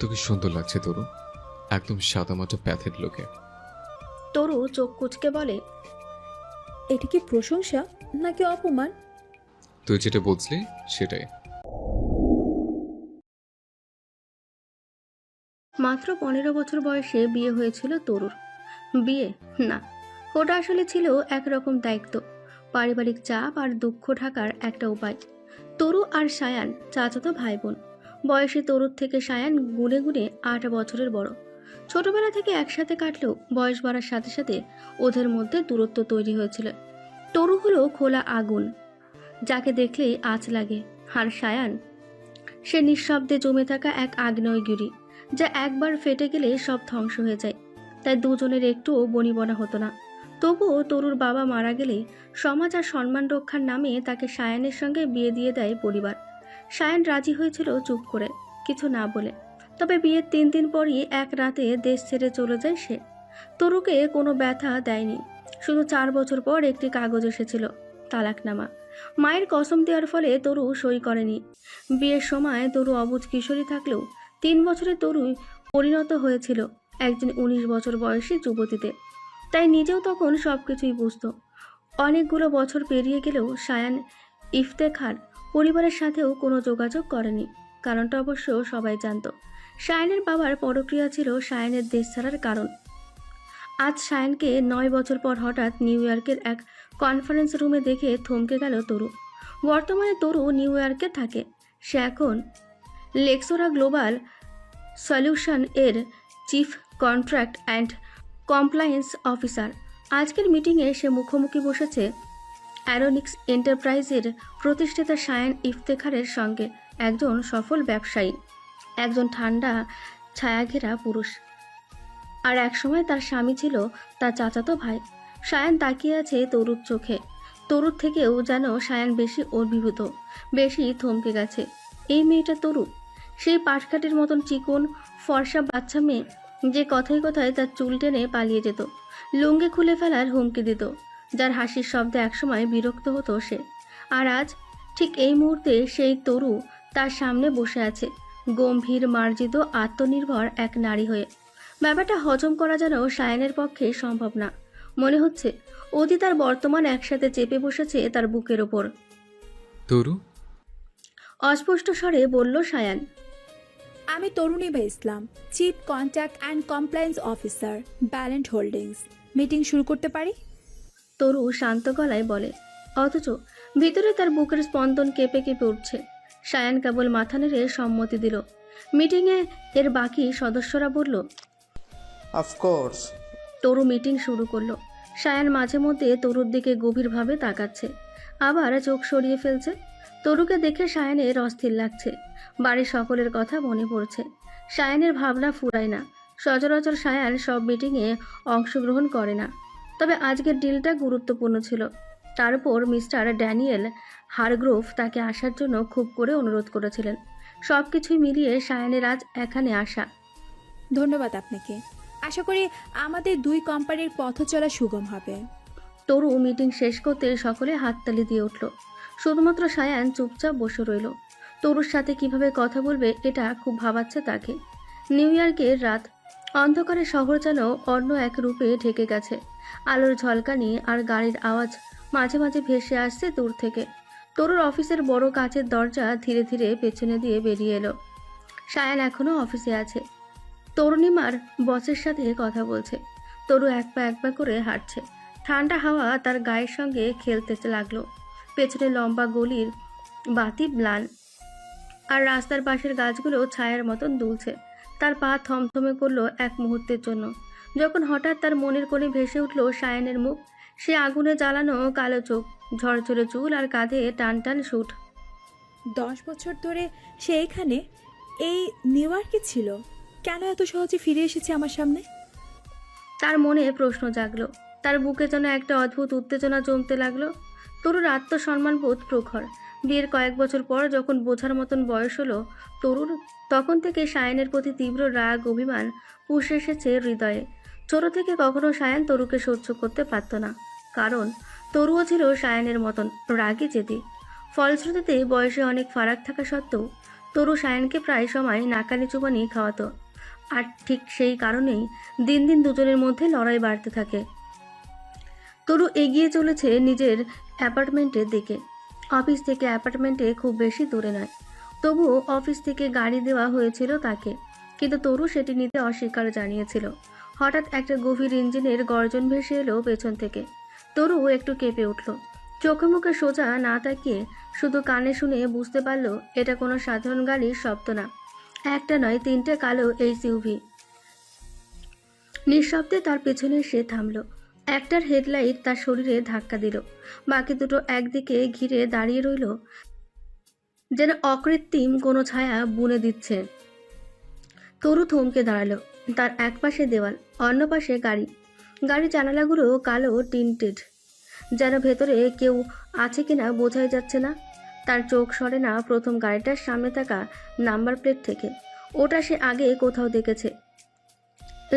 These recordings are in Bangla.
তোকে সুন্দর লাগছে তরু, একদম সাদামাটা প্যাথের লোকে। তরু চোখ কুচকে বলে, এটা কি প্রশংসা নাকি অপমান? তুই যেটা বুঝলি সেটাই। মাত্র 15 বছর বয়সে বিয়ে হয়েছিল তরুর। বিয়ে না, ওটা আসলে ছিল একরকম দায়িত্ব, পারিবারিক চাপ আর দুঃখ ঢাকার একটা উপায়। তরু আর সায়ান চাচাতো ভাই বোন। বয়সে তরুর থেকে সায়ান গুনে গুনে 8 বছরের বড়। ছোটবেলা থেকে একসাথে কাটলেও বয়স বাড়ার সাথে সাথে ওদের মধ্যে দূরত্ব তৈরি হয়েছিল। তরু হলো খোলা আগুন, যাকে দেখলেই আঁচ লাগে, আর সায়ান সে নিঃশব্দে জমে থাকা এক আগ্নেয়গিরি, যা একবার ফেটে গেলে সব ধ্বংস হয়ে যায়। তাই দুজনের একটুও বনিবনা হতো না। তবুও তরুর বাবা মারা গেলে সমাজ আর সম্মান রক্ষার নামে তাকে সায়ানের সঙ্গে বিয়ে দিয়ে দেয় পরিবার। সায়ান রাজি হয়েছিল চুপ করে, কিছু না বলে। তবে বিয়ের 3 দিন পরই এক রাতে দেশ ছেড়ে চলে যায় সে। তরুকে কোনো ব্যথা দেয়নি, শুধু 4 বছর পর একটি কাগজ এসেছিল, তালাকনামা। মায়ের কসম দেওয়ার ফলে তরু সই করেনি। বিয়ের সময় তরু অবুঝ কিশোরী থাকলেও 3 বছরে তরুই পরিণত হয়েছিল একজন 19 বছর বয়সী যুবতীতে। তাই নিজেও তখন সব কিছুই বুঝতো। অনেকগুলো বছর পেরিয়ে গেলেও সায়ান ইফতেখার পরিবারের সাথেও কোনো যোগাযোগ করেনি। কারণটা অবশ্য সবাই জানত। সায়ানের বাবার পরক্রিয়া ছিল সায়ানের দেশ ছাড়ার কারণ। আজ সায়ানকে 9 বছর পর হঠাৎ নিউ ইয়র্কের এক কনফারেন্স রুমে দেখে থমকে গেল তরু। বর্তমানে তরু নিউ ইয়র্কে থাকে। সে এখন লেক্সোরা গ্লোবাল সলিউশন এর chief contract and compliance officer. আজকের মিটিংয়ে সে মুখোমুখি বসেছে অ্যারোনিক্স এন্টারপ্রাইজের প্রতিষ্ঠাতা সায়ান ইফতেখারের সঙ্গে, একজন সফল ব্যবসায়ী, একজন ঠান্ডা ছায়াঘেরা পুরুষ। আর একসময় তার স্বামী ছিল তার চাচাতো ভাই। সায়ান তাকিয়ে আছে তরুর চোখে। তরুর থেকেও যেন সায়ান বেশি অভিভূত, বেশি থমকে গেছে। এই মেয়েটা তরু, সেই পাটকাঠির মতন চিকন ফর্সা বাচ্চা মেয়ে, যে কথায় কথায় তার চুল টেনে পালিয়ে যেত, লুঙ্গি খুলে ফেলার হুমকি দিত, যার হাসির শব্দে একসময় বিরক্ত হতো সে। আর আজ ঠিক এই মুহূর্তে সেই তরু তার সামনে বসে আছে, গম্ভীর, মার্জিত, আত্মনির্ভর এক নারী হয়ে। ব্যাপারটা হজম করা যেন সায়ানের পক্ষে সম্ভব না। মনে হচ্ছে অতীত আর বর্তমান একসাথে চেপে বসেছে তার বুকের ওপর। তরু, অস্পষ্ট স্বরে বলল সায়ান। আমি তরুণীবা Islam, chief contact and compliance officer, ব্যালেন্ট হোল্ডিংস। মিটিং শুরু করতে পারি? তরু শান্ত গলায় বলে, অথচ ভিতরে তার বুকের স্পন্দন কেঁপে কেঁপে উঠছে। সায়ান কেবল মাথা নেড়ে সম্মতি দিল। মিটিংয়ে এর বাকি সদস্যরা বলল, অফকোর্স। তরু মিটিং শুরু করলো। সায়ান মাঝে মধ্যে তরুর দিকে গভীরভাবে তাকাচ্ছে, আবার চোখ সরিয়ে ফেলছে। তরুকে দেখে সায়ানের অস্থির লাগছে। বাড়ির সকলের কথা মনে পড়ছে। সায়ানের ভাবনা ফুরায় না। সচরাচর সায়ান সব মিটিংয়ে অংশগ্রহণ করে না, তবে আজকের ডিলটা গুরুত্বপূর্ণ ছিল। তার উপর মিস্টার ড্যানিয়েল হারগ্রোভ তাকে আসার জন্য খুব করে অনুরোধ করেছিলেন। সব কিছুই মিলিয়ে সায়ানের আজ এখানে আসা। ধন্যবাদ আপনাকে। আশা করি আমাদের দুই কোম্পানির পথ চলা সুগম হবে। তরু মিটিং শেষ করতে সকলে হাততালি দিয়ে উঠল। শুধুমাত্র সায়ান চুপচাপ বসে রইল। তরুর সাথে কিভাবে কথা বলবে এটা খুব ভাবাচ্ছে তাকে। নিউ ইয়র্কের রাত, অন্ধকারে শহর যেন অন্য এক রূপে ঢেকে গেছে। আলোর ঝলকানি আর গাড়ির আওয়াজ মাঝে মাঝে ভেসে আসছে দূর থেকে। তরুর অফিসের বড় কাচের দরজা ধীরে ধীরে পেছনে দিয়ে বেরিয়ে এলো। সায়ান এখনো অফিসে আছে, তরুণীমার বসের সাথে কথা বলছে। তরু এক পা করে হাঁটছে। ঠান্ডা হাওয়া তার গায়ের সঙ্গে খেলতে লাগলো। পেছনে লম্বা গলির বাতি ম্লান, আর রাস্তার পাশের গাছগুলো ছায়ার মতন দুলছে। তার পা থমথমে করলো এক মুহূর্তের জন্য, যখন হঠাৎ তার মনের কোণে ভেসে উঠল সায়ানের মুখ। সে আগুনে জ্বালানো কালো চোখ, ঝরঝরে চুল আর কাঁধে টান টান সুট। 10 বছর ধরে সে এখানে, এই নিউ ইয়র্কে ছিল। কেন এত সহজে ফিরে এসেছে আমার সামনে? তার মনে প্রশ্ন জাগলো। তার বুকে যেন একটা অদ্ভুত উত্তেজনা জমতে লাগলো। তরুর আত্মসম্মানবোধ প্রখর। বিয়ের কয়েক বছর পর যখন বোঝার মতন বয়স হলো তরুর, তখন থেকে সায়ানের প্রতি তীব্র রাগ, অভিমান পুষে এসেছে হৃদয়ে। ছোট থেকে কখনো সায়ান তরুকে সহ্য করতে পারত না, কারণ তরুও ছিল সায়ানের মতন রাগী জেদি। ফলশ্রুতিতে বয়সে অনেক ফারাক থাকা সত্ত্বেও তরু সায়ানকে প্রায় সময় নাকানি চুবানি খাওয়াতো। আর ঠিক সেই কারণেই দিন দিন দুজনের মধ্যে লড়াই বাড়তে থাকে। তরু এগিয়ে চলেছে নিজের অ্যাপার্টমেন্টের দিকে। অফিস থেকে অ্যাপার্টমেন্টে খুব বেশি দূরে নয়, তবুও অফিস থেকে গাড়ি দেওয়া হয়েছিল তাকে, কিন্তু তরু সেটি নিতে অস্বীকার জানিয়েছিল। হঠাৎ একটা গভীর ইঞ্জিনের গর্জন ভেসে এলো পেছন থেকে। তরু একটু কেঁপে উঠল। চোখে মুখে সোজা না তাকিয়ে শুধু কানে শুনে বুঝতে পারল এটা কোনো সাধারণ গাড়ির শব্দ না। একটা নয়, তিনটে কালো এসইউভি নিঃশব্দে তার পেছনে এসে থামল। একটার হেডলাইট তার শরীরে ধাক্কা দিল, বাকি দুটো একদিকে ঘিরে দাঁড়িয়ে রইল, যেন অকৃত্রিম কোনো ছায়া বুনে দিচ্ছে। তরু থমকে দাঁড়ালো। তার এক পাশে দেওয়াল, অন্য পাশে গাড়ি। গাড়ির জানালাগুলো কালো টিন্টেড, যেন ভেতরে কেউ আছে কিনা বোঝাই যাচ্ছে না। তার চোখ সরে না প্রথম গাড়িটার সামনে থাকা নাম্বার প্লেট থেকে। ওটা সে আগে কোথাও দেখেছে।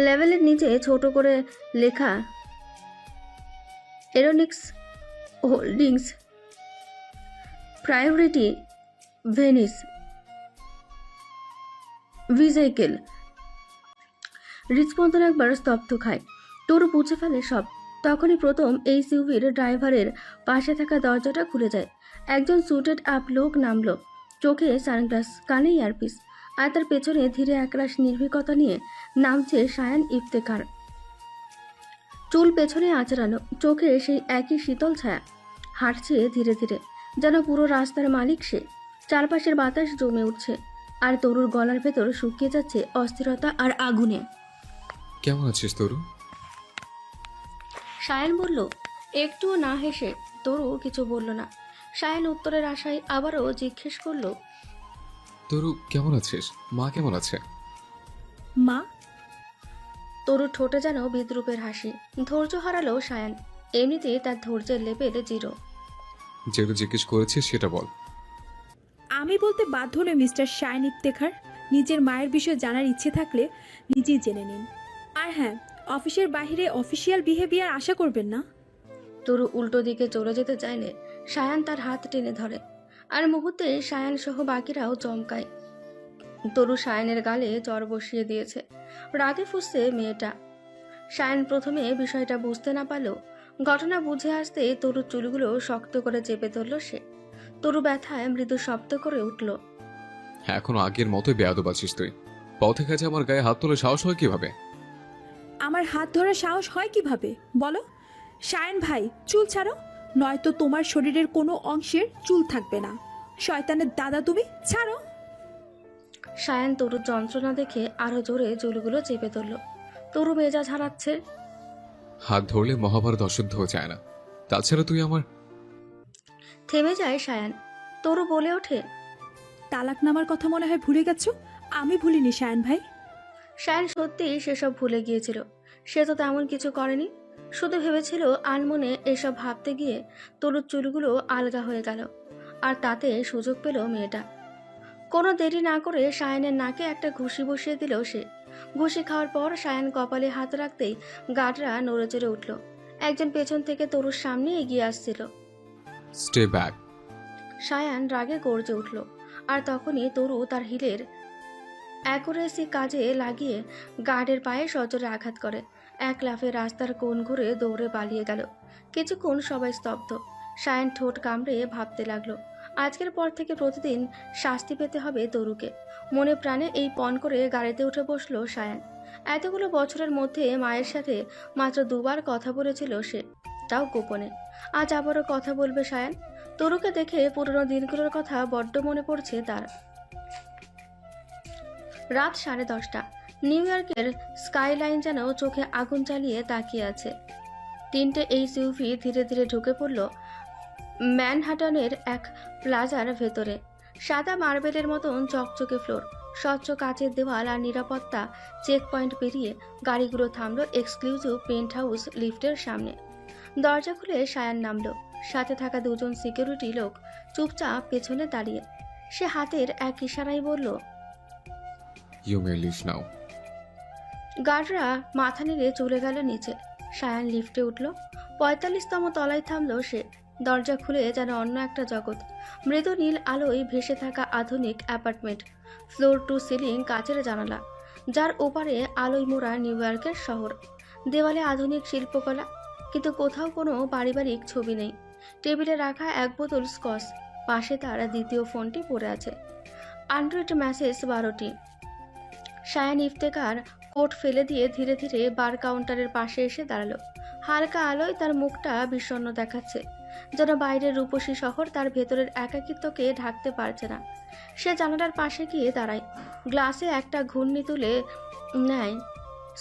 লেভেলের নিচে ছোট করে লেখা এরোনিক্স হোল্ডিংস প্রায়োরিটি ভেনিস ভিজেকেল। হৃদস্পন্দন একবার স্তব্ধ খায়। তরু পুছে ফেলে সব। তখনই প্রথম এই সিউভির ড্রাইভারের পাশে থাকা দরজাটা খুলে যায়। একজন সুটেড আপ লোক নামলো, চোখে সানগ্লাস, কানে ইয়ারপিস, আর তার পেছনে ধীরে একরাশ নির্ভীকতা নিয়ে নামছে সায়ান ইফতেখার। চুল পেছনে আঁচড়ানো, চোখে সেই একই শীতল ছায়া। হাঁটছে ধীরে ধীরে, যেন পুরো রাস্তার মালিক সে। চারপাশের বাতাস জমে উঠছে, আর তরুর গলার ভেতর শুকিয়ে যাচ্ছে অস্থিরতা আর আগুনে। কেমন আছিস তরু? সায়ান বলল, একটুও না হেসে। তরু কিছু বলল না। সায়ান উত্তরের আশায় আবারও জিজ্ঞেস করলো, তরু কেমন আছিস? মা কেমন আছে? মা? তরুর ঠোঁটে যেন বিদ্রুপের হাসি। ধৈর্য হারালো সায়ান। এমনিতেই তার ধৈর্যের লেভেল 0। যেটা জিজ্ঞেস করেছিস সেটা বল। আমি বলতে বাধ্য হলে মিস্টার শাইন ইফতেখার, নিজের মায়ের বিষয়ে জানার ইচ্ছে থাকলে নিজেই জেনে নিন। আর হ্যাঁ, অফিসের বাইরে অফিসিয়াল বিহেভিয়ার আশা করবেন না। তরু উল্টো দিকে চলে যেতে চাইলে সায়ান তার হাত টেনে ধরে, আর মুহূর্তে সায়ান সহ বাকিরাও চমকায়। তরু সায়ানের গালে জ্বর বসিয়ে দিয়েছে। রাগে ফুঁসছে মেয়েটা। সায়ান প্রথমে বিষয়টা বুঝতে না পারলেও ঘটনা বুঝে আসতে তরুর চুলগুলো শক্ত করে চেপে ধরল সে। তরু ব্যথায় মৃদু শব্দ করে উঠল, এখনো আগের মতোই বেয়াদব আছিস তুই। পথে কাছে আমার গায়ে হাত তোলে সাহস হয় কিভাবে? আমার হাত ধরার সাহস হয় কিভাবে বলো? শায়ন ভাই, চুল ছাড়ো, নয়তো তোমার শরীরের কোনো অংশের চুল থাকবে না। শয়তানের দাদা তুমি, ছাড়ো। সায়ান তরুর যন্ত্রণা দেখে আরো জোরে চুলগুলো চেপে ধরল। তরু মেজাজ হারাচ্ছে। হাত ধরলে মহাভারত অশুদ্ধ হয়ে যায় না। তাছাড়া তুই আমার... থেমে যায় সায়ান। তরু বলে ওঠে, তালাক নামার কথা মনে হয় ভুলে গেছো। আমি ভুলিনি শায়ন ভাই। সায়ান সত্যিই সেসব ভুলে গিয়েছিল। সে তো তেমন কিছু করেনি, শুধু ভেবেছিল আনমনে এসব ভাবতে গিয়ে তরুর চুলগুলো আলগা হয়ে গেল, আর তাতে সুযোগ পেল মেয়েটা। কোনো দেরি না করে সায়ানের নাকে একটা ঘুষি বসিয়ে দিল সে। ঘুষি খাওয়ার পর সায়ান কপালে হাত রাখতেই গার্ডরা নড়ে চড়ে উঠল। একজন পেছন থেকে তরুর সামনে এগিয়ে আসছিল। Stay back. সায়ান রাগে গর্জে উঠল, আর তখনই তরু তার হিলের অ্যাকুরেসি কাজে লাগিয়ে গার্ডের পায়ে সজোরে আঘাত করে। এক লাফে রাস্তার কোণ ঘুরে দৌড়ে পালিয়ে গেল। কিছুক্ষণ সবাই স্তব্ধ। সায়ান ঠোঁট কামড়ে ভাবতে লাগলো, আজকের পর থেকে প্রতিদিন শাস্তি পেতে হবে তরুকে। মনে প্রাণে এই পণ করে গাড়িতে উঠে বসলো সায়ান। এতগুলো বছরের মধ্যে মায়ের সাথে মাত্র 2 বার কথা বলেছিল সে, তাও গোপনে। আজ আবারও কথা বলবে সায়ান। তরুকে দেখে পুরনো দিনগুলোর কথা বড্ড মনে পড়ছে তার। রাত 10:30। নিউ ইয়র্কের স্কাইলাইন যেন চোখে আগুন জ্বালিয়ে তাকিয়ে আছে। 3টে এসইউভি ধীরে ধীরে ঢুকে পড়ল ম্যানহাটনের এক প্লাজার ভেতরে। সাদা মার্বেলের মতন চকচকে ফ্লোর, স্বচ্ছ কাচের দেওয়াল আর নিরাপত্তা চেক পয়েন্ট পেরিয়ে গাড়িগুলো থামলো এক্সক্লুসিভ পেন্ট হাউস লিফটের সামনে। দরজা খুলে সায়ান নামলো। সাথে থাকা 2 জন সিকিউরিটি লোক চুপচাপ পেছনে দাঁড়িয়ে। সে হাতের এক ইশারায় বলল, ইউ মে লিভ নাও। গার্ডরা মাথা নেড়ে চলে গেল নিচে। সায়ান লিফটে উঠল। 45তম তলায় থামলো সে। দরজা খুলে যেন অন্য একটা জগৎ। মৃদু নীল আলোয় ভেসে থাকা আধুনিক অ্যাপার্টমেন্ট, ফ্লোর টু সিলিং কাচের জানালা, যার ওপারে আলোয় মোড়া নিউ ইয়র্কের শহর। দেওয়ালে আধুনিক শিল্পকলা, কিন্তু কোথাও কোনো পারিবারিক ছবি নেই। টেবিলে রাখা এক বোতল স্কচ, পাশে তার দ্বিতীয় ফোনটি পড়ে আছে। আনরিড মেসেজ 12টি। শায়ান ইফতেখার কোট ফেলে দিয়ে ধীরে ধীরে বার কাউন্টারের পাশে এসে দাঁড়ালো। হালকা আলোয় তার মুখটা বিষণ্ণ দেখাচ্ছে, যেন বাইরের রূপসী শহর তার ভেতরের একাকিত্বকে ঢাকতে পারছে না। সে জানালার পাশে গিয়ে দাঁড়ায়, গ্লাসে একটা ঘূর্ণি তুলে নেয়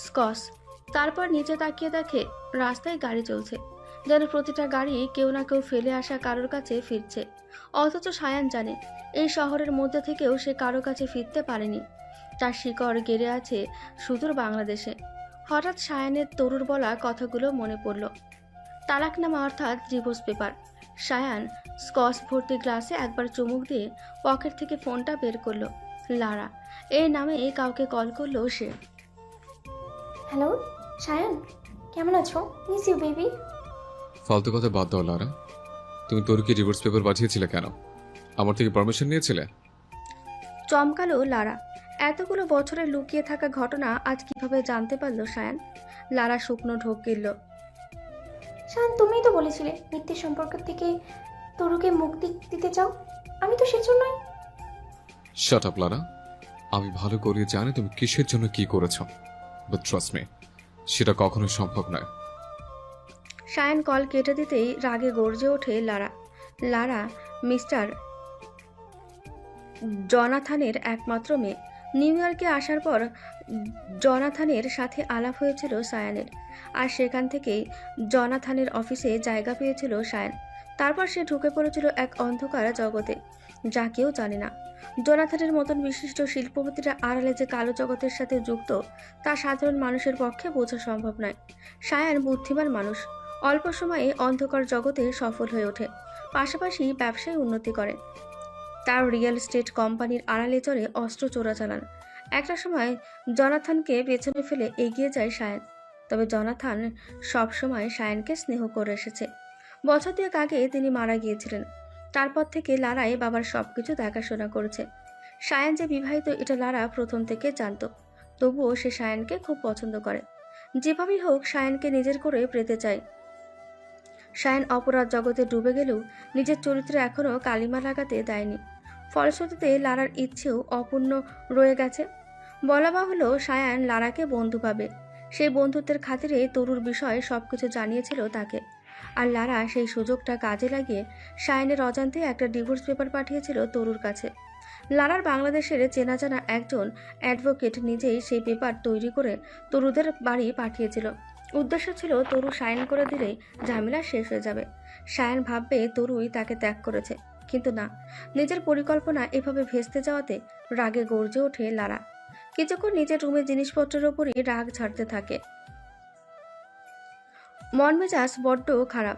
স্কচ। তারপর নিচে তাকিয়ে দেখে রাস্তায় গাড়ি চলছে, যেন প্রতিটা গাড়ি কেউ না কেউ ফেলে আসা কারোর কাছে ফিরছে। অথচ শায়ান জানে এই শহরের মধ্যে থেকেও সে কারো কাছে ফিরতে পারেনি। তার শিকড় গেড়ে আছে সুদূর বাংলাদেশে। হঠাৎ শায়ানের তরুর বলা কথাগুলো মনে পড়ল। তালাকনামা অর্থাৎ ডিভোর্স পেপার। শায়ান স্কচ ভর্তি গ্লাসে একবার চুমুক দিয়ে পকেট থেকে ফোনটা বের করলো। লারা এই নামে কাউকে কল করলো সে। হ্যালো সায়ন, কেমন আছো? Miss you baby. ফালতু কথা বাদ দাও লারা। তুমি তোরকে ডিভোর্স পেপার পাঠিয়েছিলে কেন? আমার থেকে পারমিশন নিয়েছিলে? চমকালো লারা। এতগুলো বছরে লুকিয়ে থাকা ঘটনা আজ কিভাবে জানতে পারলো শায়ান? লারা শুকনো ঢোক গিলল। সায়ন, তুমিই তো বলেছিলে মিথ্যে সম্পর্ক থেকে তরুকে মুক্তি দিতে চাও। আমি তো সেজন্যই। শাট আপ লারা। আমি ভালো করে জানি তুমি কিসের জন্য কি করেছ, বাট ট্রাস্ট মি, সেটা কখনোই সম্ভব নয়। শায়ান কল কেটে দিতেই রাগে গর্জে ওঠে লারা। লারা মিস্টার জনাথানের একমাত্র মেয়ে। নিউ ইয়র্কে আসার পর জনাথানের সাথে আলাপ হয়েছিল শায়ানের, আর সেখান থেকেই জনাথানের অফিসে জায়গা পেয়েছিল শায়ান। তারপর সে ঢুকে পড়েছিল এক অন্ধকার জগতে, যা কেউ জানে না। জনাথানের মতন বিশিষ্ট শিল্পপতিরা আড়ালে যে কালো জগতের সাথে যুক্ত, তা সাধারণ মানুষের পক্ষে বোঝা সম্ভব নয়। শায়ান বুদ্ধিমান মানুষ, অল্প সময়ে অন্ধকার জগতে সফল হয়ে ওঠে, পাশাপাশি ব্যবসায় উন্নতি করে। তার রিয়েল এস্টেট কোম্পানির আড়ালে চড়ে অস্ত্র চোরাচালান। একটা সময় জনাথানকে পেছনে ফেলে এগিয়ে যায় শায়ান, তবে জনাথান সবসময় শায়ানকে স্নেহ করে এসেছে। বছর দুয়েক আগে তিনি মারা গিয়েছিলেন। তারপর থেকে লারাই বাবার সবকিছু দেখাশোনা করেছে। শায়ান যে বিবাহিত এটা লারা প্রথম থেকে জানত, তবুও সে শায়ানকে খুব পছন্দ করে। যেভাবেই হোক শায়ানকে নিজের করে পেতে চায়। শায়ান অপরাধ জগতে ডুবে গেলেও নিজের চরিত্রে এখনও কালিমা লাগাতে দেয়নি। ফলশ্রুতিতে লারার ইচ্ছেও অপূর্ণ রয়ে গেছে। বলা বাহুল্য, শায়ান লারাকে বন্ধু পাবে। সেই বন্ধুত্বের খাতিরে তরুর বিষয়ে সবকিছু জানিয়েছিল তাকে, আর লারা সেই সুযোগটা কাজে লাগিয়ে শায়ানের অজান্তে একটা ডিভোর্স পেপার পাঠিয়েছিল তরুর কাছে। লারার বাংলাদেশের চেনা জানা একজন অ্যাডভোকেট নিজেই সেই পেপার তৈরি করে তরুদের বাড়ি পাঠিয়েছিল। উদ্দেশ্য ছিল তরু সাইন করে দিলে ঝামেলা শেষ হয়ে যাবে। শায়ান ভাববে তরুই তাকে ত্যাগ করেছে, কিন্তু না। নিজের পরিকল্পনা এভাবে ভেস্তে যাওয়াতে রাগে গর্জে ওঠে লারা। কিছুক্ষণ নিজের রুমের জিনিসপত্রের ওপরই রাগ ঝাড়তে থাকে। মন মেজাজ বড্ড খারাপ,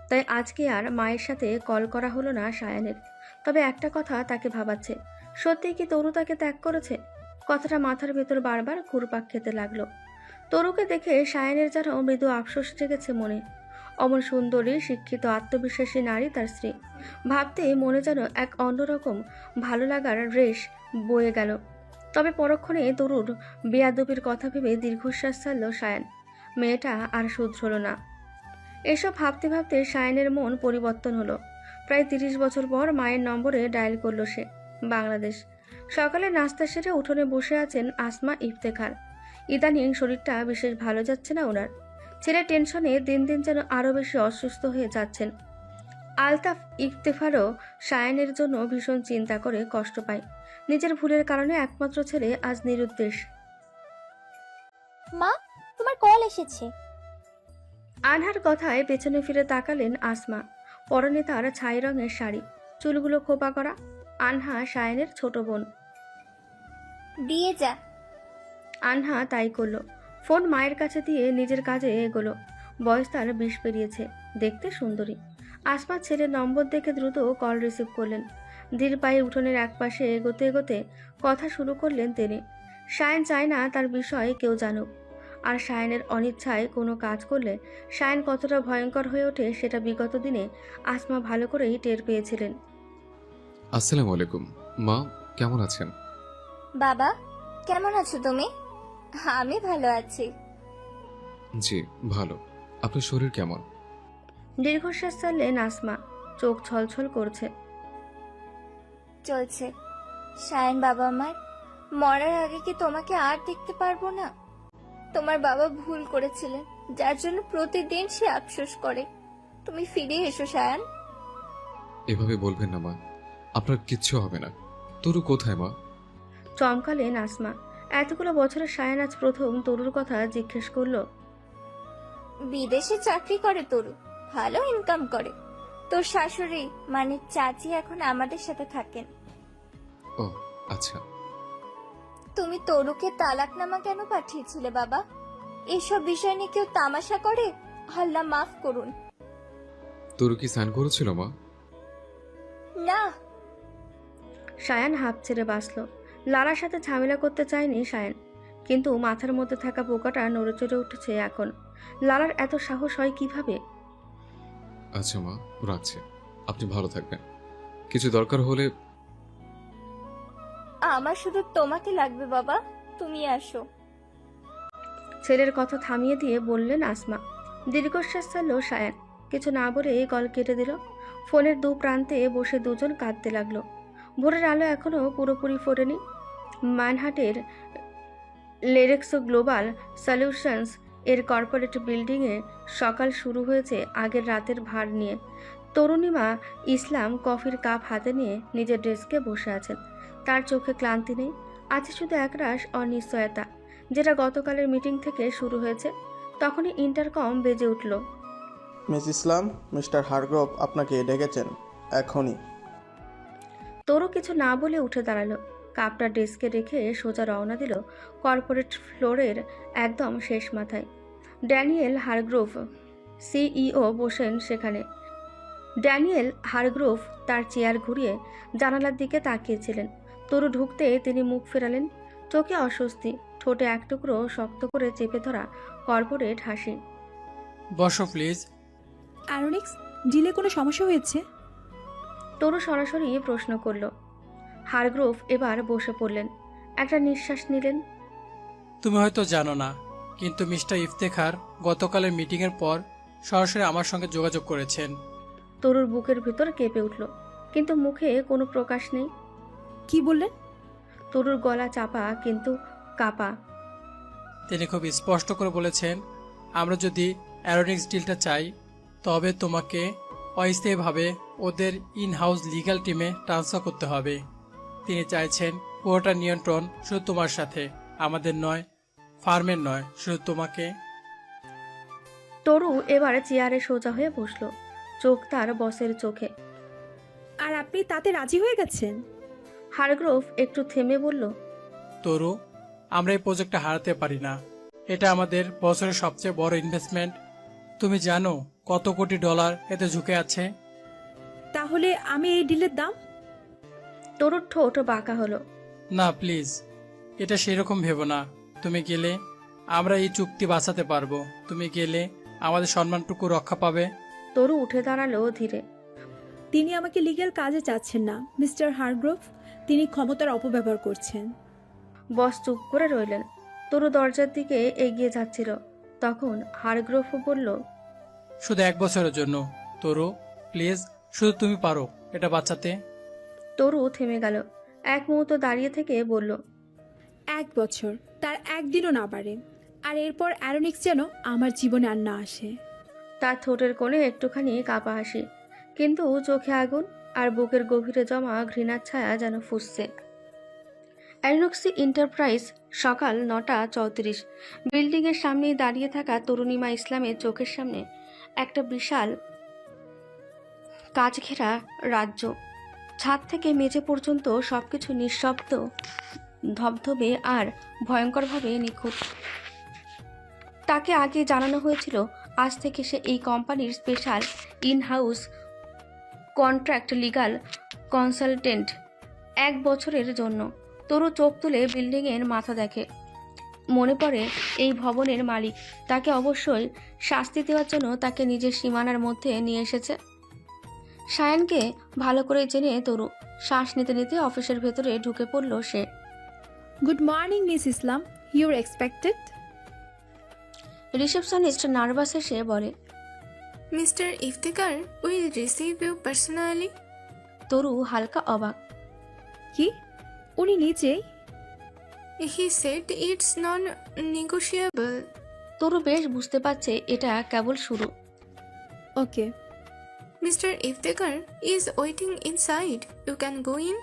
তাই আজকে আর মায়ের সাথে কল করা হলো না শায়ানের। তবে একটা কথা তাকে ভাবাচ্ছে, সত্যিই কি তরু তাকে ত্যাগ করেছে? কথাটা মাথার ভেতর বারবার ঘুরপাক খেতে লাগলো। তরুকে দেখে শায়ানের যেন মৃদু আফসোস জেগেছে মনে। অমন সুন্দরী, শিক্ষিত, আত্মবিশ্বাসী নারী তার স্ত্রী। ভাবতে মনে যেন এক অন্যরকম ভালো লাগার রেশ বয়ে গেল। তবে পরক্ষণে তরুর বেয়াদবির কথা ভেবে দীর্ঘশ্বাস ছাড়ল শায়ান। মেয়েটা আর শুধরল না। এসব ভাবতে ভাবতে শায়ানের মন পরিবর্তন হলো। প্রায় 30 বছর পর মায়ের নম্বরে ডায়াল করলো সে। বাংলাদেশ। সকালে নাস্তা সেরে উঠোনে বসে আছেন আসমা ইফতেখার। ইদানিং শরীরটা বিশেষ ভালো যাচ্ছে না ওনার। ছেলে টেনশনে দিন দিন যেন আরও বেশি অসুস্থ হয়ে যাচ্ছেন। আলতাফ ইফতেখারও শায়ানের জন্য ভীষণ চিন্তা করে কষ্ট পায়। নিজের ভুলের কারণে একমাত্র ছেলে আজ নিরুদ্দেশ। মা, তোমার কল এসেছে। আনহার কথায় পেছনে ফিরে তাকালেন আসমা। পরনে তার ছাই রঙের শাড়ি, চুলগুলো খোপা করা। আনহা শায়ানের ছোট বোন। দিয়ে যা। আনহা তাই করলো। ফোন মায়ের কাছে দিয়ে নিজের কাজে এগোলো। বয়স তার 20 পেরিয়েছে, দেখতে সুন্দরী। আসমা ছেলের নম্বর দেখে দ্রুত কল রিসিভ করলেন। ধীর পায়ে উঠোনের একপাশে এগোতে এগোতে কথা শুরু করলেন তিনি। শায়ান চায় না তার বিষয়ে কেউ জানুক, আর শায়ানের অনিচ্ছায় কোনো কাজ করলে শায়ান কতটা ভয়ঙ্কর হয়ে ওঠে সেটা বিগত দিনে আসমা ভালো করেই টের পেয়েছিলেন। আসসালামু আলাইকুম মা, কেমন আছেন? বাবা কেমন আছো তুমি? আমি ভালো আছি। জি ভালো। আপনার শরীর কেমন? দীর্ঘশ্বাস ছাড়লে নাসমা, চোখ ছলছল করছে। চলছে। সায়ন বাবা আমার মরার আগে কি তোমাকে আর দেখতে পারবো না? তোমার বাবা ভুল করেছিলেন, যার জন্য প্রতিদিন সে আফসোস করে। তুমি ফিরে এসো সায়ন। এভাবে বলবেন না মা, আপনার কিচ্ছু হবে না। তরু কোথায় মা? চমকালে নাসমা। এতগুলো বছরের সায়ান আজ প্রথম তরুর কথা জিজ্ঞেস করলো। বিদেশে চাকরি করে তরু, ভালো ইনকাম করে। তোর শাশুড়ি মানে চাচি এখন আমাদের সাথে থাকেন। ও আচ্ছা। তুমি তরুকে তালাকনামা কেন পাঠিয়েছিলে বাবা? এইসব বিষয় নিয়ে কেউ তামাশা করে? আল্লাহ মাফ করুন। তরু কি সাইন করেছিল মা? না। সায়ান হাঁপ ছেড়ে বাঁচল। লালার সাথে ঝামেলা করতে চায়নি সায়ান, কিন্তু মাথার মধ্যে থাকা পোকাটা নড়েচড়ে উঠেছে এখন। লালার এত সাহস হয় কিভাবে? আচ্ছা মা, রাখছি। আপনি ভালো থাকবেন। কিছু দরকার হলে। আমার শুধু তোমাকে লাগবে বাবা, তুমি আসো। ছেলের কথা থামিয়ে দিয়ে বললেন আসমা। দীর্ঘশ্বাস ছাড়ল সায়ান। কিছু না বলে কল কেটে দিল। ফোনের দু প্রান্তে বসে দুজন কাঁদতে লাগলো। ভোরের আলো এখনো পুরোপুরি ফোটেনি। ম্যানহাটের লেরেক্সো গ্লোবাল সলিউশনস এর কর্পোরেট বিল্ডিংয়ে সকাল শুরু হয়েছে আগের রাতের ভার নিয়ে। তরুণীমা ইসলাম কফির কাপ হাতে নিয়ে নিজের ডেস্কে বসে আছেন। তার চোখে ক্লান্তি নেই, আছে শুধু একরাশ অনিশ্চয়তা, যেটা গতকালের মিটিং থেকে শুরু হয়েছে। তখনই ইন্টারকম বেজে উঠল। মিস ইসলাম, মিস্টার হারগ্রোভ আপনাকে ডেকেছেন এখনই। তোরও কিছু না বলে উঠে দাঁড়ালো। কাপটা ডেস্কে রেখে সোজা রওনা দিল কর্পোরেট ফ্লোরের একদম শেষ মাথায়। ড্যানিয়েল হারগ্রোভ সিইও বসেন সেখানে। ড্যানিয়েল হারগ্রোভ তার চেয়ার ঘুরিয়ে জানালার দিকে তাকিয়েছিলেন। তরু ঢুকতে তিনি মুখ ফেরালেন। চোখে অস্বস্তি, ঠোঁটে এক টুকরো শক্ত করে চেপে ধরা কর্পোরেট হাসি। বসো প্লিজ। অ্যারোনিক্স, ডিলে কোনো সমস্যা হয়েছে? তরু সরাসরি প্রশ্ন করল। হারগ্রোভ এবার বসে পড়লেন, একটা নিঃশ্বাস নিলেন। তুমি হয়তো জানো না, কিন্তু মিস্টার ইফতেখার গতকালের মিটিংয়ের পর সরাসরি আমার সঙ্গে যোগাযোগ করেছেন। তরুর বুকের ভিতর কেঁপে উঠল, কিন্তু মুখে কোনো প্রকাশ নেই। কি বললেন? তরুর গলা চাপা কিন্তু কাপা। তিনি খুব স্পষ্ট করে বলেছেন, আমরা যদি অ্যারোনিক্স ডিলটা চাই, তবে তোমাকে অস্থায়ীভাবে ওদের ইন হাউস লিগ্যাল টিমে ট্রান্সফার করতে হবে। তিনি চাইছেন পুরোটা নিয়ন্ত্রণ শুধু তোমার সাথে, আমাদের নয়, ফার্মের নয়, শুধু তোমাকে। তরু এবার চেয়ারে সোজা হয়ে বসলো, চোখ তার বসের চোখে। আর আপনি তাতে রাজি হয়ে গেছেন? হারগ্রোভ একটু থেমে বলল, তরু, আমরা এই প্রজেক্টটা হারাতে পারি না। এটা আমাদের বছরের সবচেয়ে বড় ইনভেস্টমেন্ট। তুমি জানো কত কোটি ডলার এতে ঝুঁকে আছে? তাহলে আমি এই ডিলের দাম? তরুর ঠোঁট বাঁকা হলো। না প্লিজ, এটা সেরকম ভেবো না। তুমি গেলে আমরা এই চুক্তি বাঁচাতে পারবো। তুমি গেলে আমাদের সম্মানটুকু রক্ষা পাবে। তরু উঠে দাঁড়ালো ধীরে। তিনি আমাকে লিগ্যাল কাজে চাচ্ছেন না মিস্টার হারগ্রোভ, তিনি ক্ষমতার অপব্যবহার করছেন। বস চুপ করে রইলেন। তরু দরজার দিকে এগিয়ে যাচ্ছিল, তখন হারগ্রোভ বলল, শুধু 1 বছরের জন্য তরু, প্লিজ, শুধু তুমি পারো এটা বাঁচাতে। তরু থেমে গেল, এক মুহূর্ত দাঁড়িয়ে থেকে বলল, 1 বছর, তার একদিনও না বাড়ে। আর এরপর অ্যারোনিক্স যেন আমার জীবনে আর না আসে। তার ঠোঁটের কোণে একটুখানি কাঁপা হাসি, কিন্তু চোখে আগুন আর বুকের গভীরে জমা ঘৃণার ছায়া যেন ফুসছে। অ্যারোনক্সি এন্টারপ্রাইজ, সকাল 9:34। বিল্ডিংয়ের সামনেই দাঁড়িয়ে থাকা তরুণীমা ইসলামের চোখের সামনে একটা বিশাল কাচ ঘেরা রাজ্য। ছাদ থেকে মেঝে পর্যন্ত সবকিছু নিঃশব্দ, ধবধবে আর ভয়ঙ্করভাবে নিখুঁত। তাকে আগে জানানো হয়েছিল আজ থেকে সে এই কোম্পানির special in house contract legal consultant, 1 বছরের জন্য। তরু চোখ তুলে বিল্ডিংয়ের মাথা দেখে। মনে পড়ে এই ভবনের মালিক তাকে অবশ্যই শাস্তি দেওয়ার জন্য তাকে নিজের সীমানার মধ্যে নিয়ে এসেছে। সায়ানকে ভালো করে জেনে তরু শ্বাস নিতে নিতে অফিসের ভেতরে ঢুকে পড়ল সে। Good morning miss Islam, your expected. Receptionist nervous এসে বলে। Mr. Iftikhar will receive you personally. তরু হালকা অবাক। কি, উনি নিজেই? He said it's non-negotiable. তরু বেশ বুঝতে পারছে এটা কেবল শুরু। ওকে। Mr. Iftikhar is waiting inside. You can go in.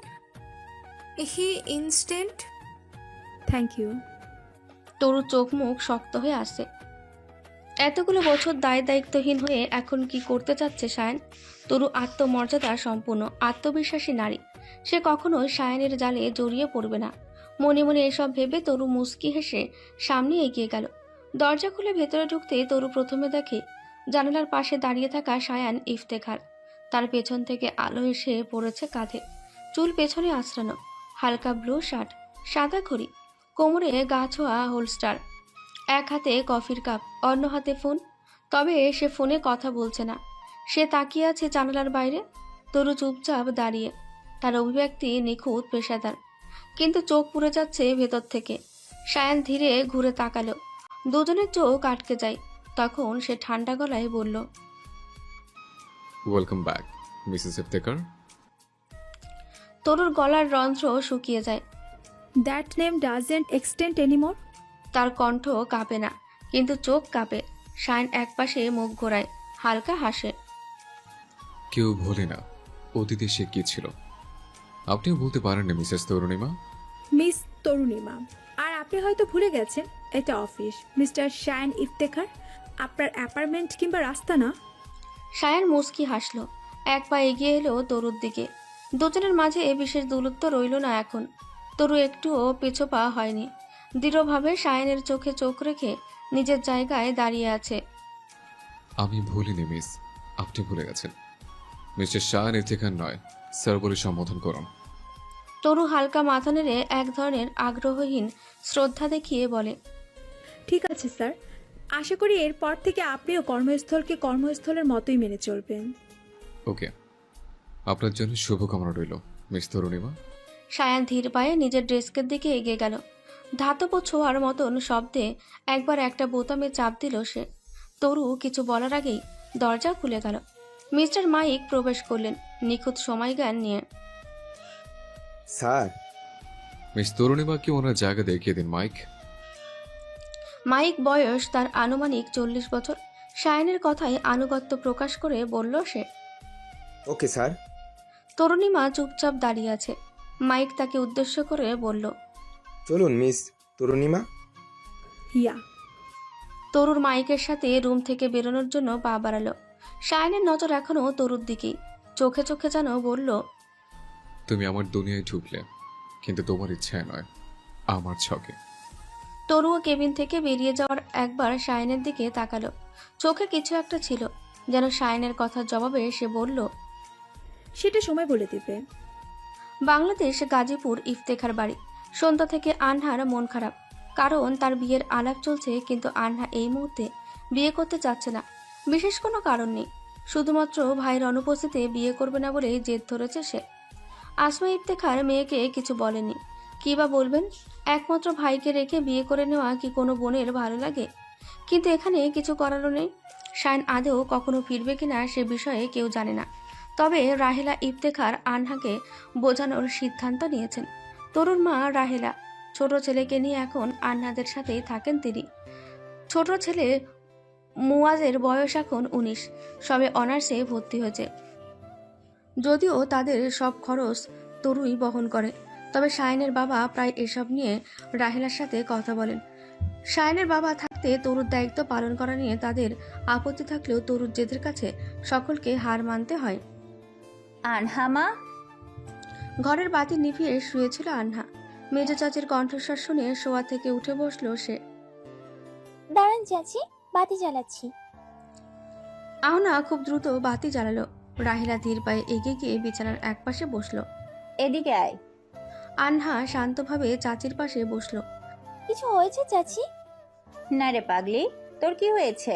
He instant. Thank you. তরুর চোখ মুখ শক্ত হয়ে আসছে। এতগুলো বছর দায়িত্বহীন হয়ে এখন কি করতে চাচ্ছে সায়ন? তরু আত্মমর্যাদা সম্পূর্ণ আত্মবিশ্বাসী নারী, সে কখনোই সায়নের জালে জড়িয়ে পড়বে না। মনে মনে এসব ভেবে তরু মুচকি হেসে সামনে এগিয়ে গেল। দরজা খুলে ভেতরে ঢুকতে তরু প্রথমে দেখে জানালার পাশে দাঁড়িয়ে থাকা সায়ান ইফতেখার। তার পেছন থেকে আলো এসে পড়েছে কাঁধে, চুল পেছনে আশ্রানো, হালকা ব্লু শার্ট, সাদা ঘড়ি, কোমরে গা ছোঁয়া হোলস্টার, এক হাতে কফির কাপ, অন্য হাতে ফোন। তবে সে ফোনে কথা বলছে না, সে তাকিয়ে আছে জানালার বাইরে। তরু চুপচাপ দাঁড়িয়ে, তার অভিব্যক্তি নিখুঁত পেশাদার, কিন্তু চোখ পুড়ে যাচ্ছে ভেতর থেকে। সায়ান ধীরে ঘুরে তাকালো, দুজনের চোখ আটকে যায়। তখন সে ঠান্ডা গলায় বলল, ওয়েলকাম ব্যাক মিসেস ইফতেকার। তরুর গলার রন্ধ্র শুকিয়ে যায়, that name doesn't extend anymore. তার কণ্ঠ কাঁপে না, কিন্তু চোখ কাঁপে। সায়ন একপাশে মুখ ঘোরায়, হালকা হাসে। কেউ ভোলে না অতীতে সে কি ছিল। আপনিও বলতে পারেন না মিসেস তরুণিমা। মিস তরুণিমা। আর আপনি হয়তো ভুলে গেছেন, এটা অফিস। মিস্টার শায়ন ইফতেখার, আপনার অ্যাপার্টমেন্ট কিংবা রাস্তা না। সায়ান মুচকি হাসলো, এক পা এগিয়ে এলো তরুর দিকে। দুজনের মাঝে বিশেষ দূরত্ব রইল না এখন। তরু একটুও পিছপা হয়নি, দৃঢ়ভাবে সায়ানের চোখে চোখ রেখে নিজের জায়গায় দাঁড়িয়ে আছে। আমি ভুলিনি মিস, আপনি ভুলে গেছেন। মিস্টার শাহ ইফতেখার নয়, স্যার বলে সম্বোধন করুন। তরু হালকা মাথা নেড়ে এক ধরনের আগ্রহহীন শ্রদ্ধা দেখিয়ে বলে, ঠিক আছে স্যার, আশা করি এরপর থেকে আপনিও কর্মস্থলকে কর্মস্থলের মতোই মেনে চলবেন। ওকে, আপনার জন্য শুভকামনা রইল মিস তরুণিমা। সায়ান ধীর পায়ে নিজের ডেস্কের দিকে এগিয়ে গেল। ধাতব ছোঁয়ার মতন শব্দে একবার একটা বোতামে চাপ দিল সে। তরু কিছু বলার আগেই দরজা খুলে গেল। মিস্টার মাইক প্রবেশ করলেন নিখুঁত সময়জ্ঞান নিয়ে। স্যার, মিস তরুণিমাকে ওনার জায়গা দেখিয়ে দিন মাইক। মাইক বয়স তার আনুমানিক 40 বছর। সায়নের কথায় আনুগত্য প্রকাশ করে বলল সে। Okay sir. তরুণীমা চুপচাপ দাঁড়িয়ে আছে। মাইক তাকে উদ্দেশ্য করে বলল, চলুন মিস তরুণিমা। ইয়া। তরুর মাইকের সাথে রুম থেকে বেরোনোর জন্য পা বাড়ালো। সায়নের নজর এখনো তরুর দিকেই, চোখে চোখে যেন বলল, তুমি আমার দুনিয়ায় ঢুকলে, কিন্তু তোমার ইচ্ছায় নয়, আমার ছকে। তরুও কেবিন থেকে বেরিয়ে যাওয়ার একবার সায়নের দিকে তাকালো। চোখে কিছু একটা ছিল, যেন সায়নের কথার জবাবে সে বলল, সেটা সময় বলে দিবে। বাংলাদেশ, গাজীপুর ইফতেখার বাড়ি। সন্ধ্যা থেকে আনহার মন খারাপ, কারণ তার বিয়ের আলাপ চলছে, কিন্তু আনহা এই মুহূর্তে বিয়ে করতে চাচ্ছে না। বিশেষ কোনো কারণ নেই, শুধুমাত্র ভাইয়ের অনুপস্থিতিতে বিয়ে করবে না বলে জেদ ধরেছে সে। আসমা ইফতেখার মেয়েকে কিছু বলেনি, কী বা বলবেন? একমাত্র ভাইকে রেখে বিয়ে করে নেওয়া কি কোনো বোনের ভালো লাগে? কিন্তু এখানে কিছু করারও নেই। শায়ন আদৌ কখনো ফিরবে কিনা সে বিষয়ে কেউ জানে না। তবে রাহেলা ইফতেখার আনহাকে বোঝানোর সিদ্ধান্ত নিয়েছেন। তরুণ মা রাহেলা, ছোট ছেলেকে নিয়ে এখন আন্নাদের সাথেই থাকেন তিনি। ছোট ছেলে মুয়াজের বয়স এখন 19, সবে অনার্সে ভর্তি হয়েছে। যদিও তাদের সব খরচ তরুই বহন করে, তবে শায়নের বাবা প্রায় এসব নিয়ে রাহেলার সাথে কথা বলেন। শায়নের বাবা থাকতে তরুর দায়িত্ব পালন করা নিয়ে তাদের আপত্তি থাকলেও তরুর জেদের কাছে সকলকে হার মানতে হয়। আনহামা, ঘরের বাতি নিভিয়ে শুয়েছিল আনহা। মেজো চাচির কণ্ঠস্বর শুনে শোয়া থেকে উঠে বসলো সে। দাঁড়ান চাচি, বাতি জ্বালাচ্ছি। আহনা খুব দ্রুত বাতি জ্বালালো। রাহেলা ধীর পায়ে এগিয়ে গিয়ে বিছানার একপাশে বসলো। এদিকে আয়। আনহা শান্তভাবে চাচির পাশে বসলো। কিছু হয়েছে চাচি? না রে পাগলি, তোর কি হয়েছে?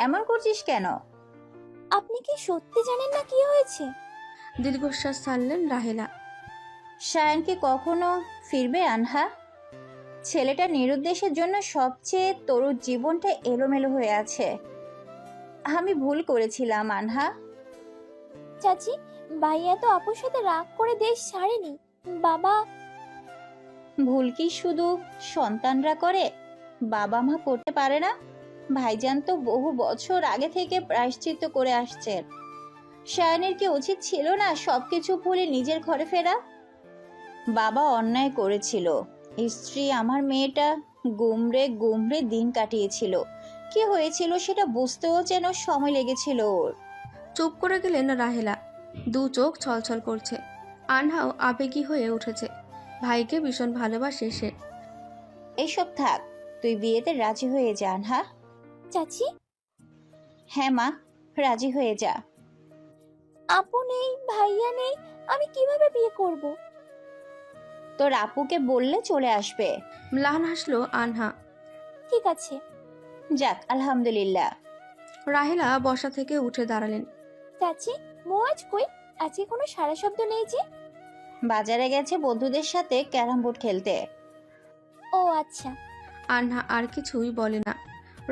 এমন করছিস কেন? আপনি কি সত্যি জানেন না কি হয়েছে? দীর্ঘশ্বাস ছাড়লেন রাহেলা। শায়ন কি কখনো ফিরবে আনহা? ছেলেটা নিরুদ্দেশের জন্য সবচেয়ে তরুর জীবনটা এলোমেলো হয়ে আছে। আমি ভুল করেছিলাম আনহা। চাচি, ভাইয়া তো আপুর সাথে রাগ করে দেশ ছাড়েনি। বাবা, ভুল কি শুধু সন্তানরা করে, বাবা মা করতে পারে না? ভাইজান তো বহু বছর আগে থেকে প্রায়শ্চিত্ত করে আসছেন। শায়নের কি উচিত ছিল না সবকিছু ভুলে নিজের ঘরে ফেরা? বাবা অন্যায় করেছিল। স্ত্রী আমার মেয়েটা গুমরে গুমরে দিন কাটিয়েছিল। কি হয়েছিল সেটা বুঝতেও যেন সময় লেগেছিল ওর। চুপ করে গেলেন রাহেলা। দু চোখ ছলছল করছে। আনহাও আবেগী হয়ে উঠেছে। ভাইকে ভীষণ ভালোবাসে সে। এইসব থাক, তুই বিয়েতে রাজি হয়ে যা আনহা। চাচি, হ্যাঁ মা, রাজি হয়ে যা। আপু নেই, ভাইয়া নেই, আমি কিভাবে বিয়ে করব? তোর আপুকে বললে চলে আসবে। ম্লান হাসলো আনহা। ঠিক আছে। যাক, আলহামদুলিল্লাহ। রাহেলা বসা থেকে উঠে দাঁড়ালেন। চাচি, মোয়াজ কই? আজকে কোনো সারা শব্দ নেই যে। বাজারে গেছে বন্ধুদের সাথে ক্যারাম বোর্ড খেলতে। ও আচ্ছা। আনহা আর কিছুই বলে না।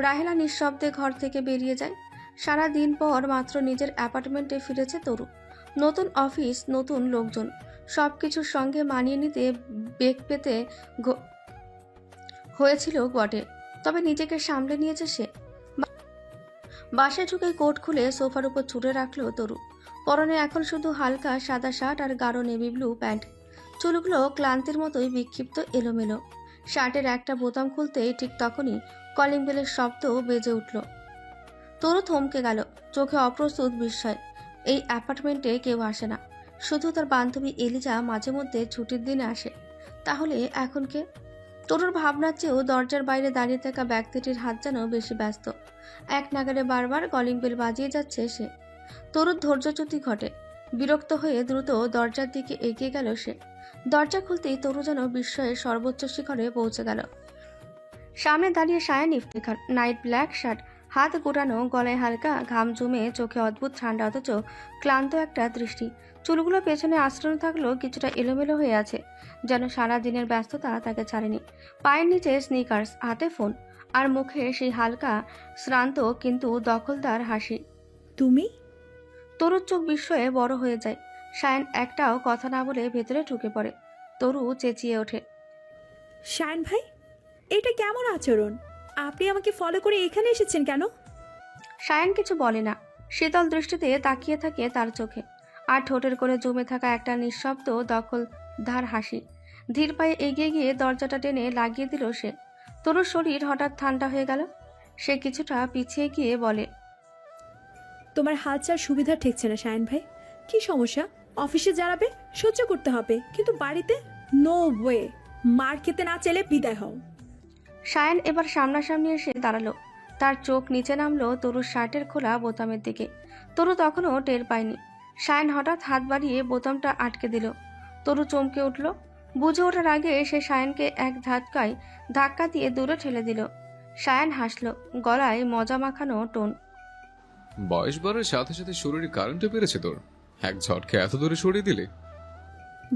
রাহেলা নিঃশব্দে ঘর থেকে বেরিয়ে যায়। সারা দিন পর মাত্র নিজের অ্যাপার্টমেন্টে ফিরেছে তরু। নতুন অফিস, নতুন লোকজন, সবকিছুর সঙ্গে মানিয়ে নিতে বেগ পেতে হয়েছিল বটে। তবে নিজেকে সামলে নিয়েছে সে। বাসায় ঢুকে কোট খুলে সোফার উপর ছুঁড়ে রাখলো তরু। পরনে এখন শুধু হালকা সাদা শার্ট আর গাঢ় নেভি ব্লু প্যান্ট। চুলগুলো ক্লান্তির মতোই বিক্ষিপ্ত এলোমেলো। শার্টের একটা বোতাম খুলতেই ঠিক তখনই কলিং বেলের শব্দ বেজে উঠল। তরু থমকে গেল, চোখে অপ্রস্তুত বিস্ময়। এই অ্যাপার্টমেন্টে কেউ আসে না, শুধু তার বান্ধবী এলিজা মাঝে মধ্যে ছুটির দিনে আসে। তাহলে এখন কে? তরুর ভাবনার চেয়েও দরজার বাইরে দাঁড়িয়ে থাকা ব্যক্তিটির হাত যেন বেশি ব্যস্ত। এক নাগারে বারবার কলিং বেল বাজিয়ে যাচ্ছে সে। তরুর ধৈর্যচ্যুতি ঘটে। বিরক্ত হয়ে দ্রুত দরজার দিকে এগিয়ে গেল সে। দরজা খুলতেই তরু যেন বিস্ময়ের সর্বোচ্চ শিখরে পৌঁছে গেল। সামনে দাঁড়িয়ে Shayan Iftekhar, night black shirt, হাত গোটানো, গলায় হালকা ঘাম জমে, চোখে অদ্ভুত ঠান্ডা অথচ ক্লান্ত একটা দৃষ্টি। চুলগুলো পেছনে আশ্রয় থাকলেও কিছুটা এলোমেলো হয়ে আছে, যেন সারা দিনের ব্যস্ততা তাকে ছাড়েনি। পায়ের নিচে স্নিকার্স, হাতে ফোন, আর মুখে সেই হালকা শ্রান্ত কিন্তু দখলদার হাসি। তুমি? তরুর চোখ বিস্ময়ে বড় হয়ে যায়। শায়ান একটাও কথা না বলে ভেতরে ঢুকে পড়ে। তরু চেঁচিয়ে ওঠে, শায়ন ভাই, এটা কেমন আচরণ? আপনি আমাকে ফলো করে এখানে এসেছেন কেন? শায়ান কিছু বলে না। শীতল দৃষ্টিতে তাকিয়ে থাকে তার চোখে, আর ঠোঁটের করে জমে থাকা একটা নিঃশব্দ দখলদার হাসি। ধীর পায়ে এগিয়ে গিয়ে দরজাটা টেনে লাগিয়ে দিল সে। তরুর শরীর হঠাৎ ঠান্ডা হয়ে গেল। সে কিছুটা পিছিয়ে গিয়ে বলে, তোমার হালচাল সুবিধা ঠেকছে না শায়ন ভাই। কি সমস্যা? অফিসে জানাবে, সহ্য করতে হবে, কিন্তু বাড়িতে নো ওয়ে। মার খেতে না চাইলে বিদায় হও। শায়ান এবার সামনাসামনি এসে দাঁড়ালো। তার চোখ নিচে নামলো তরুর শার্টের খোলা বোতামের দিকে। তরু তখনও টের পায়নি। শায়ান হঠাৎ হাত বাড়িয়ে বোতামটা আটকে দিল। তরু চমকে উঠল। বুঝে ওঠার আগে সে শায়ানকে এক ধাক্কা দিয়ে দূরে ঠেলে দিল। শায়ান হাসল, গলায় মজা মাখানো টোন। বয়স বাড়ার সাথে সাথে শরীরে কারেন্টও বেড়েছে তোর। এক ঝটকে এত দূরে সরিয়ে দিলে।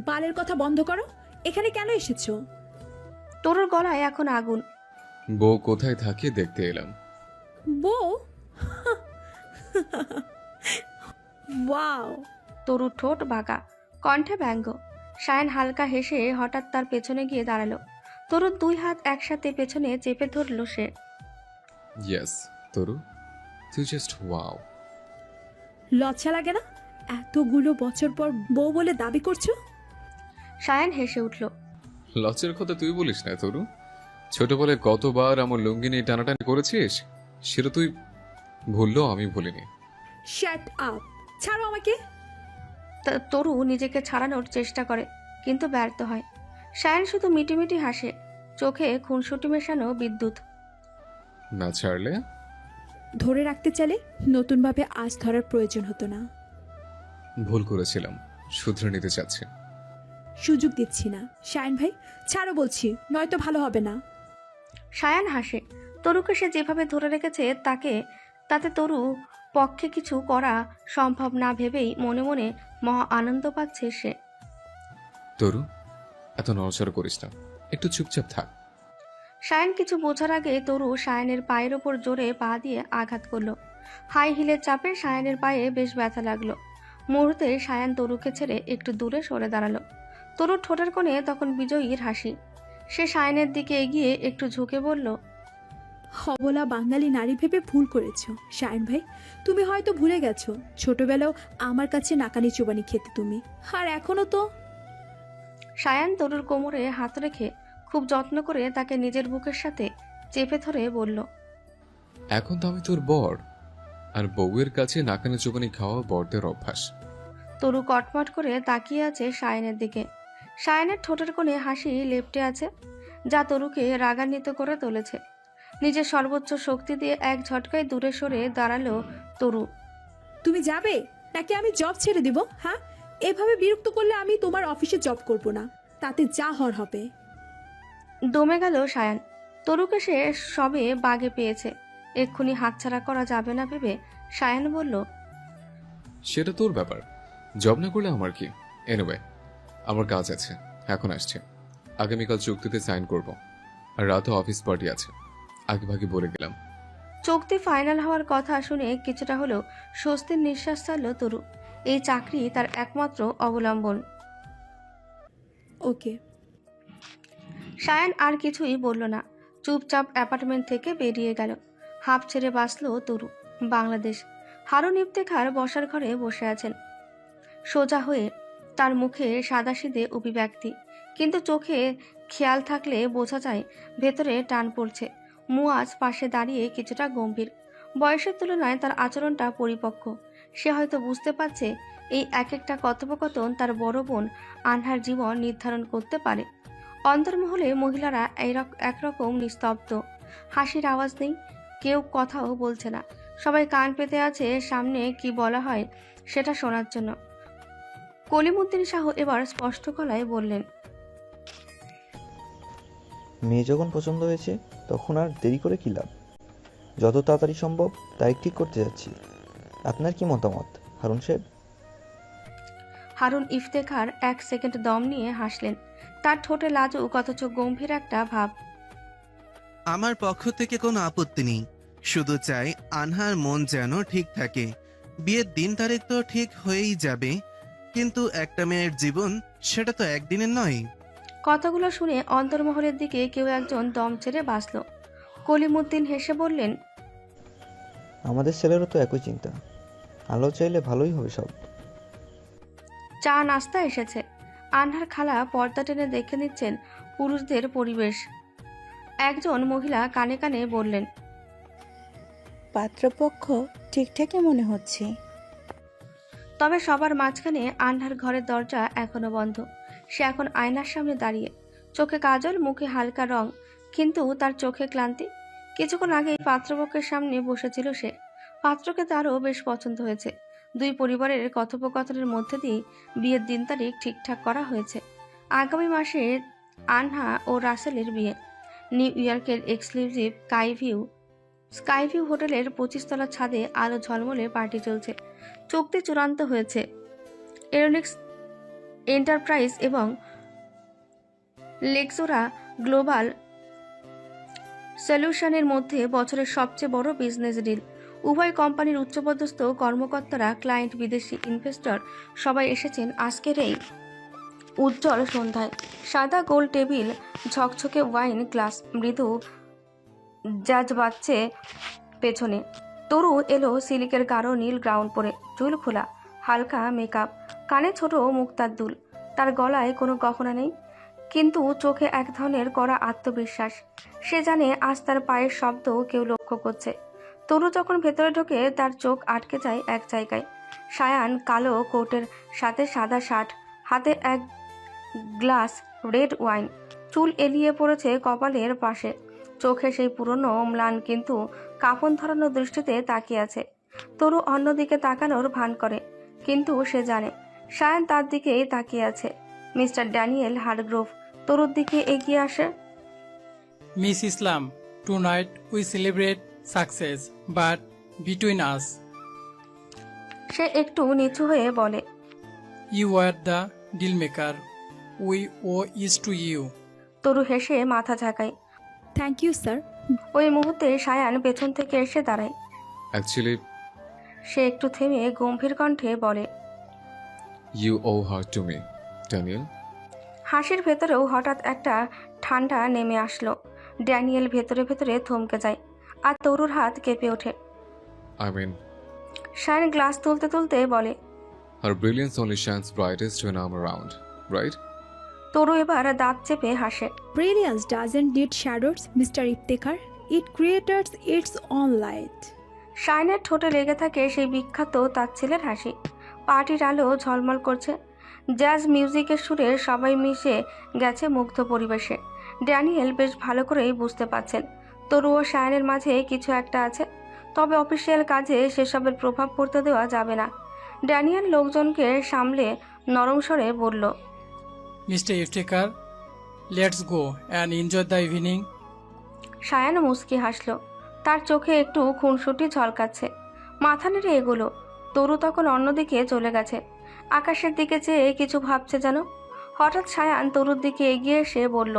বালের কথা বন্ধ করো। এখানে কেন এসেছো? তরুর গলায় এখন আগুন। বউ কোথায় থাকে দেখতে এলাম। বউ? ওয়াও। তরুর ঠোঁট বাঁকা, কণ্ঠে ব্যঙ্গ। শায়ান হালকা হেসে হঠাৎ তার পেছনে গিয়ে দাঁড়ালো। তরুর দুই হাত একসাথে পেছনে চেপে ধরল সে। ইয়েস তরু, তুই জাস্ট ওয়াও। লজ্জা লাগে না এতগুলো বছর পর বউ বলে দাবি করছো? শায়ান হেসে উঠল। লজ্জার কথা তুই বলিস না তরু। ছোটবেলায় কতবার আমার লুঙ্গি নিয়ে টানাটানি করেছিস, সেটা তুই ভুললেও আমি ভুলিনি। শাট আপ, ছাড়ো আমাকে। তরু নিজেকে ছাড়ানোর চেষ্টা করে, কিন্তু ব্যর্থ হয়। শায়ান শুধু মিটিমিটি হাসে, চোখে খুনসুটি মেশানো বিদ্যুৎ। না ছাড়লে? ধরে রাখতে চাইলে নতুনভাবে আজ ধরার প্রয়োজন হতো না। ভুল করেছিলাম, শুধরে নিতে চাচ্ছি। সুযোগ দিচ্ছি না শায়ন ভাই, ছাড়ো বলছি, নয়তো ভালো হবে না। শায়ান হাসে। তরুকে সে যেভাবে ধরে রেখেছে তাতে তরু পক্ষে কিছু করা সম্ভব না ভেবেই মনে মনে মহা আনন্দ পাচ্ছে সে। তরু, এত নড়াচড়া করিস না, একটু চুপচাপ থাক। সায়ান কিছু বোঝার আগে তরু সায়ানের পায়ের ওপর জোরে পা দিয়ে আঘাত করলো। হাই হিলের চাপে সায়ানের পায়ে বেশ ব্যথা লাগলো। মুহূর্তে সায়ান তরুকে ছেড়ে একটু দূরে সরে দাঁড়ালো। তরুর ঠোঁটের কোণে তখন বিজয়ীর হাসি। সে সায়ানের দিকে এগিয়ে একটু ঝুঁকে বলল, হবলা বাঙালি নারী ভেবে ভুল করেছো শায়ন ভাই। তুমি হয়তো ভুলে গেছো ছোটবেলাও আমার কাছে নাকানি চুবানি খেতে তুমি, আর এখনো তো। সায়ান তরুর কোমরে হাত রেখে খুব যত্ন করে তাকে নিজের বুকের সাথে চেপে ধরে বলল, এখন তো আমি তোর বর, আর বউয়ের কাছে নাকানে চোবানি খাওয়া বরদের অভ্যাস। তরু কটমট করে তাকিয়ে আছে সায়ানের দিকে। সায়ানের ঠোঁটের কোণে হাসি লেপ্টে আছে, যা তরুকে রাগান্বিত করে তুলেছে। নিজের সর্বোচ্চ শক্তি দিয়ে এক ঝটকায় দূরে সরে দাঁড়ালো তরু। তুমি যাবে নাকি আমি জব ছেড়ে দিব? হ্যাঁ, এভাবে বিরক্ত করলে আমি তোমার অফিসে জব করব না, তাতে যা হওয়ার হবে। দমে গেল সায়ান। তরুকে সে সবে বাগে পেয়েছে, এক্ষুনি হাতছাড়া করা যাবে না ভেবে সায়ান বলল, সেটা তোর ব্যাপার, জব না করলে আমার কি। এনিওয়ে, আমার কাজ আছে, এখন আসছে। আগামীকাল চুক্তিতে সাইন করব, আর রাতে অফিস পার্টি আছে, আগে ভাগে বলে গেলাম। চুক্তি ফাইনাল হওয়ার কথা শুনে কিছুটা হলেও স্বস্তির নিঃশ্বাস ছাড়ল তরু। এই চাকরি তার একমাত্র অবলম্বন। ওকে। সায়ান আর কিছুই বলল না, চুপচাপ অ্যাপার্টমেন্ট থেকে বেরিয়ে গেল। হাঁপ ছেড়ে বাঁচল তরু। বাংলাদেশ। হারুন ইফতেখার বসার ঘরে বসে আছেন সোজা হয়ে, তার মুখে সাদাসিধে অভিব্যক্তি, কিন্তু চোখে খেয়াল থাকলে বোঝা যায় ভেতরে টান পড়ছে। মুয়াজ পাশে দাঁড়িয়ে কিছুটা গম্ভীর। বয়সের তুলনায় তার আচরণটা পরিপক্ক। সে হয়তো বুঝতে পারছে এই এক একটা কথোপকথন তার বড় বোন আনহার জীবন নির্ধারণ করতে পারে। অন্তর্মহলে মহিলারা একরকম নিস্তব্ধ। হাসির আওয়াজ নেই, কেউ কথাও বলছে না। সবাই কান পেতে আছে সামনে কি বলা হয় সেটা শোনার জন্য। কলিমুদ্দিন শাহ এবার স্পষ্ট গলায় বললেন, মেয়ে যখন পছন্দ হয়েছে তখন আর দেরি করে কী লাভ? যত তাড়াতাড়ি সম্ভব তারিখ ঠিক করতে যাচ্ছি। আপনার কি মতামত হারুন সাহেব? হারুন ইফতেখার এক সেকেন্ড দম নিয়ে হাসলেন। তার ঠোঁটে লাজুক অথচ গম্ভীর একটা ভাব। আমার পক্ষ থেকে কোনো আপত্তি নেই, শুধু চাই আনহার মন যেন ঠিক থাকে। বিয়ের দিন তারিখ তো ঠিক হয়েই যাবে, কিন্তু একটা মেয়ের জীবন সেটা তো একদিনের নয়। কথাগুলো শুনে অন্তর্মহলের দিকে কেউ একজন দম ছেড়ে বাঁচল। কলিমুদ্দিন হেসে বললেন, আমাদের ছেলেরও তো একই চিন্তা। আলো চাইলে ভালোই হবে সব। চা নাস্তা এসেছে। আনহার খালা পর্দা টেনে দেখে নিচ্ছেন পুরুষদের পরিবেশ। একজন মহিলা কানে কানে বললেন, পাত্রপক্ষ ঠিকঠাকই মনে হচ্ছে। তবে সবার মাঝখানে আনহার ঘরের দরজা এখনো বন্ধ। সে এখন আয়নার সামনে দাঁড়িয়ে, চোখে কাজল, মুখে হালকা রং, কিন্তু তার চোখে ক্লান্তি। কিছুক্ষণ আগেই পাত্রপক্ষের সামনে বসেছিল সে। পাত্রকে তারও বেশ পছন্দ হয়েছে। দুই পরিবারের কথোপকথনের মধ্যে দিয়ে বিয়ের দিন তারিখ ঠিকঠাক করা হয়েছে। আগামী মাসে আনহা ও রাসেলের বিয়ে। নিউ ইয়র্কের এক্সক্লুসিভ স্কাইভিউ হোটেলের 25 তলা ছাদে আলো ঝলমলে পার্টি চলছে। চুক্তি চূড়ান্ত হয়েছে। এরোনিক্স এন্টারপ্রাইজ এবং লেক্সোরা গ্লোবাল সলিউশনের মধ্যে বছরের সবচেয়ে বড় বিজনেস ডিল। উভয় কোম্পানির উচ্চপদস্থ কর্মকর্তারা, ক্লায়েন্ট, বিদেশি ইনভেস্টর সবাই এসেছেন আজকের এই উজ্জ্বল সন্ধ্যায়। সাদা গোল টেবিল, ঝকঝকে ওয়াইন গ্লাস, মৃদু জাজ বাজছে পেছনে। তরু এলো সিল্কের গাঢ় নীল গ্রাউন্ড পরে, চুল খোলা, হালকা মেকআপ, কানে ছোট মুক্তার দুল। তার গলায় কোনো গহনা নেই, কিন্তু চোখে এক ধরনের কড়া আত্মবিশ্বাস। সে জানে আজ তার পায়ের শব্দ কেউ লক্ষ্য করছে। তরু যখন ভেতরে ঢোকে তার চোখ আটকে যায় এক জায়গায়। সায়ান কালো কোটের সাথে সাদা শার্ট, হাতে এক গ্লাস রেড ওয়াইন, চুল এলিয়ে পড়েছে কপালের পাশে, চোখে সেই পুরনো ম্লান কিন্তু কাঁপন ধরানো দৃষ্টিতে তাকিয়ে আছে। তরু অন্যদিকে তাকানোর ভান করে, কিন্তু সে জানে সায়ান তার দিকেই তাকিয়ে আছে। মিস্টার ড্যানিয়েল হারগ্রোভ তরুর দিকে এগিয়ে আসে। Miss Islam, tonight we celebrate success, but between us সে একটু নিচু হয়ে বলে, you are the deal maker, we owe is to you. Taru হেসে মাথা ঝাঁকায়। Thank you sir. ওই মুহূর্তে সায়ান পেছন থেকে এসে দাঁড়ায়। অ্যাকচুয়ালি সে একটু থেমে গম্ভীর কণ্ঠে বলে, you owe her to me Daniel. হাসির ভেতরেও হঠাৎ একটা ঠান্ডা নেমে আসলো। ড্যানিয়েল ভেতরে ভেতরে থমকে যায় আর তরুর হাত কেঁপে ওঠে। আই মিন সায়ান গ্লাস তুলতে তুলতে বলে, her brilliance only shines brightest when I'm around, right? Taru এবার দাঁত চেপে হাসে। Brilliance doesn't need shadows, Mr. Iftekhar. It creates its own light. শাইনের ঠোঁটে লেগে থাকে সেই বিখ্যাত তাচ্ছিলের হাসি। পার্টির আলো ঝলমল করছে, জ্যাজ মিউজিকের সুরে সবাই মিশে গেছে মুগ্ধ পরিবেশে। ড্যানিয়েল বেশ ভালো করেই বুঝতে পারছেন তরু ও শায়নের মাঝে কিছু একটা আছে, তবে অফিসিয়াল কাজে সেসবের প্রভাব পড়তে দেওয়া যাবে না। ড্যানিয়েল লোকজনকে সামলে নরম স্বরে বলল, mister Iftekhar, let's go and enjoy the evening. Shayan মুচকি হাসল, তার চোখে একটু খুনসুটি ঝলকাচ্ছে। মাথা নেড়ে এগোলো। তরু তখন অন্যদিকে চলে গেছে, আকাশের দিকে চেয়ে কিছু ভাবছে যেন। হঠাৎ শায়ান তরুর দিকে এগিয়ে এসে বলল,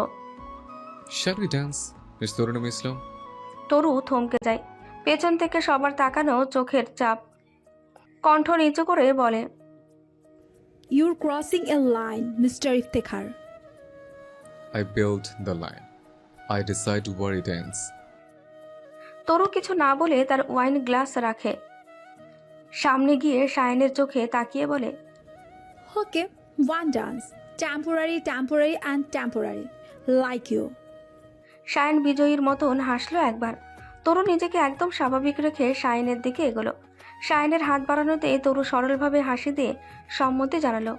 Shall we dance, Miss তরুণী ইসলাম? তরু থমকে যায়। পেছন থেকে সবার তাকানো চোখের চাপ। কণ্ঠ নিচু করে বলে, You're crossing a line, Mr. Iftekhar. I build the line. I decide where it ends. তরু কিছু না বলে তার ওয়াইন গ্লাস রাখে। সামনে গিয়ে শায়নের চোখে তাকিয়ে বলে, Okay, one dance. Temporary, temporary, and temporary. Like you. Shayan বিজয়ীর মতন হাসলো একবার। তরু নিজেকে একদম স্বাভাবিক রেখে শায়নের দিকে এগোলো। শায়নের হাত বাড়ানোতে তরু সরলভাবে হাসি দিয়ে সম্মতি জানালো।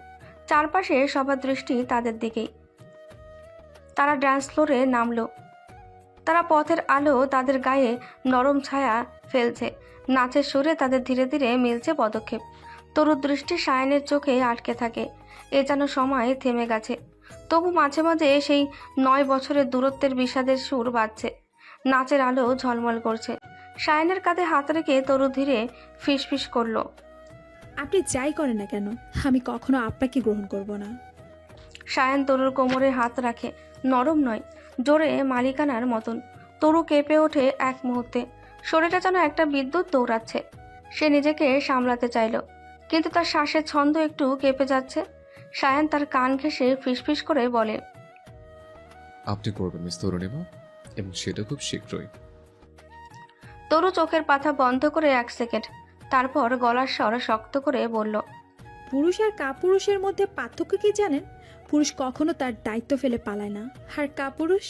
চারপাশে সবার দৃষ্টি তাদের দিকেই। তারা ড্যান্স ফ্লোরে নামলো। তারা পথের আলো তাদের গায়ে নরম ছায়া ফেলছে। নাচের সুরে তাদের ধীরে ধীরে মিলছে পদক্ষেপ। তরুর দৃষ্টি শায়নের চোখে আটকে থাকে। এ যেন সময় থেমে গেছে। তবু মাঝে মাঝে সেই 9 বছরের দূরত্বের বিষাদের সুর বাজছে। নাচের আলো ঝলমল করছে। শায়নের কাঁধে হাত রেখে তরু ধীরে ফিসফিস করলো, আপনি যাই করেন না কেন, আমি কখনো আপনাকে গ্রহণ করব না। শায়ন তরুর কোমরে হাত রাখে, নরম নয়, জোরে মালিকানার মতন। তরু কেঁপে ওঠে এক মুহূর্তে। শরীরটা যেন একটা বিদ্যুৎ দৌড়াচ্ছে। সে নিজেকে সামলাতে চাইল, কিন্তু তার শ্বাসের ছন্দ একটু কেঁপে যাচ্ছে। শায়ন তার কান ঘেঁষে ফিসফিস করে বলে, আপনি করবেন মিস তরুণীমা, এবং সেটা খুব শীঘ্রই। তরু চোখের পাতা বন্ধ করে 1 সেকেন্ড, তারপর গলার স্বর শক্ত করে বলল, পুরুষ আর কাপুরুষের মধ্যে পার্থক্য কি জানেন? পুরুষ কখনো তার দায়িত্ব ফেলে পালায় না, আর কাপুরুষ।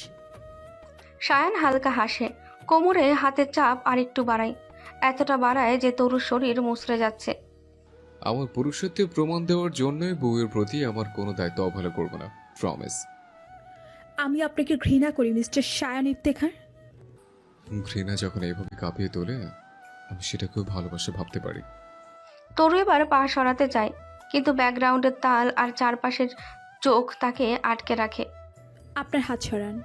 শায়ন হালকা হাসে, কোমরে হাতের চাপ আরেকটু বাড়ায়, এতটা বাড়ায় যে তরুর শরীর মুচড়ে যাচ্ছে। আমার পুরুষত্বের প্রমাণ দেওয়ার জন্যই বউয়ের প্রতি আমার কোনো দায়িত্ব অবহেলা করবো না, প্রমিস। আমি আপনাকে ঘৃণা করি, মিস্টার শায়ান ইফতেখার। ঘৃণা যখন এইভাবে কাঁপিয়ে তোলে, আমি সেটাকেও ভালোবাসা ভাবতে পারি। তরু এবার পা সরাতে যায়, কিন্তু ব্যাকগ্রাউন্ডের তাল আর চারপাশের চোখ তাকে আটকে রাখে। আপনার হাত সরান।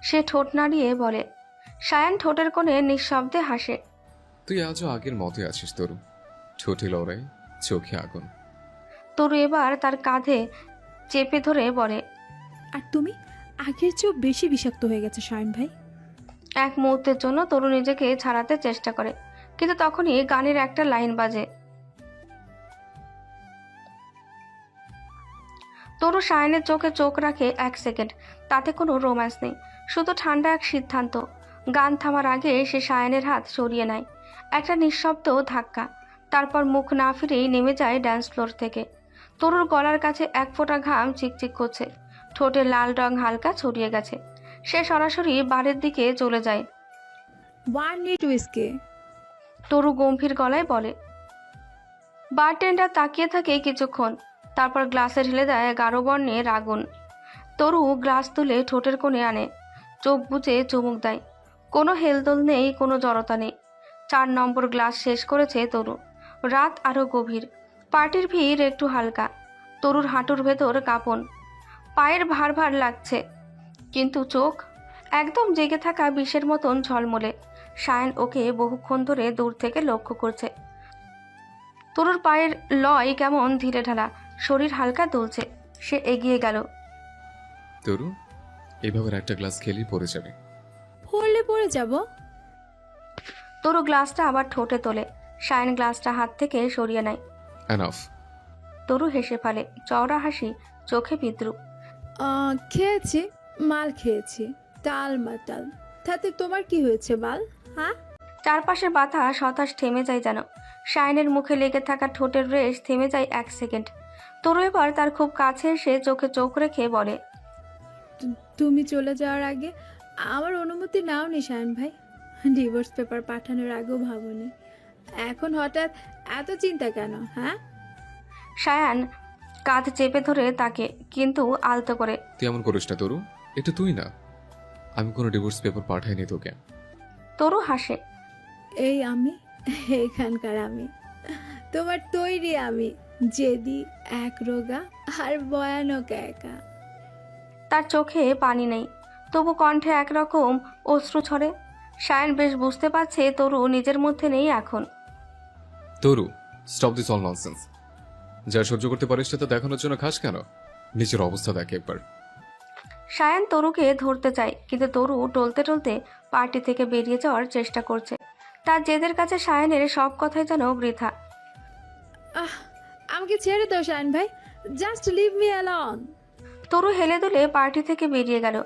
সে ঠোঁট নাড়িয়ে বলে। শায়ান ঠোঁটের কোণে নিঃশব্দে হাসে। তুই আজও আগের মতোই আছিস তরু, ঠোঁটে লড়াই, চোখে আগুন। তরু এবার তার কাঁধে চেপে ধরে বলে, আর তুমি আগের চেয়েও বেশি বিষাক্ত হয়ে গেছে শায়ন ভাই। এক মুহূর্তের জন্য তরু নিজেকে ছাড়াতে চেষ্টা করে, কিন্তু তখনই গানের একটা লাইন বাজে। তরু শায়নের চোখে চোখ রাখে 1 সেকেন্ড। তাতে কোনো রোম্যান্স নেই, শুধু ঠান্ডা এক সিদ্ধান্ত। গান থামার আগে সে শায়নের হাত সরিয়ে নেয়। একটা নিঃশব্দ ধাক্কা, তারপর মুখ না ফিরেই নেমে যায় ড্যান্স ফ্লোর থেকে। তরুর গলার কাছে 1 ফোঁটা ঘাম চিকচিক করছে, ঠোঁটে লাল রং হালকা ছড়িয়ে গেছে। সে সরাসরি বারের দিকে চলে যায়। 1 নিট উইস্কি। তরু গম্ভীর গলায় বলে। বারটেন্ডার তাকিয়ে থাকে কিছুক্ষণ, তারপর গ্লাসে ঢেলে দেয় গাঢ় বর্ণের আগুন। তরু গ্লাস তুলে ঠোঁটের কোণে আনে, চোখ বুজে চুমুক দেয়। কোনো হেলদোল নেই, কোনো জড়তা নেই। 4 নম্বর গ্লাস শেষ করেছে তরু। রাত আরো গভীর, পার্টির ভিড় একটু হালকা। তরুর হাঁটুর ভেতর কাঁপন, পায়ের ভার ভার লাগছে, কিন্তু চোখ একদম জেগে থাকা বিষের মতন ঝলমলে। শায়ন ওকে বহুক্ষণ ধরে দূর থেকে লক্ষ্য করছে। তরুর পায়ের লয় কেমন ধীরে ঢালা, শরীর হালকা দুলছে। সে এগিয়ে গেল। তরু, এইভাবে একটা গ্লাস খেলেই পড়ে যাবে। পড়লে পড়ে যাব। তরু গ্লাসটা আবার ঠোঁটে তোলে। সায়ন গ্লাসটা হাত থেকে সরিয়ে নেয়। এনাফ। তরু হেসে ফেলে, চওড়া হাসি, চোখে বিদ্রুপ। খেয়েছি, মাল খেয়েছি, টাল মাটাল। তাতে তোমার কি হয়েছে বাল? হ্যাঁ, চারপাশের বাতাস হতাশ থেমে যায় যেন। সায়নের মুখে লেগে থাকা ঠোঁটের রেশ থেমে যায় 1 সেকেন্ড। তরু এবার তার খুব কাছে এসে চোখে চোখ রেখে বলে, তুমি চলে যাওয়ার আগে আমার অনুমতি নাও নি শায়ন ভাই। ডিভোর্স পেপার পাঠানোর আগেও ভাবনি, এখন হঠাৎ এত চিন্তা কেন? হ্যাঁ, সায়ান কাঁধ চেপে ধরে তাকে কিন্তু আলতো করে। তুই এমন করিস না তরু, এটা তুই না। আমি কোনো ডিভোর্স পেপার পাঠাইনি তোকে। তরু হাসে। এই আমি, এখানকার আমি, তোমার তৈরি আমি, জেদি, একরোগা আর ভয়ানক একা। তার চোখে পানি নেই, তবু কণ্ঠে একরকম অশ্রু ঝরে। সায়ন বেশ বুঝতে পারছে তরু নিজের মধ্যে নেই এখন। তরু, স্টপ দিস অল ননসেন্স। যা সহ্য করতে পারিস সেটা দেখানোর জন্য খাস কেন? নিজের অবস্থা দেখ একবার। সায়ন তরুকে ধরতে চায়, কিন্তু তরু টলতে টলতে পার্টি থেকে বেরিয়ে যাওয়ার চেষ্টা করছে। তার জেদের কাছে সায়নের সব কথাই যেন বৃথা। আমাকে ছেড়ে দাও শায়ন ভাই, জাস্ট লিভ মি অ্যালোন। তরু হেলে দুলে পার্টি থেকে বেরিয়ে গেল।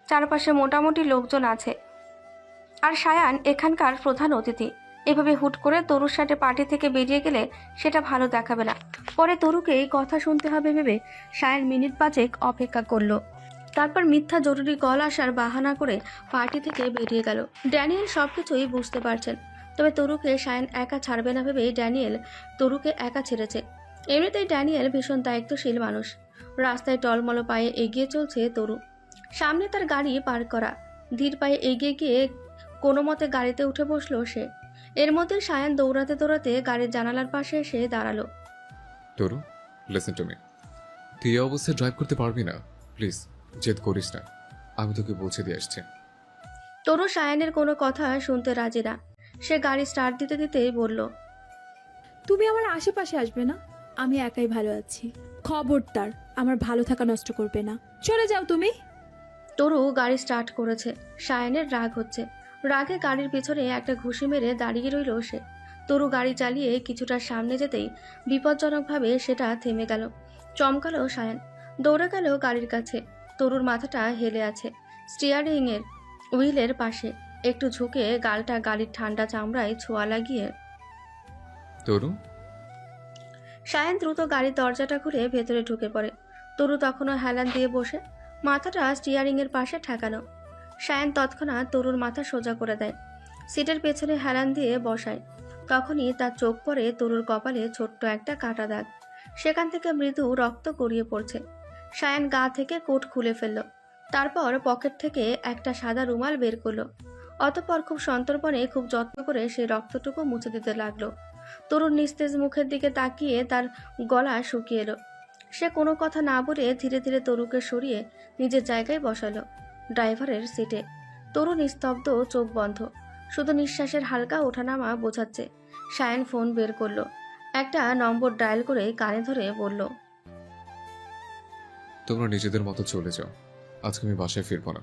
চারপাশে মোটামুটি লোকজন আছে, আর সায়ান এখানকার প্রধান অতিথি। এভাবে হুট করে তরুর সাথে পার্টি থেকে বেরিয়ে গেলে সেটা ভালো দেখাবে না। পরে তরুকে এই কথা শুনতে হবে ভেবে সায়ান মিনিট 5 অপেক্ষা করলো। তারপর মিথ্যা জরুরি কল আসার বাহানা করে পার্টি থেকে বেরিয়ে গেল। ড্যানিয়েল সবকিছুই বুঝতে পারছেন, তবে তরুকে সায়ান একা ছাড়বে না ভেবে ড্যানিয়েল তরুকে একা ছেড়েছে। এমনিতেই ড্যানিয়েল ভীষণ দায়িত্বশীল মানুষ। রাস্তায় টলমলো পায়ে এগিয়ে চলছে তরু। সামনে তার গাড়ি পার্ক করা। ধীর পায়ে এগিয়ে গিয়ে কোনো মতে গাড়িতে উঠে বসলো সে। এর মধ্যে সায়ান দৌড়াতে দৌড়াতে গাড়ির জানালার পাশে এসে দাঁড়ালো। তরু, লিসেন টু মি। তুই এই অবস্থায় ড্রাইভ করতে পারবি না, প্লিজ জেদ করিস না। আমি তোকে পৌঁছে দিয়ে আসছি। তরু সায়ানের কোনো কথা শুনতে রাজি না। সে গাড়ি স্টার্ট দিতে দিতেই বলল, তুমি আমার আশেপাশে আসবে না, আমি একাই ভালো আছি। খবরদার আমার ভালো থাকা নষ্ট করবে না, চলে যাও তুমি। তরু গাড়ি স্টার্ট করেছে। সায়ানের রাগ হচ্ছে। রাগে গাড়ির পিছনে একটা ঘুষি মেরে দাঁড়িয়ে রইল সে। তরু গাড়ি চালিয়ে কিছুটা সামনে যেতেই বিপজ্জনকভাবে সেটা থেমে গেল। চমকালো সায়ান, দৌড়ে গেল গাড়ির কাছে। তরুর মাথাটা হেলে আছে স্টিয়ারিং এর হুইলের পাশে। একটু ঝুঁকে গালটা গাড়ির ঠান্ডা চামড়ায় ছোঁয়া লাগিয়ে তরু। সায়ান দ্রুত গাড়ির দরজাটা খুলে ভেতরে ঢুকে পড়ে। তরু তখনও হেলান দিয়ে বসে, মাথাটা স্টিয়ারিং এর পাশে ঠেকানো। সায়ান তৎক্ষণাৎ তরুর মাথা সোজা করে দেয়, সিটের পেছনে হেলান দিয়ে বসায়। তখনই তার চোখ পড়ে তরুর কপালে ছোট্ট একটা কাটা দাগ। সেখান থেকে মৃদু রক্ত গড়িয়ে পড়ছে। সায়ান গা থেকে কোট খুলে ফেলল। তারপর পকেট থেকে একটা সাদা রুমাল বের করলো। অতঃপর খুব সন্তর্পণে খুব যত্ন করে সেই রক্তটুকু মুছে দিতে লাগলো। তরুর নিস্তেজ মুখের দিকে তাকিয়ে তার গলা শুকিয়ে এলো। সে কোনো কথা না বলে ধীরে ধীরে তরুকে সরিয়ে নিজের জায়গায় বসালো, ড্রাইভারের সিটে। তরু নিস্তব্ধ, চোখ বন্ধ, শুধু নিঃশ্বাসের হালকা ওঠানামা বোঝাচ্ছে। সায়ান ফোন বের করলো, একটা নম্বর ডায়াল করে কানে ধরে বলল, তোমরা নিজেদের মতো চলে যাও, আজকে আমি বাসায় ফিরবো না।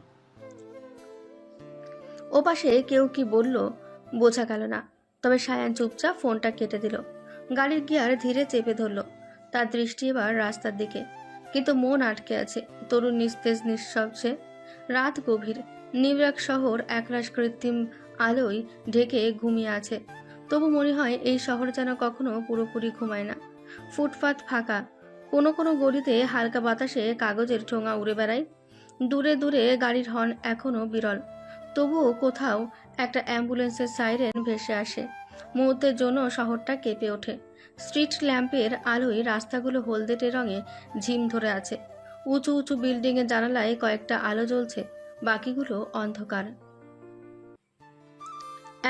ওপাশে কেউ কি বলল বোঝা গেল না, তবে সায়ান চুপচাপ ফোনটা কেটে দিল। গাড়ির গিয়ার ধীরে চেপে ধরল। তার দৃষ্টি এবার রাস্তার দিকে, কিন্তু মন আটকে আছে। তরুণ নিস্তেজ, নিঃশব্দে। রাত গভীর। নিউইয়র্ক শহর একরাশ কৃত্রিম আলোয় ঢেকে ঘুমিয়ে আছে। তবু মনে হয় এই শহর যেন কখনো পুরোপুরি ঘুমায় না। ফুটপাত ফাঁকা, কোনো কোনো গলিতে হালকা বাতাসে কাগজের ঠোঙা উড়ে বেড়ায়। দূরে দূরে গাড়ির হর্ন এখনো বিরল, তবুও কোথাও একটা অ্যাম্বুলেন্সের সাইরেন ভেসে আসে। মুহূর্তের জন্য শহরটা কেঁপে ওঠে। স্ট্রিট ল্যাম্পের আলোয় রাস্তাগুলো হলদেটে রঙে ঝিম ধরে আছে। উঁচু উঁচু বিল্ডিংয়ের জানালায় কয়েকটা আলো জ্বলছে, বাকিগুলো অন্ধকার।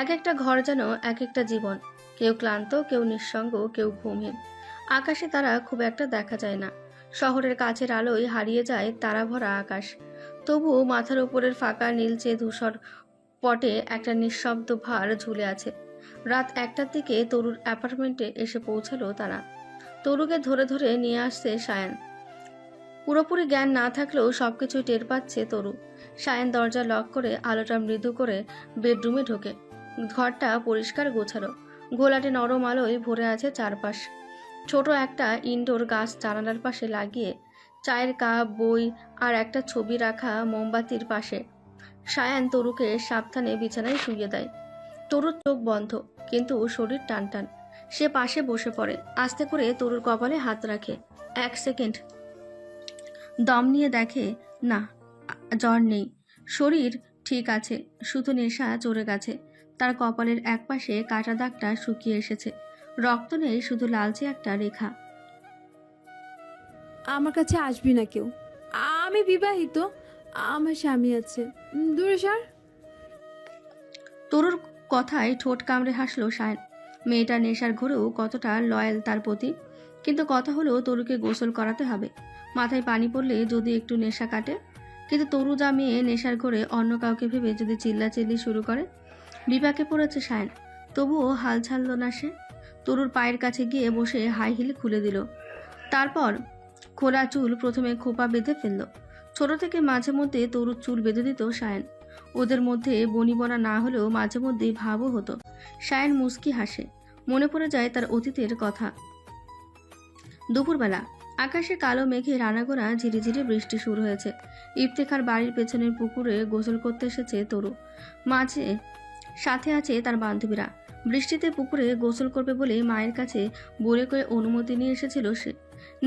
এক একটা ঘর যেন এক একটা জীবন। কেউ ক্লান্ত, কেউ নিঃসঙ্গ, কেউ ঘুমহীন। আকাশে তারা খুব একটা দেখা যায় না। শহরের কাছের আলোয় হারিয়ে যায় তারা ভরা আকাশ। তবুও মাথার উপরের ফাঁকা নীলচে ধূসর পটে একটা নিঃশব্দ ভার ঝুলে আছে। রাত 1টার দিকে তরুর অ্যাপার্টমেন্টে এসে পৌঁছালো তারা। তরুকে ধরে ধরে নিয়ে আসছে সায়ান। পুরোপুরি জ্ঞান না থাকলেও সবকিছু টের পাচ্ছে তরু। সায়ন দরজা লক করে আলোটা মৃদু করে বেডরুমে ঢোকে। ঘরটা পরিষ্কার গোছানো, ঘোলাটে নরম আলোয় ভরে আছে চারপাশ। ছোট একটা ইনডোর গাছ জানালার পাশে লাগিয়ে, চায়ের কাপ, বই আর একটা ছবি রাখা মোমবাতির পাশে সায়ান তরুকে সাবধানে বিছানায় শুইয়ে দেয়। তরুর চোখ বন্ধ, কিন্তু শরীর টানটান। সে পাশে বসে পড়ে, আস্তে করে তরুর কপালে হাত রাখে। 1 সেকেন্ড দম নিয়ে দেখে, না, জ্বর নেই, শরীর ঠিক আছে, শুধু নেশা চড়ে গেছে। তার কপালের একপাশে কাটা দাগটা শুকিয়ে এসেছে, রক্ত নেই, শুধু লালচে একটা রেখা। আমার কাছে আসবি না কেউ, আমি বিবাহিত, আমার স্বামী আছে, দূরে সর। তরুর কথায় ঠোঁট কামড়ে হাসলো সায়ন। মেয়েটা নেশার ঘরেও কতটা লয়াল তার প্রতি। কিন্তু কথা হলো তরুকে গোসল করাতে হবে, মাথায় পানি পড়লে যদি একটু নেশা কাটে। কিন্তু তরু যা মেয়ে, নেশার ঘরে অন্য কাউকে ভেবে যদি চিল্লাচিল্লি শুরু করে। বিপাকে পড়েছে সায়ন, তবুও হাল ছাড়ল না সে। তরুর পায়ের কাছে গিয়ে বসে হাই হিল খুলে দিল। তারপর খোলা চুল প্রথমে খোপা বেঁধে ফেলল। ছোট থেকে মাঝে মধ্যে তরুর চুল বেঁধে দিত সায়ন। ওদের মধ্যে বনিবনা না হলেও মাঝে মধ্যেই ভাবও হতো। সায়ন মুস্কি হাসে, মনে পড়ে যায় তার অতীতের কথা। দুপুরবেলা আকাশে কালো মেঘে রানাগোনা ঝিরিঝিরি বৃষ্টি শুরু হয়েছে। ইফতেখার বাড়ির পেছনের পুকুরে গোসল করতে এসেছে তরু, মাঝে সাথে আছে তার বান্ধবীরা। বৃষ্টিতে পুকুরে গোসল করবে বলে মায়ের কাছে বলে করে অনুমতি নিয়ে এসেছিল সে।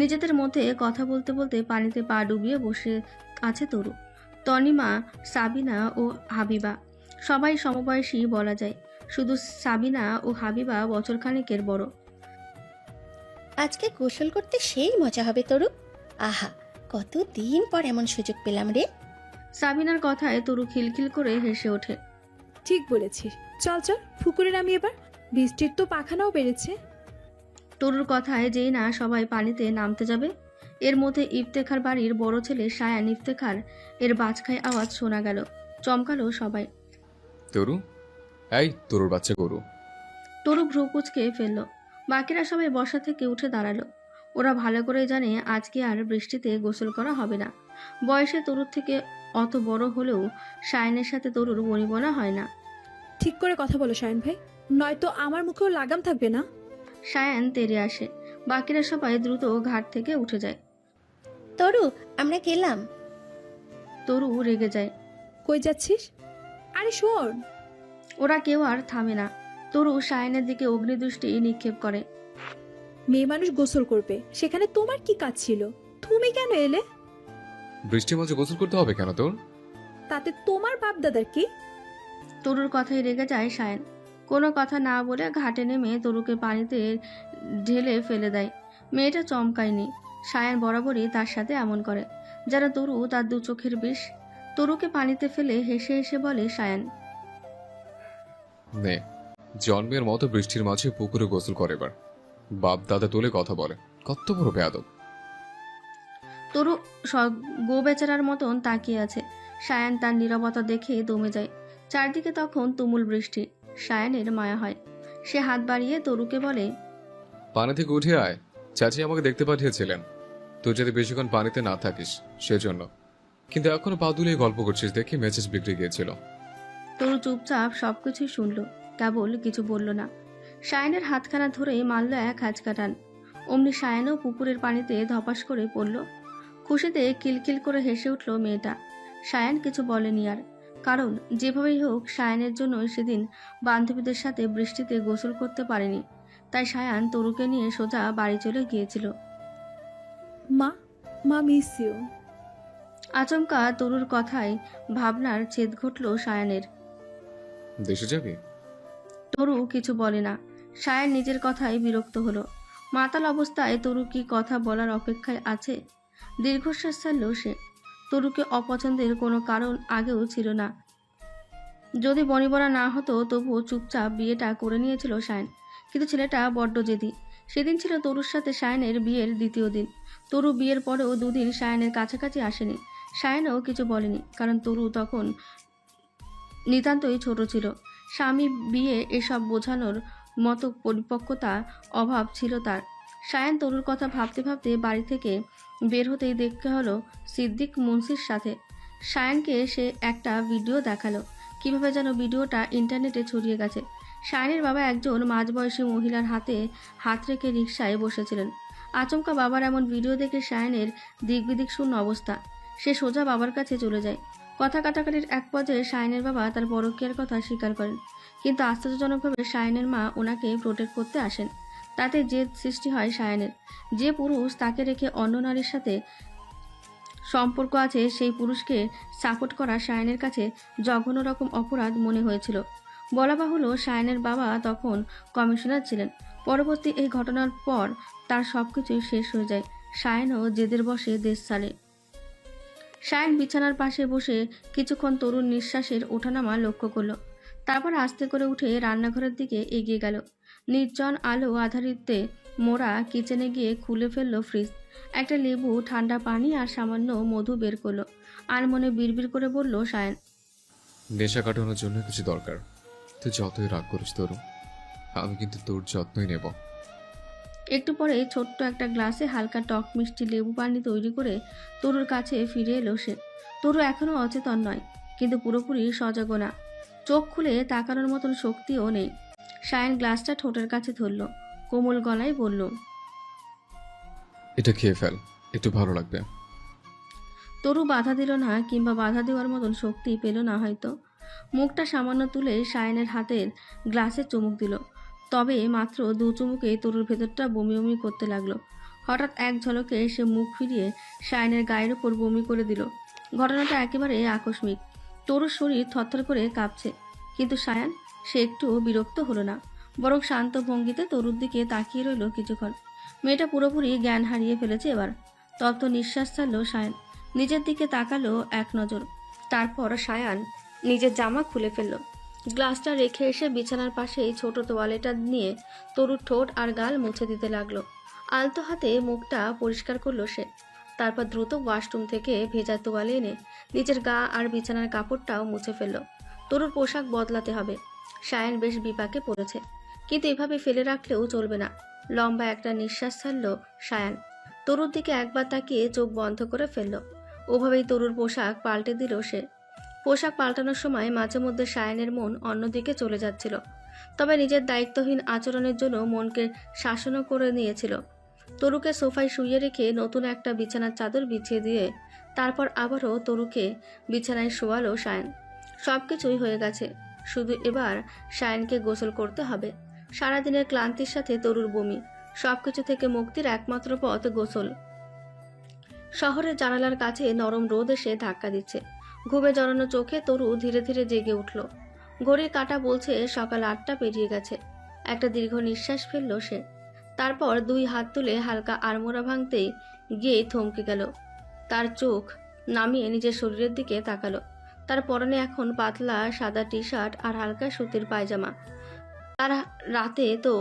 নিজেদের মধ্যে কথা বলতে বলতে পানিতে পা ডুবিয়ে বসে আছে তরু। তনিমা, সাবিনা ও হাবিবা সবাই সমবয়সী বলা যায়, শুধু সাবিনা ও হাবিবা বছর খানেকের বড়। আজকে গোসল করতে সেই মজা হবে তরু। আহা, কতদিন পর এমন সুযোগ পেলাম রে। সাবিনার কথায় তরু খিলখিল করে হেসে ওঠে। ঠিক বলেছিস, চল চল পুকুরে নামি এবার, বৃষ্টির তো পাখানাও বেড়েছে। তরুর কথায় যেই না সবাই পানিতে নামতে যাবে, এর মধ্যে ইফতেখার বাড়ির বড় ছেলে সায়ান ইফতেখার এর বাজখায় আওয়াজ শোনা গেল। চমকালো সবাই। তরু, এই তরুর বাচ্চা গরু। তরু ভ্রু কুচকে ফেলল। বাকিরা সবাই বসা থেকে উঠে দাঁড়ালো। ওরা ভালো করে জানে আজকে আর বৃষ্টিতে গোসল করা হবে না। বয়সে তরুর থেকে অত বড় হলেও সায়নের সাথে তরুর বনিবনা হয় না। ঠিক করে কথা বলো সায়ন ভাই, নয়তো আমার মুখেও লাগাম থাকবে না। সায়ান তেড়ে আসে, বাকিরা সবাই দ্রুত ঘাট থেকে উঠে যায়। তরু, আমরা গেলাম। তরু রেগে যায়। কই যাচ্ছিস? আরে শোন। ওরা কেউ আর থামে না। তরু সায়নের দিকে অগ্নিদৃষ্টি নিক্ষেপ করে। মেয়ে মানুষ গোসল করবে, সেখানে তোমার কি কাজ ছিল? তুমি কেন এলে? বৃষ্টির মাঝে গোসল করতে হবে কেন তোর? তাতে তোমার বাপ দাদার কি? তরুর কথাই রেগে যায় সায়ন। কোনো কথা না বলে ঘাটে নেমে তরুকে পানিতে ঢেলে ফেলে দেয়। মেয়েটা চমকায়নি। সায়ন বরাবরই তার সাথে এমন করে, যারা তরু তার দু চোখের বিষ। তরুকে পানিতে ফেলে হেসে হেসে বলে সায়ন, নে, জন্মের মতো বৃষ্টির মাঝে পুকুরে গোসল করে এবার। বাপ দাদা তুলে কথা বলে, কত বড় বেয়াদব। তরু গো বেচারার মতন তাকিয়ে আছে। সায়ন তার নীরবতা দেখে দমে যায়। চারদিকে তখন তুমুল বৃষ্টি। সায়নের মায়া হয়। সে হাত বাড়িয়ে তরুকে বলে, পানি থেকে উঠে আয়, চাচি আমাকে দেখতে পাঠিয়েছিলেন তুই যদি বেশিক্ষণ পানিতে না থাকিস সেজন্য। কিন্তু এখনো পা দুলিয়ে গল্প করছিস দেখে মেজাজ বিগড়ে গিয়েছিল। তরু চুপচাপ সবকিছুই শুনল, কেবল কিছু বলল না। সায়নের হাতখানা ধরে মারল এক হাঁচকা টান। অমনি সায়নও পুকুরের পানিতে ধপাস করে পড়ল। খুশিতে কিলকিল করে হেসে উঠল মেয়েটা। সায়ন কিছু বলেনি আর, কারণ যেভাবেই হোক সায়নের জন্য সেদিন বান্ধবীদের সাথে বৃষ্টিতে গোসল করতে পারেনি। তাই সায়ান তরুকে নিয়ে সোজা বাড়ি চলে গিয়েছিল। মা মিস ইউ। আচমকা তরুর কথায় ভাবনার ছেদ ঘটল সায়ানের। দেশে যাবি? তরু কিছু বলে না। সায়ান নিজের কথায় বিরক্ত হলো। মাতাল অবস্থায় তরু কি কথা বলার অপেক্ষায় আছে? দীর্ঘশ্বাস ছাড়ল সে। তরুকে অপছন্দের কোনো কারণ আগেও ছিল না। যদি বনিবনা না হতো তবুও চুপচাপ বিয়েটা করে নিয়েছিল সায়ন। কিন্তু ছেলেটা বড্ড জেদি। সেদিন ছিল তরুর সাথে সায়নের বিয়ের দ্বিতীয় দিন। তরু বিয়ের পরেও দুদিন সায়নের কাছাকাছি আসেনি। সায়নও কিছু বলেনি, কারণ তরু তখন নিতান্তই ছোট ছিল। স্বামী, বিয়ে এসব বোঝানোর মতো পরিপক্কতা অভাব ছিল তার। সায়ান তরুর কথা ভাবতে ভাবতে বাড়ি থেকে বের হতেই দেখতে হলো সিদ্দিক মুন্সির সাথে। সায়ানকে সে একটা ভিডিও দেখালো। কিভাবে যেন ভিডিওটা ইন্টারনেটে ছড়িয়ে গেছে। সায়ানের বাবা একজন মাঝবয়সী মহিলার হাতে হাত রেখে রিকশায় বসেছিলেন। আচমকা বাবার এমন ভিডিও দেখে সায়ানের দিকবিদিক শূন্য অবস্থা। সে সোজা বাবার কাছে চলে যায়। কথা কাটাকাটির এক পর্যায়ে সায়ানের বাবা তার পরকীয়ার কথা স্বীকার করেন, কিন্তু আশ্চর্যজনকভাবে সায়ানের মা ওনাকে প্রোটেক্ট করতে আসেন। তাতে জেদ সৃষ্টি হয় সায়ানের। যে পুরুষ তাকে রেখে অন্য নারীর সাথে সম্পর্ক আছে সেই পুরুষকে সাপোর্ট করা সায়ানের কাছে জঘন্য রকম অপরাধ মনে হয়েছিল। বলা বাহুল্য, সায়ানের বাবা তখন কমিশনার ছিলেন। পরবর্তী এই ঘটনার পর তার সবকিছুই শেষ হয়ে যায়। সায়ানও জেদের বশে দেশ ছাড়ে। সায়ান বিছানার পাশে বসে কিছুক্ষণ তরুণ নিঃশ্বাসের ওঠানামা লক্ষ্য করল। তারপর আস্তে করে উঠে রান্নাঘরের দিকে এগিয়ে গেল। নির্জন আলো আধারিতে মোড়া কিচেনে গিয়ে খুলে ফেললো ফ্রিজ। একটা লেবু, ঠান্ডা পানি আর সামান্য মধু বের করলো। আর মনে বিড়বিড় করে বলল সায়ান, নেশা কাটানোর জন্য কিছু দরকার। তুই যতই রাগ করিস তরু, আমি কিন্তু তোর যত্নই নেব। একটু পরে ছোট্ট একটা গ্লাসে হালকা টক মিষ্টি লেবু পানি তৈরি করে তরুর কাছে ফিরে এলো সে। তরু এখনো অচেতন নয়, কিন্তু পুরোপুরি সজাগ না। চোখ খুলে তাকানোর মতন শক্তিও নেই। সায়ান গ্লাসটা ঠোঁটের কাছে ধরল, কোমল গলায় বলল, এটা খেয়ে ফেল, একটু ভালো লাগবে। তরু বাধা দিল না, কিংবা বাধা দেওয়ার মতন শক্তি পেল না হয়তো। মুখটা সামান্য তুলে সায়ানের হাতের গ্লাসে চুমুক দিল। তবে মাত্র 2 চুমুকে তরুর ভেতরটা বমি বমি করতে লাগলো। হঠাৎ এক ঝলকে সে মুখ ফিরিয়ে সায়ানের গায়ের ওপর বমি করে দিল। ঘটনাটা একেবারে আকস্মিক। তরুর শরীর থরথর করে কাঁপছে, কিন্তু সায়ান সে একটু বিরক্ত হলো না, বরং শান্ত ভঙ্গিতে তরুর দিকে তাকিয়ে রইল কিছুক্ষণ। মেয়েটা পুরোপুরি জ্ঞান হারিয়ে ফেলেছে এবার। তপ্ত নিঃশ্বাস ছাড়ল সায়ান, নিজের দিকে তাকালো এক নজর। তারপর সায়ান নিজের জামা খুলে ফেলল। গ্লাসটা রেখে এসে বিছানার পাশেই ছোট তোয়ালেটা নিয়ে তরুর ঠোঁট আর গাল মুছে দিতে লাগলো। আলতো হাতে মুখটা পরিষ্কার করলো সে। তারপর দ্রুত ওয়াশরুম থেকে ভেজা তোয়ালে এনে নিজের গা আর বিছানার কাপড়টাও মুছে ফেলল। তরুর পোশাক বদলাতে হবে। সায়ান বেশ বিপাকে পড়েছে, কিন্তু এভাবে ফেলে রাখলেও চলবে না। লম্বা একটা নিঃশ্বাস ছাড়ল সায়ান। তরুর দিকে একবার তাকিয়ে চোখ বন্ধ করে ফেলল। ওভাবেই তরুর পোশাক পাল্টে দিল সে। পোশাক পাল্টানোর সময় মাঝে মধ্যে সায়ানের মন অন্যদিকে চলে যাচ্ছিল, তবে নিজের দায়িত্বহীন আচরণের জন্য মনকে শাসনও করে নিয়েছিল। তরুকে সোফায় শুইয়ে রেখে নতুন একটা বিছানার চাদর বিছিয়ে দিয়ে তারপর আবারও তরুকে বিছানায় শোয়ালো সায়ান। সবকিছুই হয়ে গেছে, শুধু এবার সায়ানকে গোসল করতে হবে। সারাদিনের ক্লান্তির সাথে তরুর বমি, সবকিছু থেকে মুক্তির একমাত্র পথ গোসল। শহরের জানালার কাছে নরম রোদ এসে ধাক্কা দিচ্ছে। ঘুমে জড়ানো চোখে তরু ধীরে ধীরে জেগে উঠল। ঘড়ির কাঁটা বলছে সকাল 8টা পেরিয়ে গেছে। একটা দীর্ঘ নিঃশ্বাস ফেলল সে। তারপর 2 হাত তুলে হালকা আড়মোড়া ভাঙতেই গিয়ে থমকে গেল। তার চোখ নামিয়ে নিজের শরীরের দিকে তাকালো। তার পরনে এখন পাতলা সাদা টি শার্ট আর হালকা সুতির পায়জামা। তার রাতে তো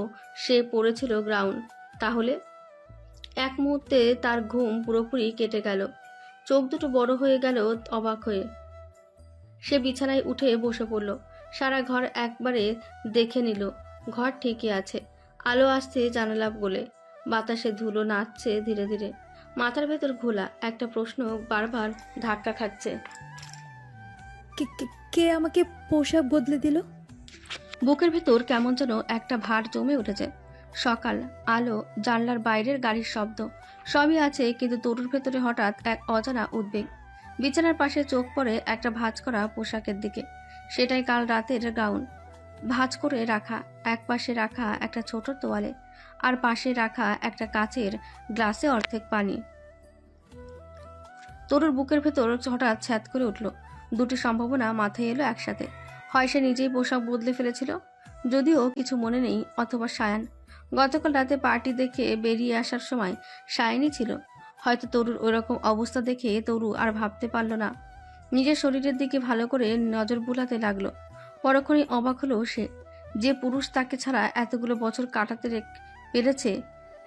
সে পরেছিল গ্রাউন। তাহলে এক মুহূর্তে তার ঘুম পুরোপুরি কেটে গেল। চোখ দুটো বড় হয়ে গেল অবাক হয়ে। সে বিছানায় উঠে বসে পড়ল। সারা ঘর একবারে দেখে নিল। ঘর ঠিকই আছে। আলো আসছে জানালা বলে, বাতাসে ধুলো নাচছে ধীরে ধীরে। মাথার ভেতর ঘোলা একটা প্রশ্ন বারবার ধাক্কা খাচ্ছে। কে আমাকে পোশাক বদলে দিল? বুকের ভেতর কেমন যেন একটা ভার জমে উঠেছে। সকাল, আলো, জানলার বাইরের গাড়ির শব্দ সবই আছে, কিন্তু তরুর ভেতরে হঠাৎ এক অজানা উদ্বেগ। বিছানার পাশে চোখ পড়ে একটা ভাঁজ করা পোশাকের দিকে। সেটাই কাল রাতের গাউন। ভাঁজ করে রাখা, এক পাশে রাখা একটা ছোট তোয়ালে, আর পাশে রাখা একটা কাচের গ্লাসে অর্ধেক পানি। তরুর বুকের ভেতর হঠাৎ ছ্যাদ করে উঠল। দুটি সম্ভাবনা মাথায় এলো একসাথে। হয় সে নিজেই পোশাক বদলে ফেলেছিল, যদিও কিছু মনে নেই, অথবা সায়ান গতকাল রাতে পার্টি দেখে বেরিয়ে আসার সময় সায়ানই ছিল। হয়তো তরুর ওইরকম অবস্থা দেখে তরু আর ভাবতে পারল না। নিজের শরীরের দিকে ভালো করে নজর বুলাতে লাগলো। পরক্ষণেই অবাক হলো সে। যে পুরুষ তাকে ছাড়া এতগুলো বছর কাটাতে পেরেছে,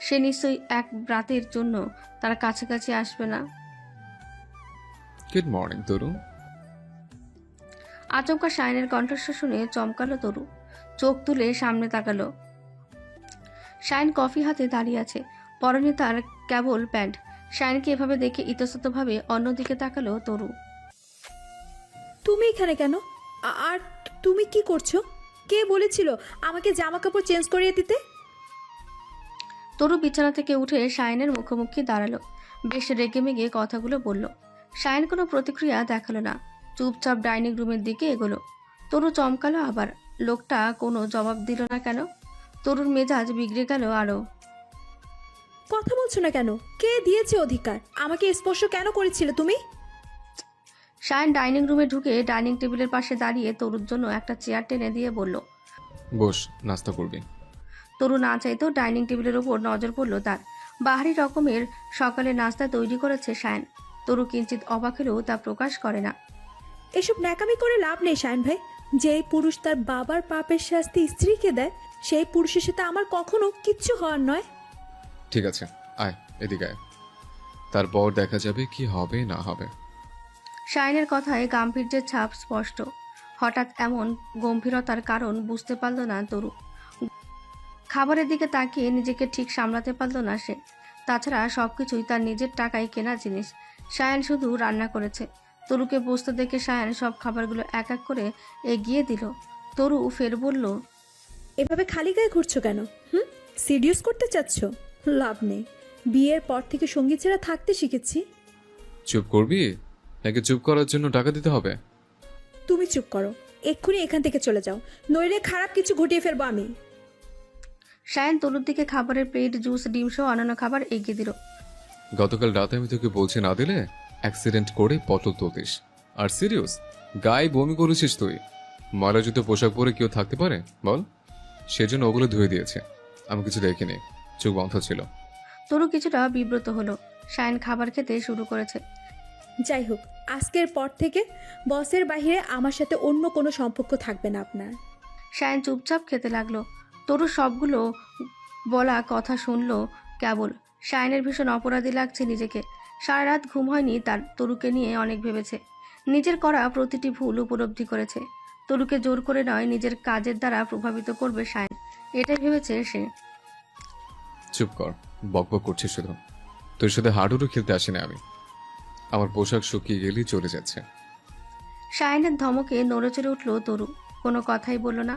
সে নিশ্চয়ই এক রাতের জন্য তার কাছাকাছি আসবে না। গুড মর্নিং তরু। আচমকা সায়ানের কণ্ঠস্বর শুনে চমকালো তরু। চোখ তুলে সামনে তাকালো। সায়ান কফি হাতে দাঁড়িয়ে আছে। পরনে তার কেবল প্যান্ট। শায়নকে এভাবে দেখে ইতস্ততভাবে অন্যদিকে তাকালো তরু। তুমি এখানে কেন? আর তুমি কি করছো? কে বলেছিল আমাকে জামা কাপড় চেঞ্জ করিয়ে দিতে? তরু বিছানা থেকে উঠে শায়নের মুখোমুখি দাঁড়ালো। বেশ রেগেমেগে কথাগুলো বলল। শায়ন কোনো প্রতিক্রিয়া দেখালো না, চুপচাপ ডাইনিং রুমের দিকে এগোলো। তরু চমকালো আবার, লোকটা কোনো জবাব দিল না কেন? তরুর মেজাজ বিগড়ে গেল আরো। কথা বলছো না কেন? কে দিয়েছে অধিকার? আমাকে স্পর্শ কেন করেছিলে তুমি? শায়ন ডাইনিং রুমে ঢুকে ডাইনিং টেবিলের পাশে দাঁড়িয়ে তরুর জন্য একটা চেয়ার টেনে দিয়ে বলল, বস, নাস্তা করবি। তরু না চাইতেও ডাইনিং টেবিলের ওপর নজর পড়ল তার। বাহারি রকমের সকালে নাস্তা তৈরি করেছে শায়ন। তরু কিঞ্চিত অবাক হলেও তা প্রকাশ করে না। এসব ন্যাকামি করে লাভ নেই শায়ন ভাই। যেই পুরুষ তার বাবার পাপের শাস্তি স্ত্রীকে দেয়, সেই পুরুষের সাথে আমার কখনো কিচ্ছু হওয়ার নয়। ঠিক আছে, আয় এদিকে আয়, তারপর দেখা যাবে কি হবে না হবে। শায়নের কথায় গাম্ভীর্যের ছাপ স্পষ্ট। হঠাৎ এমন গম্ভীরতার কারণ বুঝতে পারল না তরু। খাবারের দিকে তাকিয়ে নিজেকে ঠিক সামলাতে পারল না সে। তাছাড়া সবকিছুই তার নিজের টাকায় কেনা জিনিস। শায়ন শুধু রান্না করেছে। তরুকে বসতে দেখে শায়ন সব খাবারগুলো এক এক করে এগিয়ে দিল। তরু ফের বলল, এভাবে খালি গায়ে ঘুরছো কেন? সিরিয়াস করতে চাচ্ছ? লাভ নেই। বিয়ের পর থেকে সঙ্গীত ছাড়া থাকতে শিখেছি। চুপ করবি নাকি চুপ করার জন্য টাকা দিতে হবে? তুমি চুপ করো, এক্ষুনি এখান থেকে চলে যাও, নইলে খারাপ কিছু ঘটিয়ে ফেলবো আমি। শায়ন তরুর দিকে খাবারের প্লেট, জুস, ডিম সহ অন্যান্য খাবার এগিয়ে দিল। গতকাল রাতে আমি তোকে বলছি না দিলে অ্যাক্সিডেন্ট করে পটল তুলতিস। আর সিরিয়াস, গায়ে বমি করেছিস তুই। ময়লা জুতো পোশাক পরে কেউ থাকতে পারে বল? সেজন্য ওগুলো ধুয়ে দিয়েছে। আমি কিছু দেখিনি, চোখ বন্ধ ছিল। তরু কিছুটা বিব্রত হলো। শায়ন খাবার খেতে শুরু করেছে। যাই হোক, আজকের পর থেকে বসের বাইরে আমার সাথে অন্য কোনো সম্পর্ক থাকবে না আপনার। শায়ন চুপচাপ খেতে লাগলো। তরু সবগুলো বলা কথা শুনলো কেবল। শায়নের ভীষণ অপরাধী লাগছে নিজেকে। সারা রাত ঘুম হয়নি তার। তরুকে নিয়ে অনেক ভেবেছে, নিজের করা প্রতিটি ভুল উপলব্ধি করেছে। তরুকে জোর করে নয়, নিজের কাজের দ্বারা প্রভাবিত করবে শায়ন, এটাই ভেবেছে সে। চুপ কর, বকবক করছিস শুধু। তোর সাথে হাডুডু খেলতে আসি না আমি। আমার পোশাক শুকিয়ে গেলেই চলে যাচ্ছে। শায়নের ধমকে নড়ে চড়ে উঠল তরু। কোনো কথাই বলল না।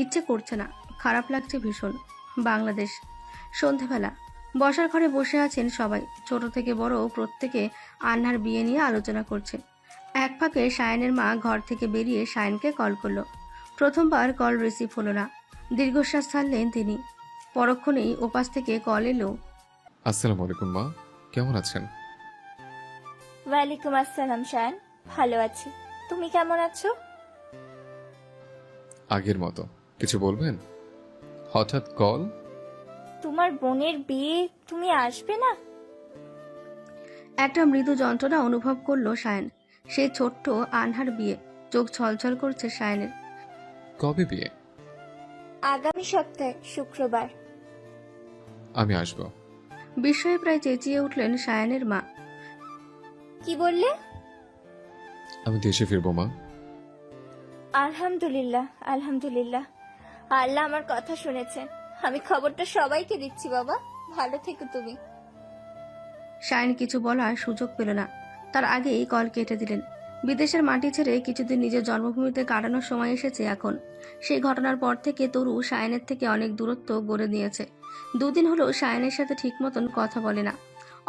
ইচ্ছে করছে না, খারাপ লাগছে ভীষণ। বাংলাদেশ, সন্ধেবেলা। বসার ঘরে বসে আছেন সবাই, ছোট থেকে বড় প্রত্যেকে আন্নার বিয়ে নিয়ে আলোচনা করছে। এক ফাঁকে শায়নের মা ঘর থেকে বেরিয়ে শায়নকে কল করলো। প্রথমবার কল রিসিভ হলো না। দীর্ঘশ্বাস ছাড়লেন তিনি। পরক্ষণেই ওপাশ থেকে কল এলো। আসসালামু আলাইকুম মা, কেমন আছেন? ওয়ালাইকুম আসসালাম শায়ন, ভালো আছি। তুমি কেমন আছো? আগের মতো। কিছু বলবেন? হঠাৎ কল? তোমার বোনের বিয়ে, তুমি আসবে না? একটা মৃদু যন্ত্রণা অনুভব করলো শায়ন। সেই ছোট্ট আনহার বিয়ে। চোখ ছলছল করছে শায়নের। কবে বিয়ে? আগামী সপ্তাহে শুক্রবার। আমি আসব। বিস্ময়ে প্রায় চেঁচিয়ে উঠলেন শায়নের মা। কি বললে? আমি দেশে ফিরবো মা। আলহামদুলিল্লাহ, আলহামদুলিল্লাহ। আল্লাহ আমার কথা শুনেছেন। আমি খবরটা সবাইকে দিচ্ছি বাবা, ভালো থেকো তুমি। শায়ন কিছু বলার সুযোগ পেল না, তার আগেই কল কেটে দিলেন। বিদেশের মাটি ছেড়ে কিছুদিন নিজের জন্মভূমিতে কাটানোর সময় এসেছে এখন। সেই ঘটনার পর থেকে তরু শায়নের থেকে অনেক দূরত্ব গড়ে নিয়েছে। দুদিন হলো শায়নের সাথে ঠিক মতন কথা বলে না।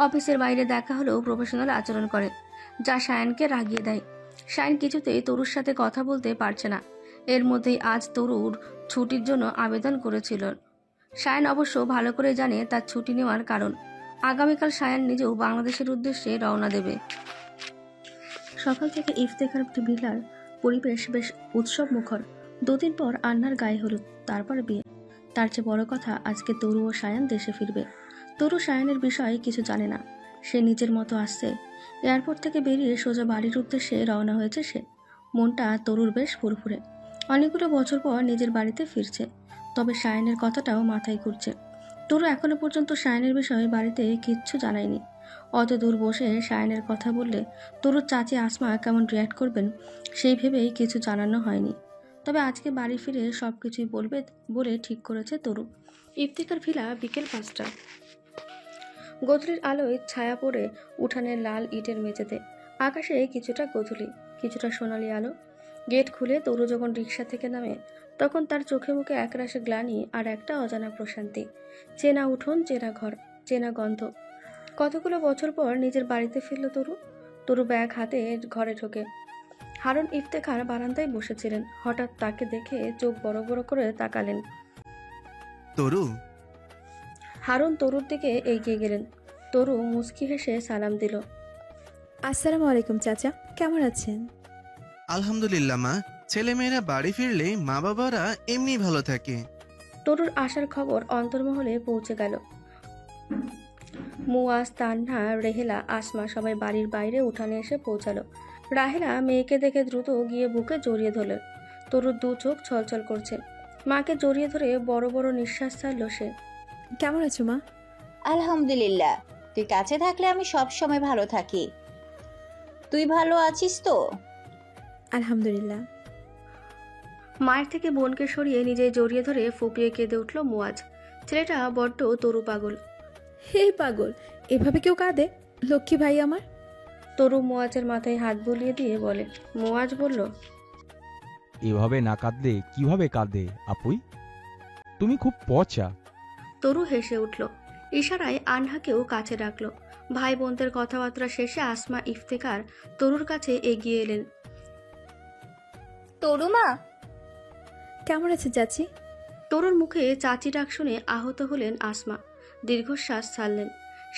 অফিসের বাইরে দেখা হলেও প্রফেশনাল আচরণ করে, যা শায়নকে রাগিয়ে দেয়। শায়ন কিছুতেই তরুর সাথে কথা বলতে পারছে না। এর মধ্যেই আজ তরুর ছুটির জন্য আবেদন করেছিল। শায়ন অবশ্য ভালো করে জানে তার ছুটি নেওয়ার কারণ। আগামীকাল শায়ন নিজেও বাংলাদেশের উদ্দেশ্যে রওনা দেবে। সকাল থেকে ইফতেখার ভিলার পরিবেশ বেশ উৎসব মুখর। দুদিন পর আন্নার গায়ে হলুদ, তারপর বিয়ে। তার চেয়ে বড় কথা, আজকে তরু ও শায়ন দেশে ফিরবে। তরু শায়নের বিষয়ে কিছু জানে না। সে নিজের মতো আসছে। এয়ারপোর্ট থেকে বেরিয়ে সোজা বাড়ির উদ্দেশ্যে রওনা হয়েছে সে। মনটা তরুর বেশ ফুরফুরে। অনেকগুলো বছর পর নিজের বাড়িতে ফিরছে। তবে শায়নের কথাটাও মাথায় ঘুরছে। তরু এখনো পর্যন্ত শায়নের বিষয়ে বাড়িতে কিচ্ছু জানায়নি। অত দূর বসে শায়নের কথা বললে তরুর চাচি আসমা কেমন রিয়্যাক্ট করবেন সেই ভেবেই কিছু জানানো হয়নি। তবে আজকে বাড়ি ফিরে সব কিছুই বলবে বলে ঠিক করেছে তরু। ইফতিকার ভিলা বিকেল 5টা। গোধূলির আলোয় ছায়া পড়ে উঠানের লাল ইটের মেঝেতে। আকাশে কিছুটা গোধূলি, কিছুটা সোনালি আলো। গেট খুলে তরু যখন রিক্সা থেকে নামে তখন তার চোখে মুখে একরাশে গ্লানি আর একটা অজানা প্রশান্তি। চেনা উঠোন, চেনা ঘর, চেনা গন্ধ। কতগুলো বছর পর নিজের বাড়িতে ফিরল তরু। তরু ব্যাগ হাতে ঘরে ঢোকে। হারুন ইফতেখার বারান্দায় বসেছিলেন। হঠাৎ তাকে দেখে চোখ বড় বড় করে তাকালেন। তরু, হারুন তরুর দিকে এগিয়ে গেলেন। তরু মুচকি হেসে সালাম দিল। আসসালামু আলাইকুম চাচা, কেমন আছেন? আলহামদুলিল্লাহ মা। ছেলেমেয়েরা বাড়ি ফিরলে মা বাবারা এমনি ভালো থাকে। তরুর আসার খবর অন্তর্মহলে পৌঁছে গেল। মুয়াজ, তান্না, রেহেলা, আসমা সবাই বাড়ির বাইরে উঠানে এসে পৌঁছালো। রাহেলা মেয়েকে দেখে দ্রুত গিয়ে বুকে জড়িয়ে ধরল। তরুর দু চোখ ছলছল করছে। মাকে জড়িয়ে ধরে বড় বড় নিঃশ্বাস ছাড়ল সে। কেমন আছো মা? আলহামদুলিল্লাহ, তুই কাছে থাকলে আমি সব সময় ভালো থাকি। তুই ভালো আছিস তো? আলহামদুলিল্লাহ। মায়ের থেকে বোনকে সরিয়ে নিজে জড়িয়ে ধরে ফুপিয়ে কেঁদে উঠল মুয়াজ। ছেলেটা বড্ড তরু পাগল। হে পাগল, এভাবে কেউ কাঁদে? লক্ষ্মী ভাই আমার। তরু মুয়াজের মাথায় হাত বুলিয়ে দিয়ে বলে। মুয়াজ বলল, এভাবে না কাঁদলে কিভাবে কাঁদে আপুই? তুমি খুব পচা। তরু হেসে উঠল। ইশারায় আনহাকেও কাছে ডাকলো। ভাই বোনদের কথাবার্তা শেষে আসমা, ইফতেখার তরুর কাছে এগিয়ে এলেন। তরু মা, কেমন আছে চাচি? তরুর মুখে চাচি ডাক শুনে আহত হলেন আসমা। দীর্ঘশ্বাস ছাড়লেন।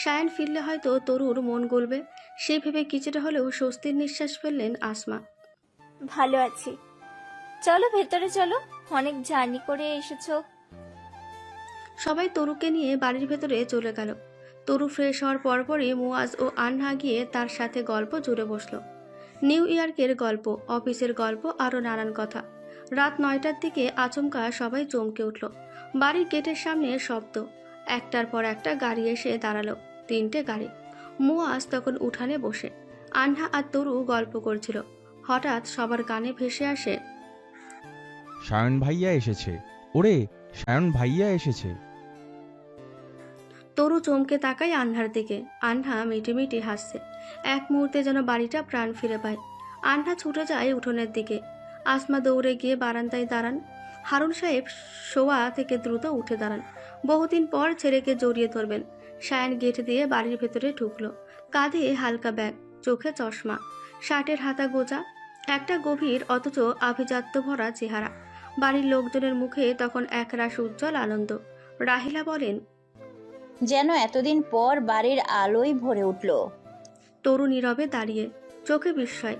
সায়ান ফিরলে হয়তো তরুর মন গলবে, সেই ভেবে কিছুটা হলেও স্বস্তির নিঃশ্বাস ফেললেন আসমা। ভালো আছি, চলো ভেতরে চলো, অনেক জার্নি করে এসেছো। সবাই তরুকে নিয়ে বাড়ির ভেতরে চলে গেল। তরু ফ্রেশ হওয়ার পরপরই মুয়াজ ও আনহা গিয়ে তার সাথে গল্প জুড়ে বসলো। নিউ ইয়র্কের গল্প, অফিসের গল্প, আরও নানান কথা। রাত 9টার দিকে আচমকা সবাই চমকে উঠল। বাড়ির গেটের সামনে শব্দ। একটার পর একটা গাড়ি এসে দাঁড়ালো। 3টে গাড়ি। মুয়াজ তখন উঠানে বসে। আনহা আর তরু গল্প করছিল। হঠাৎ সবার কানে ভেসে আসে, সায়ন ভাইয়া এসেছে। ওরে, সায়ন ভাইয়া এসেছে। তরু চমকে তাকায় আনহার দিকে। আনহা মিটিমিটি হাসছে। এক মুহূর্তে যেন বাড়িটা প্রাণ ফিরে পায়। আনহা ছুটে যায় উঠোনের দিকে। আসমা দৌড়ে গিয়ে বারান্দায় দাঁড়ান। হারুন সাহেব শোয়া থেকে দ্রুত উঠে দাঁড়ান। বহুদিন পর ছেলেকে জড়িয়ে ধরবেন। সায়ান গেট দিয়ে বাড়ির ভেতরে ঢুকলো। কাঁধে হালকা ব্যাগ, চোখে চশমা, শার্টের হাতা গোজা, একটা গভীর অথচ আভিজাত্য ভরা চেহারা। বাড়ির লোকজনের মুখে তখন একরাশ উজ্জ্বল আনন্দ। রাহিলা বলেন, যেন এতদিন পর বাড়ির আলোয় ভরে উঠল। তরু নীরবে দাঁড়িয়ে, চোখে বিস্ময়।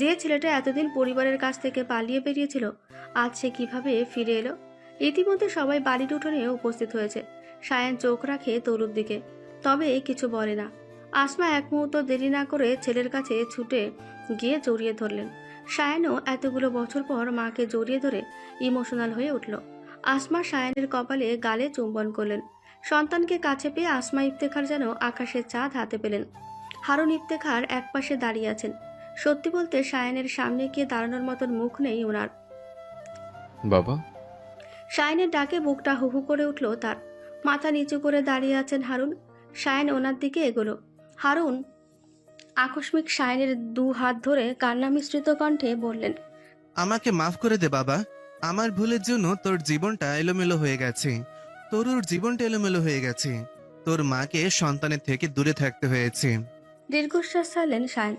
যে ছেলেটা এতদিন পরিবারের কাছ থেকে পালিয়ে বেরিয়েছিল, আজ সে কিভাবে ফিরে এলো? ইতিমধ্যে সবাই বাড়ির উঠোনে উপস্থিত হয়েছে। সায়ান চোখ রাখে তরুর দিকে, তবে কিছু বলে না। আসমা এক মুহূর্ত দেরি না করে ছেলের কাছে ছুটে গিয়ে জড়িয়ে ধরলেন। সায়ানও এতগুলো বছর পর মাকে জড়িয়ে ধরে ইমোশনাল হয়ে উঠল। আসমা সায়ানের কপালে গালে চুম্বন করলেন। সন্তানকে কাছে পেয়ে আসমা ইফতেখার যেন আকাশের চাঁদ হাতে পেলেন। হারুন ইফতেখার একপাশে দাঁড়িয়ে আছেন। সত্যি বলতে সায়ানের সামনে গিয়ে দাঁড়ানোর মতন মুখ নেই ওনার। বাবা। সায়ানের ডাকে বুকটা হুহু করে উঠল তার। মাথা নিচু করে দাঁড়িয়ে আছেন হারুন। সায়ান ওনার দিকে এগোলো। হারুন আকস্মিক সায়ানের 2 হাত ধরে কান্না মিশ্রিত কণ্ঠে বললেন, আমাকে মাফ করে দে বাবা। আমার ভুলের জন্য তোর জীবনটা এলোমেলো হয়ে গেছে। তরুর জীবনটা এলোমেলো হয়ে গেছে। তোর মাকে সন্তানের থেকে দূরে থাকতে হয়েছে। দীর্ঘশ্বাস ছাড়লেন সায়ান।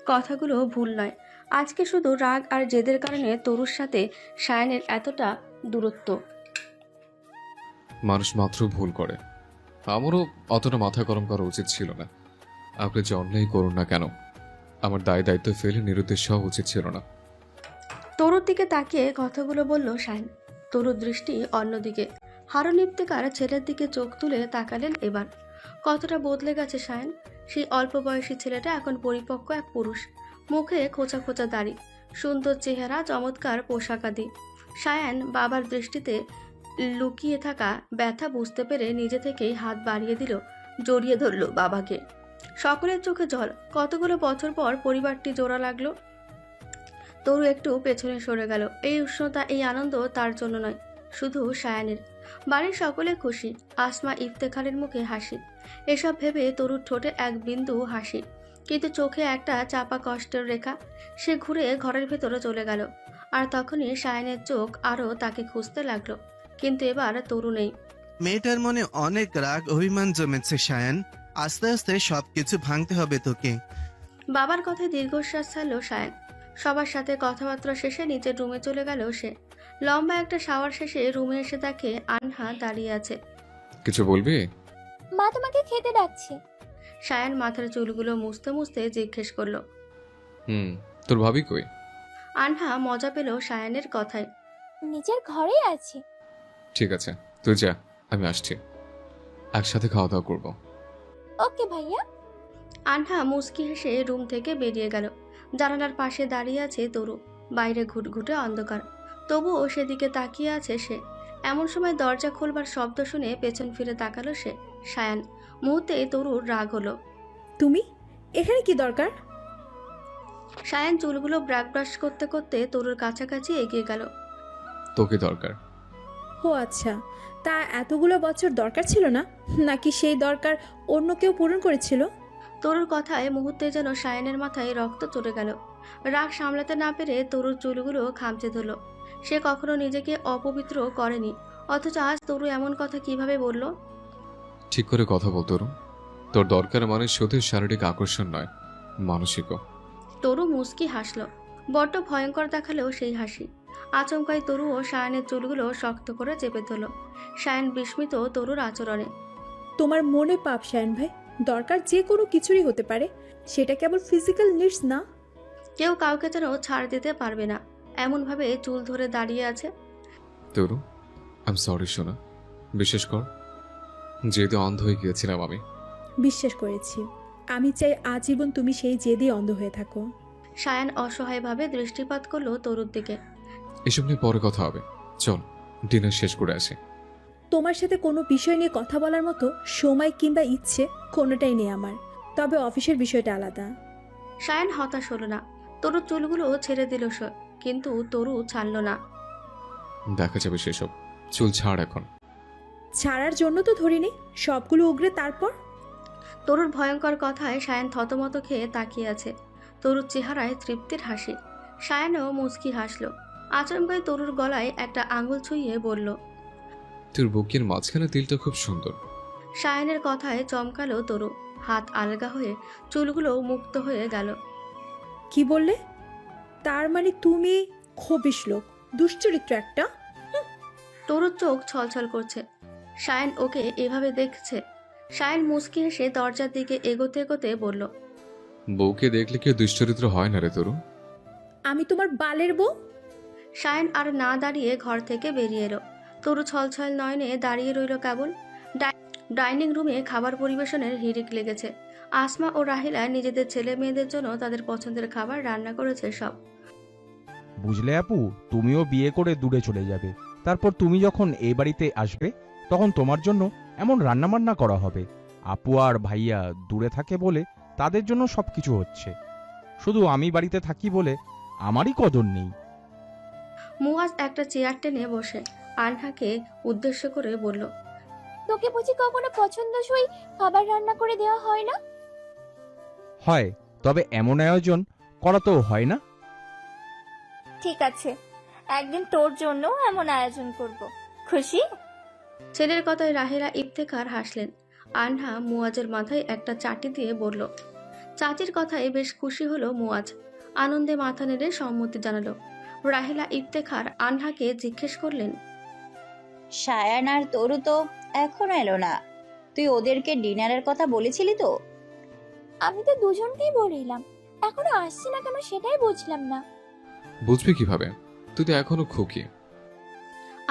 কথাগুলো ভুল নয়। আজকে শুধু রাগ আর জেদের কারণে তরুর সাথে সায়ানের এতটা দূরত্ব। মানুষ মাত্র ভুল করে। আমারও অতটা মাথা গরম করা উচিত ছিল না। আপনি যে অন্যায় করুন না কেন, আমার দায়িত্ব ফেলে নিরুদ্দেশ হওয়া উচিত ছিল না। তরুর দিকে তাকিয়ে কথাগুলো বলল সায়ান। তরুর দৃষ্টি অন্যদিকে। হারুন ইফতেখার ছেলের দিকে চোখ তুলে তাকালেন এবার। কতটা বদলে গেছে সায়ান। সেই অল্প বয়সী ছেলেটা এখন পরিপক্ক এক পুরুষ। মুখে খোঁচা খোঁচা দাড়ি, সুন্দর চেহারা, চমৎকার পোশাকাদি। সায়ান বাবার দৃষ্টিতে লুকিয়ে থাকা ব্যথা বুঝতে পেরে নিজে থেকেই হাত বাড়িয়ে দিল, জড়িয়ে ধরল বাবাকে। সকলের চোখে জল। কতগুলো বছর পর পরিবারটি জোড়া লাগলো। তরু একটু পেছনে সরে গেল। এই উষ্ণতা, এই আনন্দ তার জন্য নয়, শুধু সায়ানের। বাড়ির সকলে খুশি, আসমা ইফতেখারের মুখে হাসি। এসব ভেবে তরুর ঠোঁটে এক বিন্দু হাসি, কিন্তু চোখে একটা চাপা কষ্টের রেখা। সে ঘুরে ঘরের ভেতরে চলে গেল। আর তখনই সায়ানের চোখ আরও তাকে খুঁজতে লাগলো, কিন্তু এবার তরু নেই। মেয়েটার মনে অনেক রাগ অভিমান জমেছে সায়ান। আস্তে আস্তে সবকিছু ভাঙতে হবে তোকে। বাবার কথায় দীর্ঘশ্বাস ছাড়ল সায়ান। সবার সাথে কথাবার্তা শেষে নিচের রুমে চলে গেল সে। লম্বা একটা শাওয়ার শেষে রুমে এসে দেখে আনহা দাঁড়িয়ে আছে। কিছু বলবি? মা তোমাকে খেতে ডাকছে। সায়ান মাথার চুলগুলো মুছতে মুছতে জিজ্ঞেস করলো। তোর ভাবি কই? আনহা মজা পেল সায়ানের কথায়। নিজের ঘরেই আছে। ঠিক আছে, তুই যা, আমি আসছি। একসাথে খাওয়া দাওয়া করবো। ওকে ভাইয়া। আনহা মুচকি হেসে রুম থেকে বেরিয়ে গেল। জানালার পাশে দাঁড়িয়ে আছে তরু। বাইরে ঘুটঘুটে অন্ধকার, তবুও সেদিকে তাকিয়ে আছে সে। এমন সময় দরজা খুলবার শব্দ শুনে পেছন ফিরে তাকালো সে। সায়ান। মুহূর্তে তরুর রাগ হলো। তুমি এখানে কি দরকার? সায়ান চুলগুলো ব্রাক ব্রাশ করতে করতে তরুর কাছাকাছি এগিয়ে গেল। তোকে দরকার? ও আচ্ছা, তা এতগুলো বছর দরকার ছিল না, নাকি সেই দরকার অন্য কেউ পূরণ করেছিল? তরুর কথায় মুহূর্তে যেন সায়ানের মাথায় রক্ত চড়ে গেল। রাগ সামলাতে না পেরে তরুর চুলগুলো খামচে ধরল। সে কখনো নিজেকে অপবিত্র করেনি, অথচ আজ তরু এমন কথা কিভাবে বলল? ঠিক করে কথা বল তরু। তোর দরকার মানে শুধু শারীরিক আকর্ষণ নয়, মানসিকও। তরু মুচকি হাসল। বড্ড ভয়ঙ্কর দেখালেও সেই হাসি। আচমকায় তরু ও সায়ানের চুলগুলো শক্ত করে চেপে ধরল। সায়ান বিস্মিত তরুর আচরণে। তোমার মনে পাপ সায়ন ভাই, দরকার যে কোনো কিছুরই হতে পারে, সেটা কেবল ফিজিক্যাল নিডস না। কেউ কাউকে যেন ছাড় দিতে পারবে না, এমনভাবে চুল ধরে দাঁড়িয়ে আছে। তরু, আই এম সরি সোনা। বিশ্বাস কর, যেহেতু অন্ধ হয়ে গিয়েছিলাম আমি। বিশ্বাস করেছি। আমি চাই আজীবন তুমি সেই জেদি অন্ধ হয়ে থাকো। সায়ান অসহায়ভাবে দৃষ্টিপাত করলো তরুর দিকে। এসব নিয়ে পরে কথা হবে, চল ডিনার শেষ করে আসি। তোমার সাথে কোনো বিষয় নিয়ে কথা বলার মতো সময় কিংবা ইচ্ছে কোনোটাই নেই আমার, তবে অফিসের বিষয়টা আলাদা। সায়ান হতাশ হলো না। তরুর চুলগুলো ছেড়ে দিল সে, কিন্তু তরু ছাড়ল না। দেখা যাবে সেসব, চুল ছাড় এখন। ছাড়ার জন্য তো ধরিনি, সবগুলো উগরে তারপর। তরুর ভয়ঙ্কর কথায় সায়ান থতমত খেয়ে তাকিয়ে আছে। তরুর চেহারায় তৃপ্তির হাসি। সায়ানও মুচকি হাসল। আচমকায় তরুর গলায় একটা আঙুল ছুঁয়ে বলল, তোর বুকের মাঝখানে তিলটা খুব সুন্দর। সায়ানের কথায় চমকালো তরু। হাত আলগা হয়ে চুলগুলো মুক্ত হয়ে গেল। কি বললে? তার মানে তুমি খবিশ লোক, দুশ্চরিত্র একটা। তরুর চোখ ছলছল করছে। সায়ান ওকে এভাবে দেখছে। সায়ান মুচকি হেসে দরজার দিকে এগোতে এগোতে বলল, বউকে দেখলে কেউ দুশ্চরিত্র হয় না রে তরু। আমি তোমার বালের বউ? সায়ান আর না দাঁড়িয়ে ঘর থেকে বেরিয়ে এলো। তরু ছলছল নয়নে দাঁড়িয়ে রইল কেবল। ডাইনিং রুমে খাবার পরিবেশনের হিড়িক লেগেছে। আসমা ও রাহিলা নিজেদের ছেলে মেয়েদের জন্য তাদের পছন্দের খাবার রান্না করেছে সব। বুঝলে আপু, তুমিও বিয়ে করে দূরে চলে যাবে, তারপর তুমি যখন এই বাড়িতে আসবে তখন তোমার জন্য এমন রান্নাবান্না করা হবে। আপু আর ভাইয়া দূরে থাকে বলে তাদের জন্য সবকিছু হচ্ছে, শুধু আমি বাড়িতে থাকি বলে আমারই কদর নেই। মুয়াজ একটা চেয়ার টেনে বসে আনহাকে উদ্দেশ্য করে বলল, তোকে বুঝি কখনো পছন্দসই খাবার রান্না করে দেওয়া হয় না? হয়, তবে এমন আয়োজন করা তো হয় না। ঠিক আছে, একদিন তোর জন্য এমন আয়োজন করব। খুশি? ছেলের কথায় রাহেলা ইফতেখার হাসলেন। আনহা মুয়াজের মাথায় একটা চাটি দিয়ে বলল। চাচির কথায় বেশ খুশি হলো মুয়াজ। আনন্দে মাথা নেড়ে সম্মতি জানালো। রাহেলা ইফতেখার আনহাকে জিজ্ঞেস করলেন, সায়ান আর তরু তো এখনো এলো না, তুই ওদেরকে ডিনারের কথা বলেছিলি তো? আমি তো দুজনকেই বলিলাম, এখনো আসছে না কেন সেটাই বুঝলাম না। বুঝবি কিভাবে, তুই তো এখনো খুকি।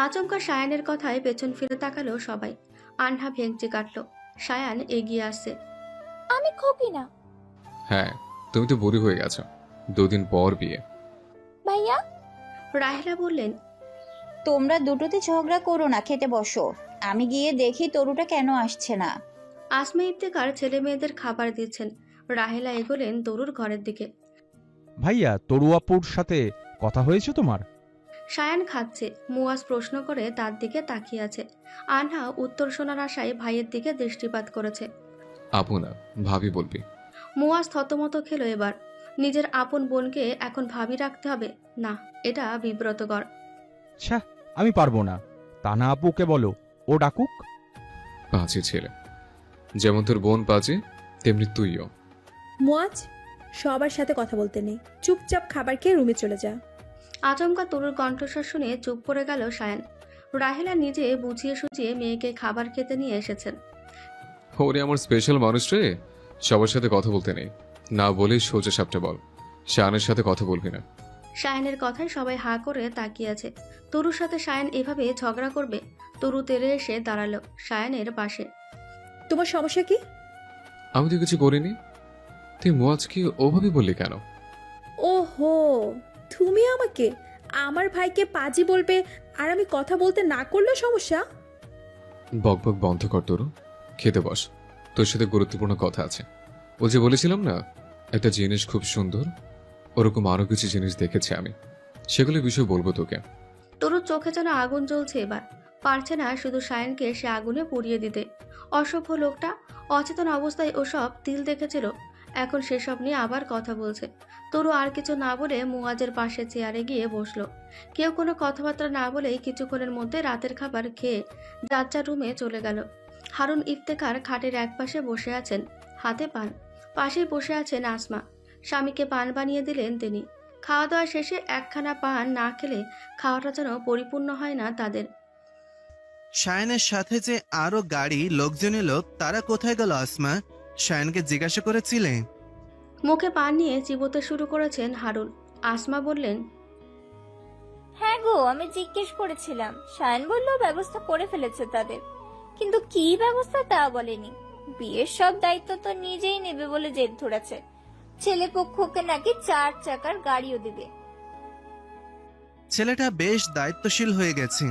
আচমকা সায়ানের কথায় পেছন ফিরে তাকালো সবাই। আনহা ভেঙচি কাটলো। সায়ান এগিয়ে আসছে। আমি খোকি না। হ্যাঁ, তুমি তো বুড়ি হয়ে গেছো, 2 দিন পর বিয়ে। ভাইয়া? রাহেলা বললেন, তোমরা দুটোতে ঝগড়া করো না, খেতে বসো, আমি গিয়ে দেখি তরুটা কেন আসছে না। আসমা ইফতেখার ছেলে মেয়েদের খাবার দিচ্ছেন। রাহেলা এগোলেন তরুর ঘরের দিকে। ভাইয়া, তরু আপুর সাথে কথা হয়েছে তোমার? সায়ান খাচ্ছে। মুয়াজ প্রশ্ন করে তার দিকে তাকিয়ে আছে। আনহা উত্তর শোনার আশায় ভাইয়ের দিকে দৃষ্টিপাত করেছে। আপু না, ভাবি বলবি। মুয়াজ থতমত খেলো এবার। নিজের আপন বোনকে এখন ভাবি রাখতে হবে? না, এটা বিব্রতকর। ছ্যা, আমি পারবো না। তানা আপুকে বলো ও ডাকুক। পাঁচি ছেলে, যেমন তোর বোন পাঁচি, তেমনি তুইও। মুয়াজ, সবার সাথে কথা বলতে নেই, চুপচাপ খাবার খেয়ে রুমে চলে যা। আচমকা তরুর কণ্ঠস্বর শুনে চুপ করে গেল সায়ান। রাহেলা নিজে বুঝিয়ে সুঝিয়ে মেয়েকে খাবার খেতে নিয়ে এসেছেন। ওরে আমার স্পেশাল মানুষ রে, সবার সাথে কথা বলতে নেই, না বলে সোজা সাপটা বল। শায়ানের সাথে কথা বলবি না। সায়ানের কথায় সবাই হা করে তাকিয়ে আছে। তরুর সাথে সায়ান এভাবে ঝগড়া করবে? তরু তেড়ে এসে দাঁড়ালো সায়ানের পাশে। তোমার সমস্যা কি? আমি তো কিছু করিনি, তুই মুয়াজকে ওভাবে বললি কেন? ওহো, তুমি আমাকে আমার ভাইকে পাজি বলবে আর আমি কথা বলতে না করলেও সমস্যা? বক বক বন্ধ কর তরু, খেতে বস, তোর সাথে গুরুত্বপূর্ণ কথা আছে। ও যে বলেছিলাম না একটা জিনিস খুব সুন্দর, ওরকম আরো কিছু জিনিস দেখেছি আমি, সেগুলো বিষয় বলবো তোকে। তরুর চোখে যেন আগুন জ্বলছে এবার। পারছে না শুধু সায়ানকে সে আগুনে পুড়িয়ে দিতে। অসভ্য লোকটা অচেতন অবস্থায় ওসব তিল দেখেছিল, এখন সেসব নিয়ে আবার কথা বলছে। তরু আর কিছু না বলে মুয়াজের পাশে চেয়ারে গিয়ে বসলো। কেউ কোনো কথাবার্তা না বলেই কিছুক্ষণের মধ্যে রাতের খাবার খেয়ে যার যার রুমে চলে গেল। হারুন ইফতেখার খাটের একপাশে বসে আছেন, হাতে পান। পাশেই বসে আছেন আসমা। স্বামীকে পান বানিয়ে দিলেন তিনি। খাওয়া দাওয়া শেষে একখানা পান না খেলে খাওয়াটা যেন পরিপূর্ণ হয় না তাদের। শায়ানের সাথে যে আরো গাড়ি লোকজন এলো, তারা কোথায় গেল আসমা? শায়ানকে জিজ্ঞাসা করেছিলে? মুখে পান নিয়ে চিবোতে শুরু করেছেন হারুন। আসমা বললেন, হ্যাঁ গো, আমি জিজ্ঞেস করেছিলাম। শায়ন বলল ব্যবস্থা করে ফেলেছে তাদের, কিন্তু কি ব্যবস্থা তা বলেনি। বিয়ের সব দায়িত্ব তো নিজেই নেবে বলে জেদ ধরেছে। ছেলে পক্ষকে নাকি 4 চাকার গাড়িও দিবে। ছেলেটা বেশ দায়িত্বশীল হয়ে গেছে।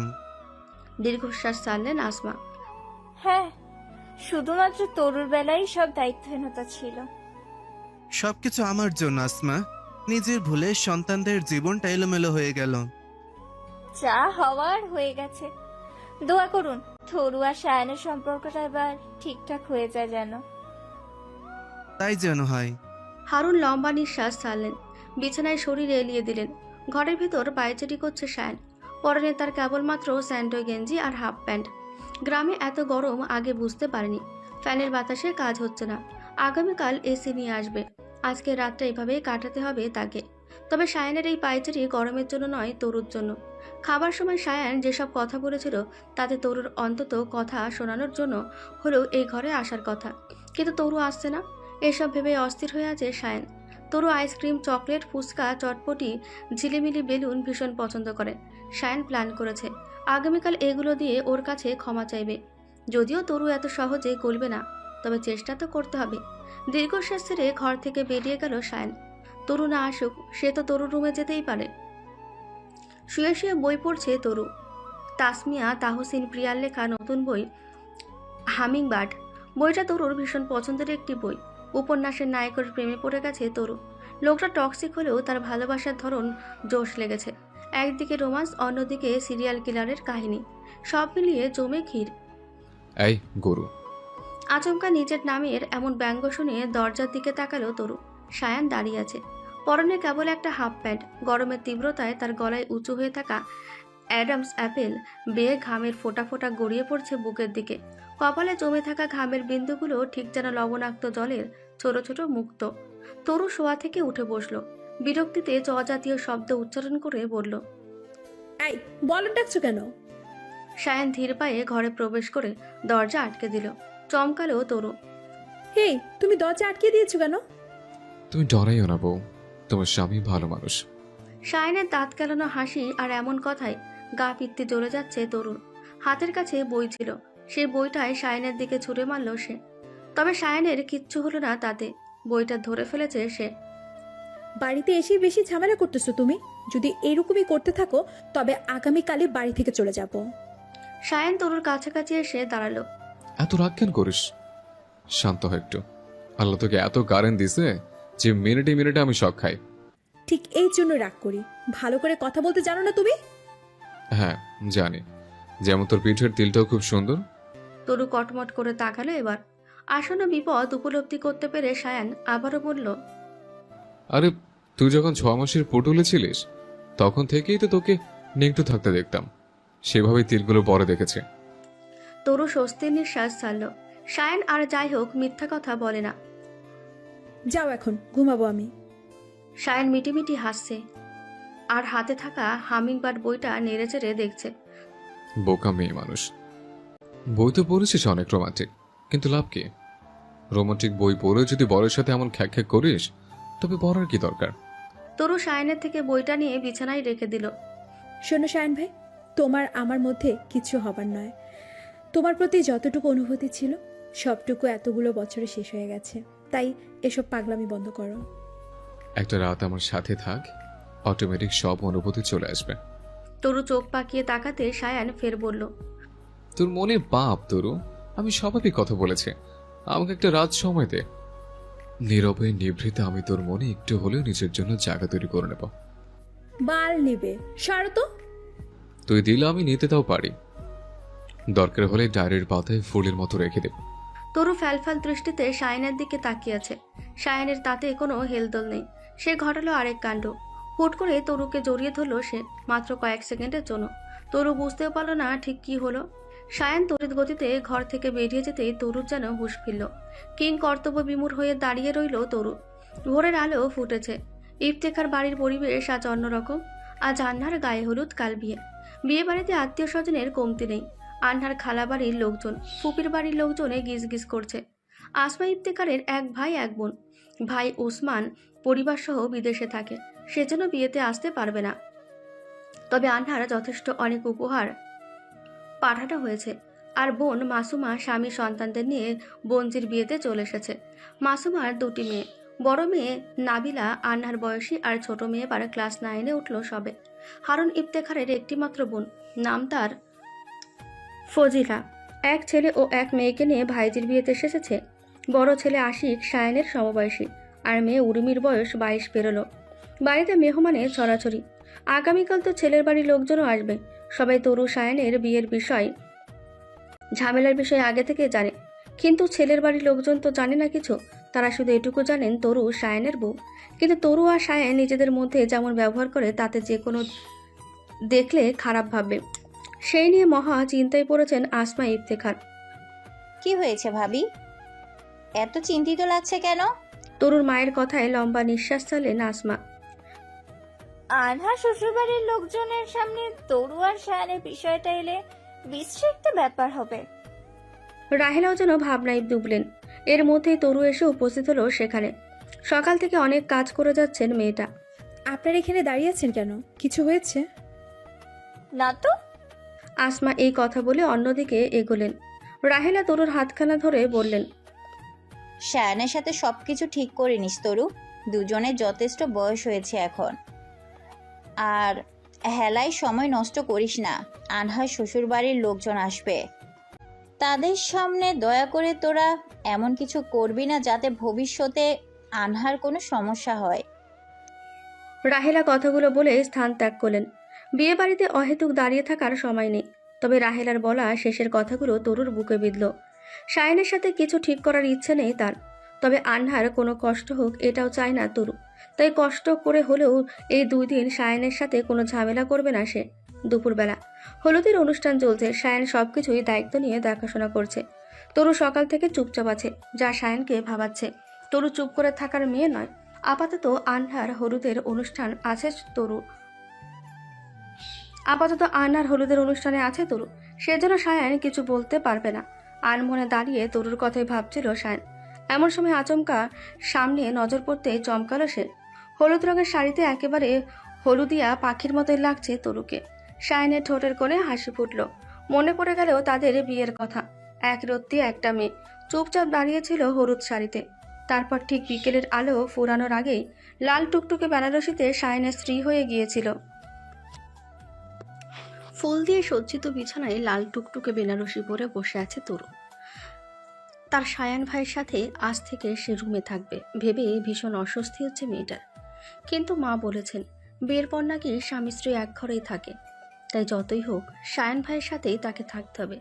দীর্ঘশ্বাস ছাড়লেন আসমা। হ্যাঁ, শুধুমাত্র তরুর বেলায় সব দায়িত্বহীনতা ছিল। সবকিছু আমার জন্য আসমা, নিজের ভুলে সন্তানদের জীবনটা এলোমেলো হয়ে গেল। যা হওয়ার হয়ে গেছে। দোয়া করুন তরু আর শায়নের সম্পর্কটা এবার ঠিকঠাক হয়ে যায় যেন। তাই যেন হয়। হারুন লম্বা নিঃশ্বাস ছাড়লেন, বিছানায় শরীর এলিয়ে দিলেন। ঘরের ভিতর পায়চারি করছে শায়ন। পরনে তার কেবলমাত্র স্যান্ডো গেঞ্জি আর হাফ প্যান্ট। গ্রামে এত গরম আগে বুঝতে পারেনি। ফ্যানের বাতাসে কাজ হচ্ছে না। আগামীকাল এসি নিয়ে আসবে। আজকে রাতটা এভাবেই কাটাতে হবে তাকে। তবে শায়ানের এই পায়চারি গরমের জন্য নয়, তরুর জন্য। খাবার সময় শায়ান যেসব কথা বলেছিল তাতে তরুর অন্তত কথা শোনানোর জন্য হলেও এই ঘরে আসার কথা, কিন্তু তরু আসছে না। এসব ভেবে অস্থির হয়ে আছে শায়ান। তরু আইসক্রিম, চকলেট, ফুচকা, চটপটি, ঝিলিমিলি বেলুন ভীষণ পছন্দ করে। শায়ান প্ল্যান করেছে আগামীকাল এগুলো দিয়ে ওর কাছে ক্ষমা চাইবে। যদিও তরু এত সহজে গলবে না, তবে চেষ্টা তো করতে হবে। দীর্ঘশ্বাস ছেড়ে ঘর থেকে বেরিয়ে গেল শায়ান। তরু না আসুক, সে তো তরুর রুমে যেতেই পারে। শুয়ে শুয়ে বই পড়ছে তরু। তাসমিয়া তাহসিন প্রিয়ার লেখা নতুন বই হামিংবার্ড। বইটা তরুর ভীষণ পছন্দের একটি বই। উপন্যাসের নায়কের প্রেমে পড়ে গেছে তরু। লোকটা টক্সিক হলেও তার ভালোবাসার ধরন জোশ লেগেছে। একদিকে রোমান্স, অন্যদিকে সিরিয়াল কিলারের কাহিনী, সব মিলিয়ে জমে ক্ষীর। এই গরু। আচমকা নিজের নামের এমন ব্যঙ্গ শুনে দরজার দিকে তাকালো তরু। শায়ান দাঁড়িয়ে আছে, পরনে কেবল একটা হাফ প্যান্ট। গরমের তীব্রতায় তার গলায় উঁচু হয়ে থাকা অ্যাডামস অ্যাপেল বেয়ে ঘামের ফোঁটা ফোঁটা গড়িয়ে পড়ছে বুকের দিকে। কপালে জমে থাকা ঘামের বিন্দুগুলো ঠিক যেন লবণাক্ত জলের ছোট ছোট মুক্ত। তরু শোয়া থেকে উঠে বসলো। বিরক্তিতে জাতীয় শব্দ উচ্চারণ করে বলল, এই বলন ডাকছো কেন? শায়ান ধীর পায়ে ঘরে প্রবেশ করে দরজা আটকে দিল। চমকালো তরু। হেই, তুমি দরজা আটকে দিয়েছো কেন? তুমি ডরাইও না বউ, তোমার স্বামী ভালো মানুষ। শায়ানের দাঁত কেলানো হাসি আর এমন কথায় গা পিত্তি জ্বলে যাচ্ছে তরুর। হাতের কাছে বই ছিল, সেই বইটায় শায়ানের দিকে ছুঁড়ে মারল সে। তবে শায়ানের কিচ্ছু হলো না তাতে। বইটা ধরে ফেলেছে সে। বাড়িতে এসে বেশি ঝামেলা করতেছো তুমি। যদি এরকমই করতে থাকো তবে আগামীকালে বাড়ি থেকে চলে যাব। শায়ান তরুর কাছাকাছি এসে দাঁড়ালো। এত রাগ কেন করিস? শান্ত হয় একটু। আল্লাহ তোকে এত গারেন দিছে যে মিনিটে মিনিটে আমি শখ খাই। ঠিক এই জন্য রাগ করি। ভালো করে কথা বলতে জানো না তুমি? হ্যাঁ জানি, যেমন তোর পিঠের তিলটাও খুব সুন্দর। তরু কটমট করে তাকালো এবার। আসন্ন বিপদ উপলব্ধি করতে পেরে সায়ান আবারও বলল, আরে তুই যখন 6 মাসের পুটুলে ছিলিস তখন থেকেই তো তোকে নেংটু থাকতে দেখতাম, সেভাবেই তিলগুলো বড় দেখেছে। তরু স্বস্তির নিঃশ্বাস ছাড়ল। সায়ান আর যাই হোক মিথ্যা কথা বলে না। যাও এখন, ঘুমাবো আমি। সায়ান মিটিমিটি হাসছে আর হাতে থাকা হামিংবার্ড বইটা নেড়েচেড়ে দেখছে। বোকা মেয়ে মানুষ। বই তো পড়েছিস অনেক রোমান্টিক, কিন্তু লাভ কি? রোমান্টিক বই পড়ে যদি বরের সাথে এমন খ্যাক খ্যাক করিস তবে পড়ার কি দরকার? তরু সায়ানের থেকে বইটা নিয়ে বিছানায় রেখে দিল। শোনো সায়ন ভাই, তোমার আমার মধ্যে কিছু হবার নয়। তোমার প্রতি যতটুকু অনুভূতি ছিল সবটুকু এতগুলো বছরে শেষ হয়ে গেছে, তাই এসব পাগলামি বন্ধ করো। একটা রাত আমার সাথে থাক, অটোমেটিক সব অনুভূতি চলে আসবে। তরু চোখ পাকিয়ে তাকাতে সায়ান ফের বলল, তোর মনে পাপ তরু, আমি স্বাভাবিক কথা বলেছি, আমাকে একটা রাত সময় দে। নীরবে নিভৃতে আমি তোর মনে একটু হলেও নিজের জন্য জায়গা তৈরি করে নেব। বাল নিবে সারো তো। তুই দিলে আমি নিতে তাও পারি, দরকার হলে ডায়েরির পাতায় ফুলের মতো রেখে দেব। তরু ফ্যালফ্যাল দৃষ্টিতে সায়ানের দিকে তাকিয়ে আছে। সায়ানের তাতে কোনো হেলদোল নেই। সে ঘটালো আরেক কাণ্ড। হুট করে তরুকে জড়িয়ে ধরলো সে, মাত্র কয়েক সেকেন্ডের জন্য। তরু বুঝতেও পারল না ঠিক কি হলো। সায়ান তড়িৎ গতিতে ঘর থেকে বেরিয়ে যেতেই তরুর যেন হুঁশ ফিরল। কিং কর্তব্য বিমূঢ় হয়ে দাঁড়িয়ে রইল তরু। ভোরের আলো ফুটেছে। ইফতেখার বাড়ির পরিবেশ আজ অন্যরকম। আজ আন্নার গায়ে হলুদ, কাল বিয়ে। বিয়ে বাড়িতে আত্মীয় স্বজনের কমতি নেই। আন্নার খালা বাড়ির লোকজন, ফুপির বাড়ির লোকজনে গিজ গিজ করছে। আসমা ইফতেখারের এক ভাই এক বোন। ভাই ওসমান পরিবার সহ বিদেশে থাকে, সেজন্য বিয়েতে আসতে পারবে না। তবে আন্নার যথেষ্ট অনেক উপহার পাঠানো হয়েছে। আর বোন মাসুমা স্বামী সন্তানদের নিয়ে বোনজির বিয়েতে চলে এসেছে। মাসুমার দুটি মেয়ে, বড় মেয়ে নাবিলা আন্নার বয়সী, আর ছোট মেয়ে এবার ক্লাস 9-এ উঠল সবে। হারুন ইফতেখারের একটি মাত্র বোন, নাম তার ফজিলা। এক ছেলে ও এক মেয়েকে নিয়ে ভাইজির বিয়েতে এসেছে। বড় ছেলে আশিক সায়ানের সমবয়সী, আর মেয়ে উর্মির বয়স 22 পেরোলো। বাড়িতে মেহমানের ছড়াছড়ি। আগামীকাল তো ছেলের বাড়ির লোকজনও আসবে। সবাই তরু সায়ানের বিয়ের বিষয়, ঝামেলার বিষয় আগে থেকে জানে, কিন্তু ছেলের বাড়ির লোকজন তো জানে না কিছু। তারা শুধু এটুকু জানেন তরু সায়ানের বউ। কিন্তু তরু আর সায়ান নিজেদের মধ্যে যেমন ব্যবহার করে তাতে যে কোনো দেখলে খারাপ ভাববে। সেই নিয়ে মহা চিন্তায় পড়েছেন আসমা ইফতেখার। কি হয়েছে ভাবি, এত চিন্তিত লাগছে কেন? তরুর মায়ের কথায় লম্বা নিঃশ্বাস ছাড়লেন আসমা। আনহা শ্বশুরবাড়ির লোকজনের সামনে তরু আর সায়ানের বিষয়টা এলে বিশ্রী একটা ব্যাপার হবে। রাহেলাও যেন ভাবনায় ডুবলেন। এর মধ্যেই তরু এসে উপস্থিত হলো সেখানে। সকাল থেকে অনেক কাজ করে যাচ্ছেন মেয়েটা। আপনারা এখানে দাঁড়িয়ে আছেন কেন? কিছু হয়েছে? না তো। আসমা এই কথা বলে অন্যদিকে এগোলেন। রাহেলা তরুর হাতখানা ধরে বললেন, সায়ানের সাথে সবকিছু ঠিক করে নিস তরু, দুজনের যথেষ্ট বয়স হয়েছে এখন। আর হেলায় সময় নষ্ট করিস না, আনহার শ্বশুরবাড়ির লোকজন আসবে, তাদের সামনে দয়া করে তোরা এমন কিছু করবি না যাতে ভবিষ্যতে আনহার কোনো সমস্যা হয়। রাহেলা কথাগুলো বলে স্থান ত্যাগ করলেন। বিয়ে বাড়িতে অহেতুক দাঁড়িয়ে থাকার সময় নেই। তবে রাহেলার বলা শেষের কথাগুলো তরুর বুকে বিঁধল। সায়ানের সাথে কিছু ঠিক করার ইচ্ছে নেই তার, তবে আনহার কোনো কষ্ট হোক এটাও চায় না তরু। তাই কষ্ট করে হলেও এই 2 দিন সায়ানের সাথে কোনো ঝামেলা করবে না সে। দুপুরবেলা হলুদের অনুষ্ঠান চলছে। সায়ান সবকিছুই দায়িত্ব নিয়ে দেখাশোনা করছে। তরু সকাল থেকে চুপচাপ আছে, যা সায়ানকে ভাবাচ্ছে। তরু চুপ করে থাকার মেয়ে নয়। আপাতত আনহার হলুদের অনুষ্ঠান আছে তরু সেজন্য সায়ান কিছু বলতে পারবে না। আনমনে দাঁড়িয়ে তরুর কথাই ভাবছিল সায়ান। এমন সময় আচমকা সামনে নজর পড়তে চমকালো সে। হলুদ রঙের শাড়িতে একেবারে হলুদিয়া পাখির মতোই লাগছে তরুকে। সায়ানের ঠোঁটের কোণে হাসি ফুটল। মনে পড়ে গেল তাদের বিয়ের কথা। এক রত্তি একটা মেয়ে চুপচাপ দাঁড়িয়েছিল হলুদ শাড়িতে। তারপর ঠিক বিকেলের আলো ফুরানোর আগেই লাল টুকটুকে বেনারসিতে সায়ানের স্ত্রী হয়ে গিয়েছিল। ফুল দিয়ে সজ্জিত বিছানায় লাল টুকটুকে বেনারসি পরে বসে আছে তরু। তার সায়ান ভাইয়ের সাথে আজ থেকে সে রুমে থাকবে ভেবে ভীষণ অস্বস্তি হচ্ছে মেয়েটার। কিন্তু মা বলেছেন বিয়ের পর নাকি স্বামী স্ত্রী এক ঘরেই থাকে, তাই তাই যতই হোক সায়ান ভাইয়ের সাথেই তাকে থাকতে হবে।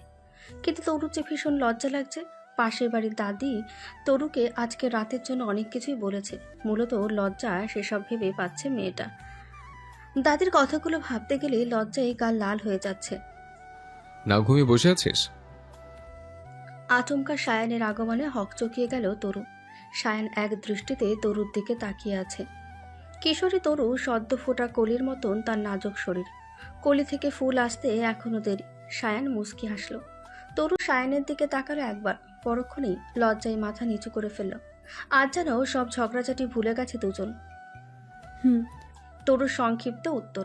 কিন্তু তরুর যে ভীষণ লজ্জা লাগছে। পাশের বাড়ির দাদি তরুকে আজকে রাতের জন্য অনেক কিছুই বলেছে। মূলত লজ্জা সেসব ভেবে পাচ্ছে মেয়েটা। দাদির কথাগুলো ভাবতে গেলে লজ্জায় গাল লাল হয়ে যাচ্ছে। না ঘুমিয়ে বসে আছিস? আচমকা সায়ানের আগমনে হকচকিয়ে গেল তরু। সায়ান এক দৃষ্টিতে তরুর দিকে তাকিয়ে আছে। কিশোরী তরু সদ্য ফোটা কলির মতন তার নাজুক শরীর। কলি থেকে ফুল আসতে এখনো দেরি। সায়ান মুচকি হাসল। তরু সায়ানের দিকে তাকালো একবার, পরক্ষণেই লজ্জায় মাথা নিচু করে ফেলল। আজ যেন সব ঝগড়াঝাটি ভুলে গেছে দুজন। তরুর সংক্ষিপ্ত উত্তর।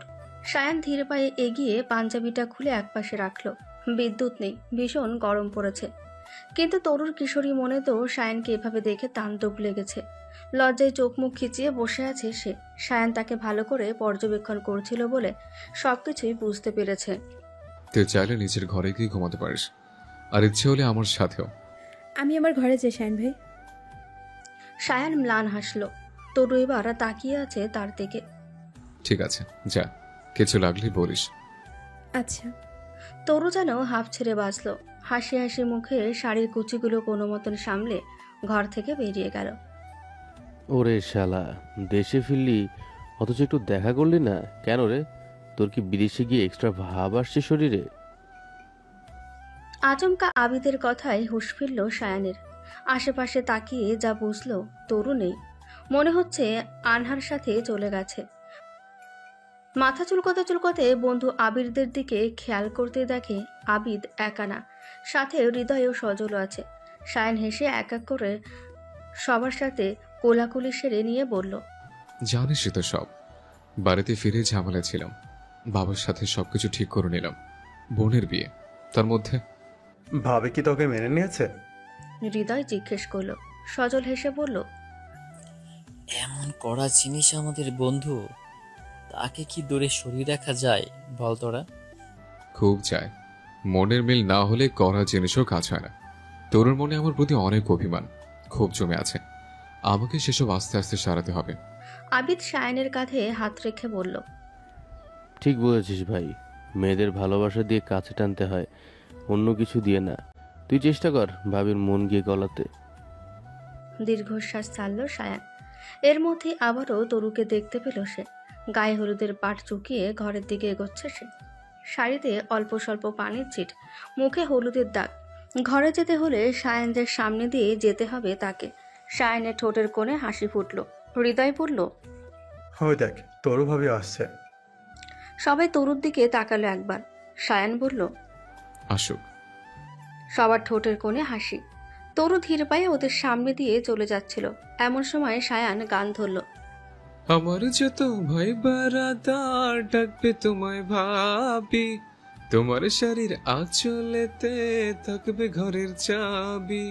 সায়ান ধীর পায়ে এগিয়ে পাঞ্জাবিটা খুলে একপাশে রাখল। বিদ্যুৎ নেই, ভীষণ গরম পড়েছে। কিন্তু তরুর কিশোরী মনে তো সায়ানকে এভাবে দেখে তাণ্ডব লেগেছে। লজ্জায় চোখ মুখ খিচিয়ে বসে আছে সে। সায়ান তাকে ভালো করে পর্যবেক্ষণ করছিল বলে সবকিছুই বুঝতে পেরেছে। তুই চাইলে নিজের ঘরে গিয়ে ঘুমাতে পারিস, আর ইচ্ছে হলে আমার সাথেও। আমি আমার ঘরে যাই শায়ন ভাই। সায়ান ম্লান হাসল। তরু এবার তাকিয়ে আছে তার দিকে। ঠিক আছে, যা, কিছু লাগলে বলিস। আচ্ছা। তরু যেন হাফ ছেড়ে বাঁচল। হাসি হাসি মুখে শাড়ির কুচিগুলো কোনো মতন সামলে ঘর থেকে বেরিয়ে গেল। ওরে শালা, দেশে ফিরলি অথচ একটু দেখা করলি না কেন রে? তোর কি বিদেশে গিয়ে এক্সট্রা ভাব আসছে শরীরে? আচমকা আবিদের কথায় হুঁশ ফিরল সায়ানের। আশেপাশে তাকিয়ে যা বুঝল তরু নেই। মনে হচ্ছে আনহার সাথে চলে গেছে। মাথা চুলকোতে চুলকোতে বন্ধু আবিরদের দিকে খেয়াল করতে দেখে আবিদ একা না, সাথে হৃদয় ও সজলও আছে। সায়ান হেসে এক এক করে সবার সাথে কোলাকুলি সেরে নিয়ে বলল, জানিসই তো সব। বাড়িতে ফিরে ঝামেলা ছিলাম, বাবার সাথে সবকিছু ঠিক করে নিলাম। বোনের বিয়ে, তার মধ্যে ভাবে কি তোকে মেনে নিয়েছে? হৃদয় জিজ্ঞেস করলো। সজল হেসে বলল, এমন কড়া জিনিস আমাদের বন্ধু, তাকে কি দূরে সরিয়ে রাখা যায় বল তোরা? খুব চায়। মনের মিল না হলে করা জিনিসও কাজ হয় না। তরুর মনে আমার প্রতি অনেক অভিমান, খুব জমে আছে। আমাকে সেসব আস্তে আস্তে সারাতে হবে। আবিদ সায়ানের কাঁধে হাত রেখে বলল, ঠিক বলেছিস ভাই, মেয়েদের ভালোবাসা দিয়ে কাছে টানতে হয়, অন্য কিছু দিয়ে না। তুই চেষ্টা কর ভাবির মন গিয়ে গলাতে। দীর্ঘশ্বাস ছাড়ল সায়ান। এর মধ্যে আবারও তরুকে দেখতে পেল সে। গায়ে হলুদের পাট চুকিয়ে ঘরের দিকে এগোচ্ছে সে। শাড়িতে অল্প স্বল্প পানির ছিট, মুখে হলুদের দাগ। ঘরে যেতে হলে সায়ানদের সামনে দিয়ে যেতে হবে তাকে। সায়ানের ঠোঁটের কোণে হাসি ফুটল। হৃদয় বলল, ওই দেখ তোরও ভাবি আসছে। সবাই তরুর দিকে তাকালো একবার। সায়ান বলল, আসুক। সবার ঠোঁটের কোণে হাসি। তরু ধীর পায়ে ওদের সামনে দিয়ে চলে যাচ্ছিল। এমন সময় সায়ান গান ধরল, আমার যত ভাই বারাদার ডাকবে তোমায় ভাবি, তোমার শাড়ির আঁচলেতে থাকবে ঘরের চাবি,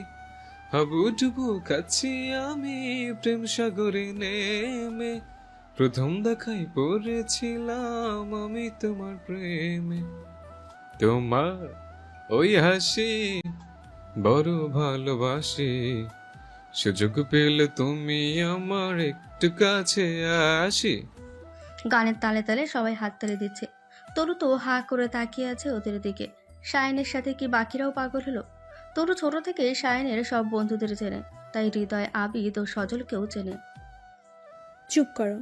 হাবুডুবু কাছি আমি প্রেম সাগরে নেমে, প্রথম দেখায় পড়েছিলাম আমি তোমার প্রেমে, তোমার ওই হাসি বড় ভালোবাসি, সুযোগ পেলে তুমি আমার একটু কাছে আসি। গানের তালে তালে সবাই হাততালি দিচ্ছে। তরু তো হা করে তাকিয়ে আছে ওদের দিকে। সায়ানের সাথে কি বাকিরাও পাগল হলো? তরু ছোট থেকে সায়ানের সব বন্ধুদের চেনে, তাই হৃদয়, আবিদ ও সজলকেও চেনে। চুপ করো।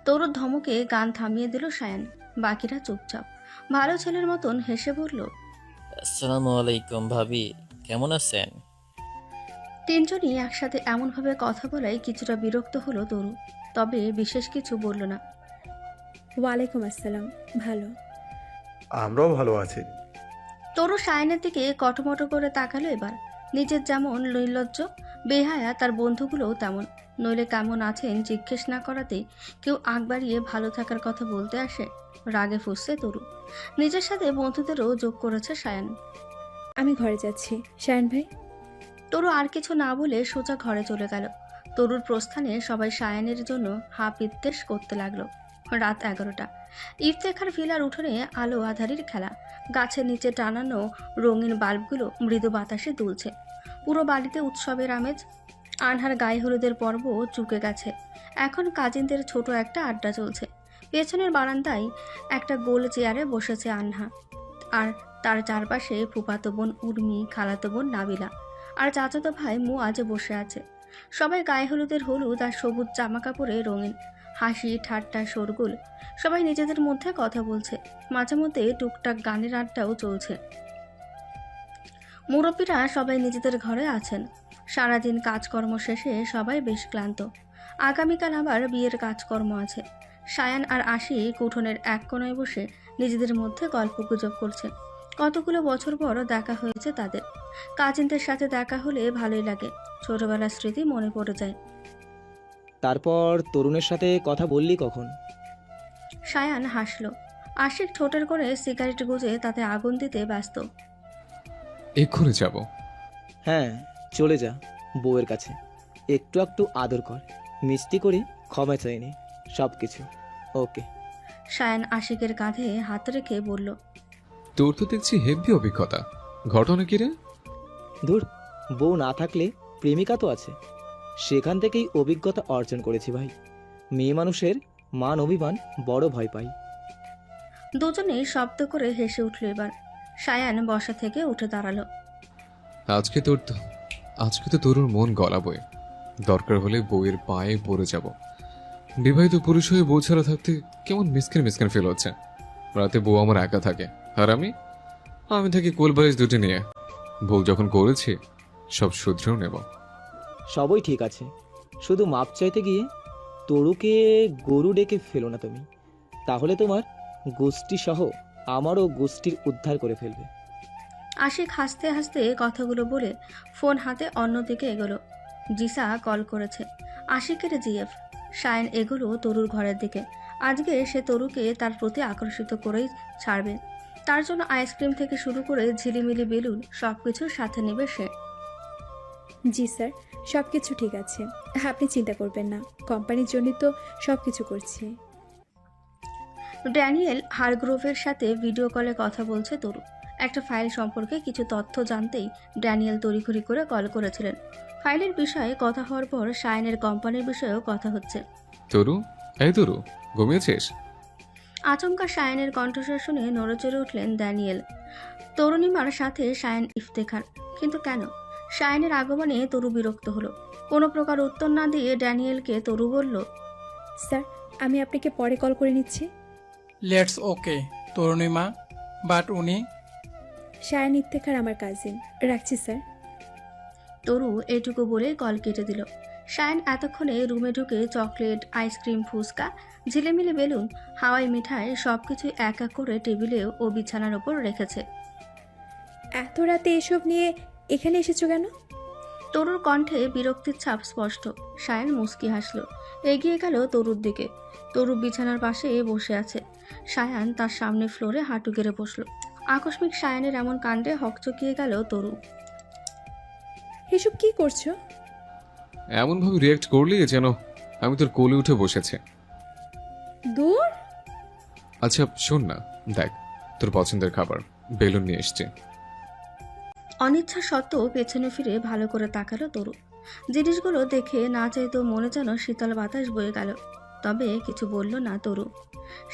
তরুর ধমকে গান থামিয়ে দিল সায়ান। বাকিরা চুপচাপ। ভালো ছেলের মতন হেসে বলল, আসসালামু আলাইকুম ভাবি, কেমন আছেন? তিনজনই একসাথে এমনভাবে কথা বলায় কিছুটা বিরক্ত হলো তরু, তবে বিশেষ কিছু বলল না। ওয়ালাইকুম আসসালাম, ভালো। আমরাও ভালো আছি। তরু সায়ানের দিকে কটমটো করে তাকালো এবার। নিজের যেমন নির্লজ্জ বেহায়া, তার বন্ধুগুলোও তেমন। নইলে কেমন আছেন জিজ্ঞেস না করাতে কেউ আগ বাড়িয়ে ভালো থাকার কথা বলতে আসে? রাগে ফুঁসছে তরু। নিজের সাথে বন্ধুদেরও যোগ করেছে সায়ান। আমি ঘরে যাচ্ছি শায়ন ভাই। তরু আর কিছু না বলে সোজা ঘরে চলে গেল। তরুর প্রস্থানে সবাই সায়ানের জন্য হা পিত্তেশ করতে লাগলো। রাত 11টা। ইফতেখার ভিলার উঠোনে আলো আধারির খেলা। গাছের নিচে টানানো রঙিন বাল্বগুলো মৃদু বাতাসে দুলছে। পুরো বাড়িতে উৎসবের আমেজ। আনহার গায়ে হলুদের পর্ব চুকে গেছে। এখন কাজিনদের ছোট একটা আড্ডা চলছে। পেছনের বারান্দায় একটা গোল চেয়ারে বসেছে আনহা, আর তার চারপাশে ফুফাতো বোন উর্মি, খালাতো বোন নাবিলা আর চাচাতো ভাই মুআজ বসে আছে। সবাই গায়ে হলুদের হলুদ আর সবুজ জামা কাপড়ে রঙিন, হাসি ঠাট্টা শোরগোল। সবাই নিজেদের মধ্যে কথা বলছে, মাঝে মধ্যে টুকটাক গানের আড্ডাও চলছে। মুরব্বীরা সবাই নিজেদের ঘরে আছেন। সারাদিন কাজকর্ম শেষে সবাই বেশ ক্লান্ত। আগামীকাল আবার বিয়ের কাজকর্ম আছে। সায়ান আর আশিক উঠোনের এক কোণায় বসে নিজেদের মধ্যে গল্পগুজব করছে। কতগুলো বছর পর দেখা হয়েছে তাদের। কাজিনদের সাথে দেখা হলে ভালোই লাগে, ছোটবেলার স্মৃতি মনে পড়ে যায়। তারপর তরুণের সাথে কথা বললি কখন? সায়ান হাসল। আশিক ঠোঁটের করে সিগারেট গুজে তাতে আগুন দিতে ব্যস্ত। এক্ষুনি যাব। হ্যাঁ, চলে যা বউয়ের কাছে, একটু একটু আদর কর, মিষ্টি করে ক্ষমা চাইনি সব কিছু। ওকে। সায়ান আশিকের কাঁধে হাত রেখে বলল, তোর তো দেখছি হেভি অভিজ্ঞতা। ঘটনা কি রে? ধুর, বউ না থাকলে প্রেমিকা তো আছে, সেখান থেকেই অভিজ্ঞতা অর্জন করেছি ভাই। মেয়ে মানুষের মান অভিমান বড় ভয় পাই। দুজনেই শব্দ করে হেসে উঠল। এবার সায়ান বসা থেকে উঠে দাঁড়ালো। আজকে তো তোর মন গলাবই। দরকার হলে বউয়ের পায়ে পড়ে যাব। বিবাহিত পুরুষ হয়ে বউ ছাড়া থাকতে কেমন মিসকেন ফিল হচ্ছে। রাতে বউ আমার একা থাকে, আর আমি থাকি কোলবালিশ দুটি নিয়ে। ভুল যখন করেছি সব শুধরেও নেব। সবই ঠিক আছে, শুধু মাপ চাইতে গিয়ে তরুকে গরু ডেকে ফেলো না তুমি, তাহলে তোমার গোষ্ঠী সহ আমারও গোষ্ঠীর উদ্ধার করে ফেলবে। আশিক হাসতে হাসতে কথাগুলো বলে ফোন হাতে অন্যদিকে এগোলো। জিসা কল করেছে, আশিকের জিএফ। সায়ন এগোলো তরুর ঘরের দিকে। আজকে সে তরুকে তার প্রতি আকর্ষিত করেই ছাড়বে। তার জন্য আইসক্রিম থেকে শুরু করে ঝিলিমিলি বেলুন সবকিছুর সাথে নেবে সে। জি স্যার, সব কিছু ঠিক আছে, আপনি চিন্তা করবেন না, কোম্পানির জন্যই তো সব কিছু করছি। ড্যানিয়েল হারগ্রোভের সাথে ভিডিও কলে কথা বলছে তরু। একটা ফাইল সম্পর্কে কিছু তথ্য জানতেই ড্যানিয়েল তড়িঘড়ি করে কল করেছিলেন। ফাইলের বিষয়ে কথা হওয়ার পর সায়নের কোম্পানির বিষয়েও কথা হচ্ছে। তরু, ঘুমিয়েছিস? আচমকা সায়নের কণ্ঠস্বর শুনে নড়েচড়ে উঠলেন ড্যানিয়েল। তরুণীমার সাথে সায়ন ইফতেখার, কিন্তু কেন? সায়নের আগমনে তরু বিরক্ত হলো। কোনো প্রকার উত্তর না দিয়ে ড্যানিয়েলকে তরু বলল, স্যার, আমি আপনাকে পরে কল করে নিচ্ছি। লেটস ওকে তরুণীমা, বাট উনি? সায়ন ইফতেখার আমার কাজিন, রাখছি স্যার। তরু এটুকু বলে কল কেটে দিল। সায়ন এতক্ষণে রুমে ঢুকে চকলেট, আইসক্রিম, ফুচকা, ঝিলেমিলে বেলুন, হাওয়াই মিঠাই সবকিছু এক এক করে টেবিলে ও বিছানার ওপর রেখেছে। এত রাতে এসব নিয়ে এখানে এসেছো কেন? তরুর কণ্ঠে বিরক্তির ছাপ স্পষ্ট। সায়ন মুচকি হাসল, এগিয়ে গেল তরুর দিকে। তরু বিছানার পাশে বসে আছে। সায়ান তার সামনে ফ্লোরে হাঁটু গেড়ে বসল। আকস্মিক সায়ানের এমন কাণ্ডে হকচকিয়ে গেল তরু। এসব কি করছো? এমন ভাবে রিয়াক্ট করলি যেন আমি তোর কোলে উঠে বসেছে। দূর। আচ্ছা শোন না, দেখ তোর পছন্দের খাবার, বেলুন নিয়ে এসছে। অনিচ্ছা সত্ত্বেও পেছনে ফিরে ভালো করে তাকালো তরু। জিনিসগুলো দেখে না চাইতেও মনে যেন শীতল বাতাস বয়ে গেল। তবে কিছু বলল না তরু।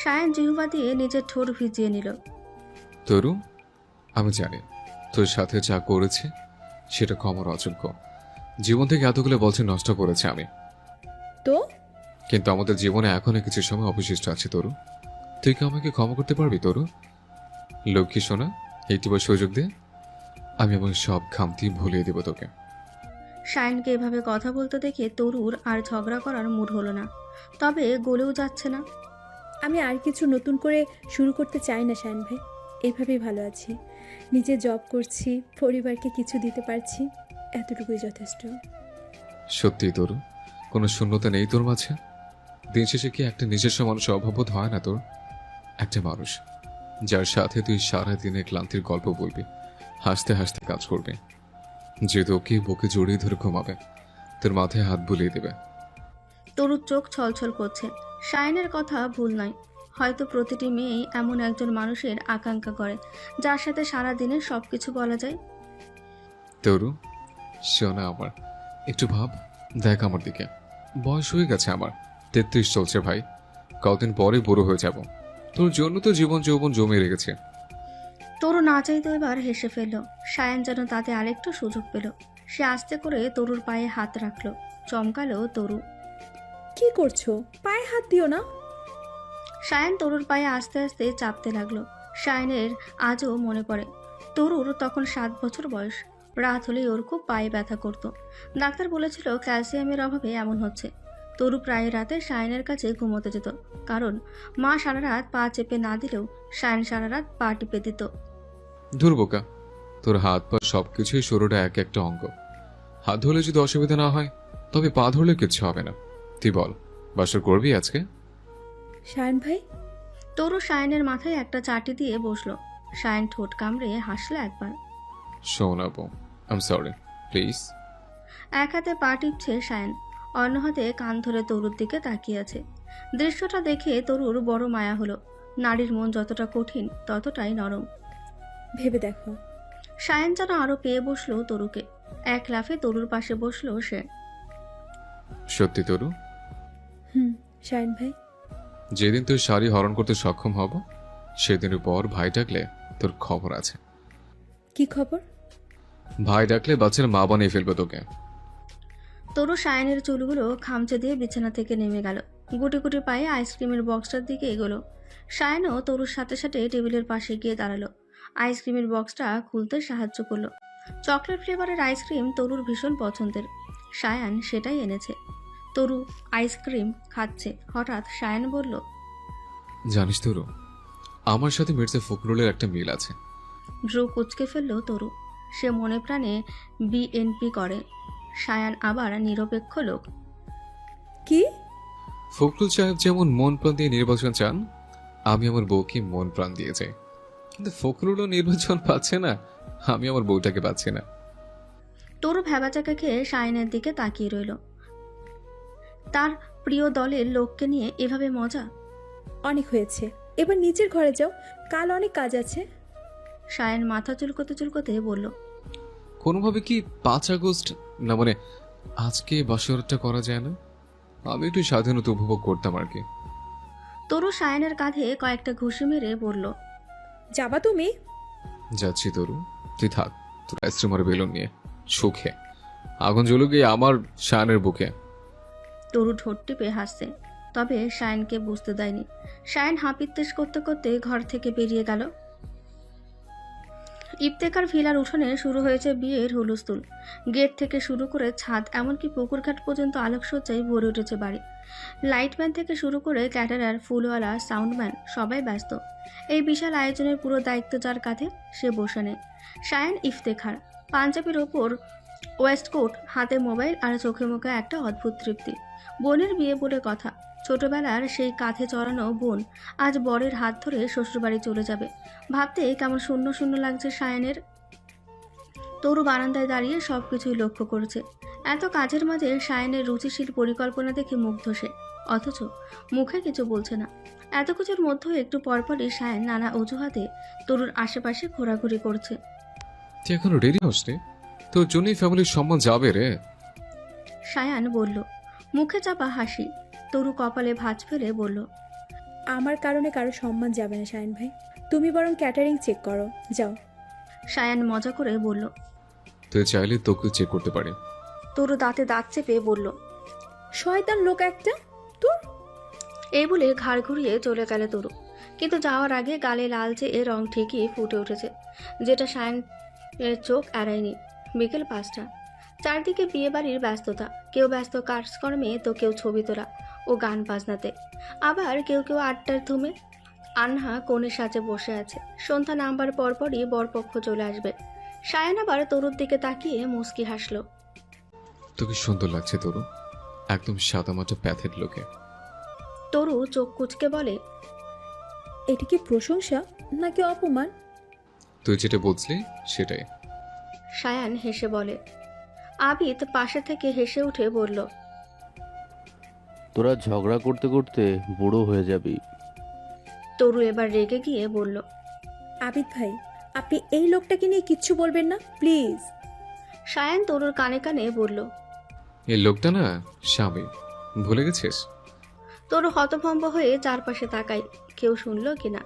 সায়ান জিহ্বা দিয়ে নিজের ঠোঁট ভিজিয়ে নিল। তরু, আমি জানি তোর সাথে যা করেছে সেটা ক্ষমার অযোগ্য। জীবন থেকে এতগুলো বছর নষ্ট করেছে আমি, তো কিন্তু আমাদের জীবনে এখনো কিছু সময় অবশিষ্ট আছে তরু। তুই কি আমাকে ক্ষমা করতে পারবি তরু? লক্ষ্মী সোনা, একটিবার সুযোগ দে, আমি আমার সব খামতি ভুলিয়ে দেব তোকে। সায়নকে এভাবে কথা বলতে দেখে তরুর আর ঝগড়া করার মুড হলো না, তবে গলেও যাচ্ছে না। আমি আর কিছু নতুন করে শুরু করতে চাই না শায়ন ভাই, এভাবেই ভালো আছি। নিজে জব করছি, পরিবারকে কিছু দিতে পারছি, এতটুকুই যথেষ্ট। সত্যি তরু, কোনো শূন্যতা নেই তোর মাঝে? দিন শেষে কি একটা নিজস্ব মানুষের অভাববোধ হয় না তোর? একটা মানুষ যার সাথে তুই সারা দিনে ক্লান্তির গল্প বলবি, হাসতে হাসতে কাজ করবে, যে তোকে বুকে জড়িয়ে ধরে ঘুমাবে, তোর মাথায় হাত বুলিয়ে দেবে। তরুর চোখ ছলছল করছে। সায়নের কথা ভুল নয়, হয়তো প্রতিটি মেয়েই এমন একজন মানুষের আকাঙ্ক্ষা করে যার সাথে সারা দিনে সবকিছু বলা যায়। তরু শোনা আমার, একটু ভাব, দেখ আমার দিকে। বয়স হয়ে গেছে আমার, 33 চলছে ভাই। কতদিন পরে বড় হয়ে যাব। তোর জন্য তো জীবন যৌবন জমে রেখেছে। তরু না চাইতে এবার হেসে ফেলল। সায়ান যেন তাতে আরেকটু সুযোগ পেল। সে আস্তে করে তরুর পায়ে হাত রাখলো। চমকালো তরু। কি করছো? পায়ে হাত দিও না। সায়ান তরুর পায়ে আস্তে আস্তে চাপতে লাগলো। সায়ানের আজও মনে পড়ে, তরুর তখন 7 বছর বয়স। রাত হলেই ওর খুব পায়ে ব্যথা করত। ডাক্তার বলেছিল ক্যালসিয়ামের অভাবে এমন হচ্ছে। তরু প্রায় রাতে সায়ানের কাছে ঘুমোতে যেত, কারণ মা সারা রাত পা চেপে না দিলেও সায়ান সারা রাত পা টিপে দিত। দুর্বোকা, তোর হাত পা সবকিছুই শরীরে এক একটা অঙ্গ। হাত ধরলে যদি অসুবিধা না হয়, তবে পা ধরলে কিচ্ছু হবে না। তুই বল, বাসর করবি আজকে? সায়ন ভাই। তরু সায়ানের মাথায় একটা চাটি দিয়ে বসলো। সায়ান ঠোঁট কামড়ে হাসলো একবার। শোনাবো, আম সরি, প্লিজ। এক হাতে পা টিপছে সায়ান, অন্য হাতে কান ধরে তরুর দিকে তাকিয়ে আছে। দৃশ্যটা দেখে তরুর বড় মায়া হলো। নারীর মন যতটা কঠিন ততটাই নরম। ভেবে দেখো। সায়ান যেন আরো পেয়ে বসলো তরুকে। এক লাফে তরুর পাশে বসলো সে। সত্যি তরু? সায়ন ভাই। যেদিন তুই শাড়ি হরণ করতে সক্ষম হব, সেদিনের পর ভাই ডাকলে তোর খবর আছে। কি খবর? ভাই ডাকলে বাচ্চার মা বানিয়ে ফেলবে তোকে। তরু সায়ানের চুলগুলো খামচে দিয়ে বিছানা থেকে নেমে গেল। গুটি গুটি পায়ে আইসক্রিমের বক্সটার দিকে এগোলো। সায়ানও তরুর সাথে সাথে টেবিলের পাশে গিয়ে দাঁড়ালো। আইসক্রিমের বক্সটা খুলতে সাহায্য করলো। চকলেট ফ্লেভারের আইসক্রিম তরুর ভীষণ পছন্দের। সায়ান সেটাই এনেছে। তরু আইসক্রিম খাচ্ছে। হঠাৎ সায়ান বলল, জানিস তরু, আমার সাথে মির্জা ফখরুলের একটা মিল আছে। ড্রু কুচকে ফেললো তরু। সে মনে প্রাণে বিএনপি করে। সায়ান আবার নিরপেক্ষ লোক। কি? ফখরুল সাহেব যেমন মন প্রাণ দিয়ে নির্বাচন চান, আমি আমার বউকে মন প্রাণ দিয়ে যাই। কিন্তু ফখরুলও নির্বাচন পাচ্ছে না, আমি আমার বউটাকে পাচ্ছি না। তরু ভেবাচাকা খেয়ে সায়ানের দিকে তাকিয়ে রইল। তার প্রিয় দলের লোককে নিয়ে এভাবে মজা? অনেক হয়েছে, এবার নিজের ঘরে যাও, কাল অনেক কাজ আছে। সায়ান মাথা চুলকোতে চুলকোতে বলল, কোনোভাবে কি 5 আগস্ট না, মানে আজকে বাসরটা করা যায় না? আমি একটু স্বাধীনতা উপভোগ করতাম আর কি। তরু সায়ানের কাঁধে কয়েকটা ঘুষি মেরে বলল, যাবা তুমি? যাচ্ছি তরু, তুই থাক তোর আইসক্রিম আর বেলুন নিয়ে। সুখে আগুন জ্বলুক গিয়ে আমার সায়ানের বুকে। তরু ঠোঁট টিপে হাসছে, তবে সায়ানকে বুঝতে দেয়নি। সায়ান হাপিত্তেশ করতে করতে ঘর থেকে বেরিয়ে গেল। ইফতেখার ভিলার উঠোনে শুরু হয়েছে বিয়ের হুলস্থুল। গেট থেকে শুরু করে ছাদ, এমনকি পুকুরঘাট পর্যন্ত আলোকসজ্জায় ভরে উঠেছে বাড়ি। লাইটম্যান থেকে শুরু করে ক্যাটারার, ফুলওয়ালা, সাউন্ডম্যান সবাই ব্যস্ত। এই বিশাল আয়োজনের পুরো দায়িত্ব যার কাঁধে, সে বসে নেই। সায়ান ইফতেখার, পাঞ্জাবির ওপর ওয়েস্টকোট, হাতে মোবাইল আর চোখে মুখে একটা অদ্ভুত তৃপ্তি। বোনের বিয়ে বলে কথা। ছোটবেলার সেই কাঁধে চড়ানো বোন আজ বরের হাত ধরে শ্বশুরবাড়ি চলে যাবে। ভাবতে কেমন শূন্য শূন্য লাগছে সায়ানের। তরু বারান্দায় দাঁড়িয়ে সবকিছুই লক্ষ্য করেছে। এত কাজের মাঝে সায়ানের রুচিশীল পরিকল্পনা দেখে মুগ্ধ সে, অথচ মুখে কিছু বলছে না। এত কিছুর মধ্যেও একটু পরপরই সায়ান নানা অজুহাতে তরুর আশেপাশে ঘোরাঘুরি করছে। তুই এখনো রেডি হসনি? তোর জন্যই ফ্যামিলির সম্মান যাবে রে। সায়ান বলল, মুখে চাপা হাসি। তরু কপালে ভাঁজ ফেলে বলল, আমার কারণে কারো সম্মান যাবে না সায়ন ভাই, তুমি বরং ক্যাটারিং চেক করো, যাও। সায়ান মজা করে বলল, তুই চাইলে তোকে চেক করতে পারি। তরু দাঁতে দাঁত চেপে বলল, শয়তান লোক একটা, তোর। এই বলে ঘাড় ঘুরিয়ে চলে গেল তরু। কিন্তু যাওয়ার আগে গালে লালচে এর রং ঠিকই ফুটে উঠেছে, যেটা সায়ানের চোখ এড়ায়নি। বিকেল 5টা। চারদিকে বিয়ে বাড়ির ব্যস্ততা। কেউ ব্যস্ত কাজকর্মে, তো কেউ ছবি তোলা ও গান বাজনাতে, আবার কেউ কেউ আড্ডার ধুমে। আনহা কোণে সাজে বসে আছে। সন্ধ্যা নামবার পরপরই বরপক্ষ চলে আসবে। সায়ান আবার তরুর দিকে তাকিয়ে মুস্কি হাসলো। তোকে সুন্দর লাগছে তরু, একদম সাদামাটা প্যাথের লোকে। তরু চোখ কুচকে বলে, এটা কি প্রশংসা নাকি অপমান? তুই যেটা বলছিলি সেটাই। সায়ান হেসে বলে। আবিদ পাশে থেকে হেসে উঠে বলল, তোরা ঝগড়া করতে করতে বুড়ো হয়ে যাবি। তরু এবার রেগে গিয়ে বলল, আবিদ ভাই, আপনি এই লোকটাকে নিয়ে কিচ্ছু বলবেন না প্লিজ। সায়ান তরুর কানে কানে বলল, এই লোকটা না স্বামী, ভুলে গেছিস? তরু হতভম্ব হয়ে চারপাশে তাকায়, কেউ শুনলো কিনা।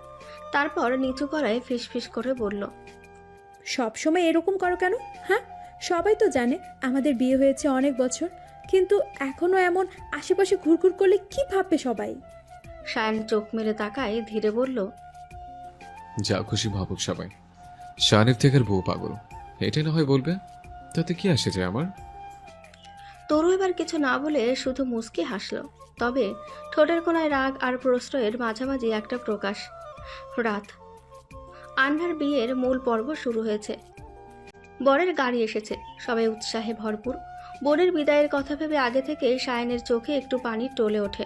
তারপর নিচু গলায় ফিসফিস করে বলল, সবসময় এরকম করো কেন? হ্যাঁ, সবাই তো জানে আমাদের বিয়ে হয়েছে অনেক বছর, কিন্তু এখনো এমন আশেপাশে ঘুরঘুর করলে কি ভাববে সবাই? সায়ন চোখ মেলে তাকায়, ধীরে বলল, যা খুশি ভাবুক সবাই, শানির থেকে বউ পাগল, এটাই না হয় বলবে, তাতে কি আসে যায় আমার। তরু এবার কিছু না বলে শুধু মুচকি হাসলো, তবে ঠোঁটের কোনায় রাগ আর প্রশ্রয়ের মাঝামাঝি একটা প্রকাশ। রাত, আন্নার বিয়ের মূল পর্ব শুরু হয়েছে। বরের গাড়ি এসেছে, সবাই উৎসাহে ভরপুর। বোনের বিদায়ের কথা ভেবে আগে থেকে সায়নের চোখে একটু পানি টলে ওঠে,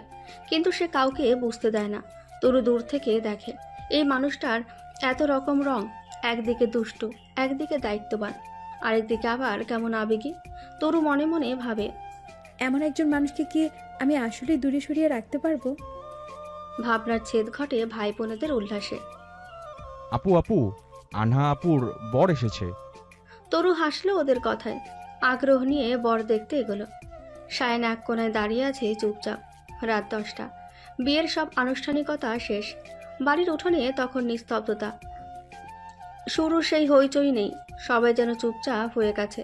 কিন্তু সে কাউকে বুঝতে দেয় না। তরু দূর থেকে দেখে এই মানুষটার এত রকম রং, একদিকে দুষ্টু, একদিকে দায়িত্ববান, আরেকদিকে আবার কেমন আবেগী। তরু মনে মনে ভাবে, এমন একজন মানুষকে কি আমি আসলে দূরে সরিয়ে রাখতে পারবো? ভাবনার ছেদ ঘটে ভাই বোনেদের উল্লাসে। আপু আপু, আনহা আপুর বর এসেছে। তরু হাসলো ওদের কথায়, আগ্রহ নিয়ে বর দেখতে এগোলো। সায়ন এক কোনায় দাঁড়িয়ে আছে চুপচাপ। রাত 10টা, বিয়ের সব আনুষ্ঠানিকতা শেষ। বাড়ির উঠোনে তখন নিস্তব্ধতা, শুরু সেই হইচই নেই, সবাই যেন চুপচাপ হয়ে গেছে।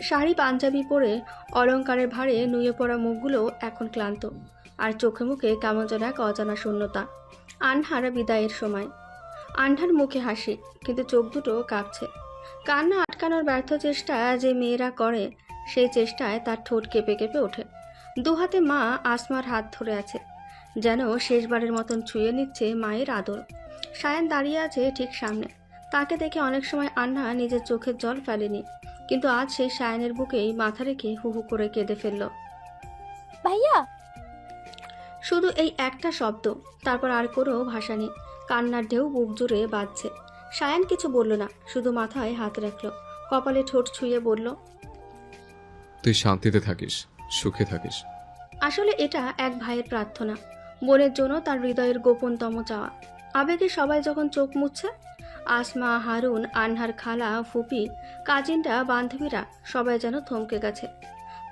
শাড়ি পাঞ্জাবি পরে অলংকারের ভারে নুয়ে পড়া মুখগুলো এখন ক্লান্ত, আর চোখে মুখে কেমন যেন এক অজানা শূন্যতা। আনহার বিদায়ের সময়। আনহার মুখে হাসি, কিন্তু চোখ দুটো কাঁপছে। কান্না আটকানোর ব্যর্থ চেষ্টা যে মেয়েরা করে, সেই চেষ্টায় তার ঠোঁট কেঁপে কেঁপে ওঠে। দুহাতে মা আসমার হাত ধরে আছে, যেন শেষবারের মতন ছুঁয়ে নিচ্ছে মায়ের আদর। সায়ন দাঁড়িয়ে আছে ঠিক সামনে, তাকে দেখে অনেক সময় আন্না নিজের চোখের জল ফেলেনি, কিন্তু আজ সেই সায়নের বুকেই মাথা রেখে হু হু করে কেঁদে ফেলল। ভাইয়া! শুধু এই একটা শব্দ, তারপর আর কোনো ভাষা নেই। কান্নার ঢেউ বুক জুড়ে বাজছে। সায়ন কিছু বলল না, শুধু মাথায় হাত রাখলো, কপালে ঠোঁট ছুঁয়ে বলল, তুই শান্তিতে থাকিস, সুখে থাকিস। আসলে এটা এক ভাইয়ের প্রার্থনা, বোনের জন্য তার হৃদয়ের গোপনতম চাওয়া। আবেগে সবাই যখন চোখ মুছছে, আসমা, হারুন, আনহার খালা, ফুপি, কাজিনরা, বান্ধবীরা সবাই যেন থমকে গেছে।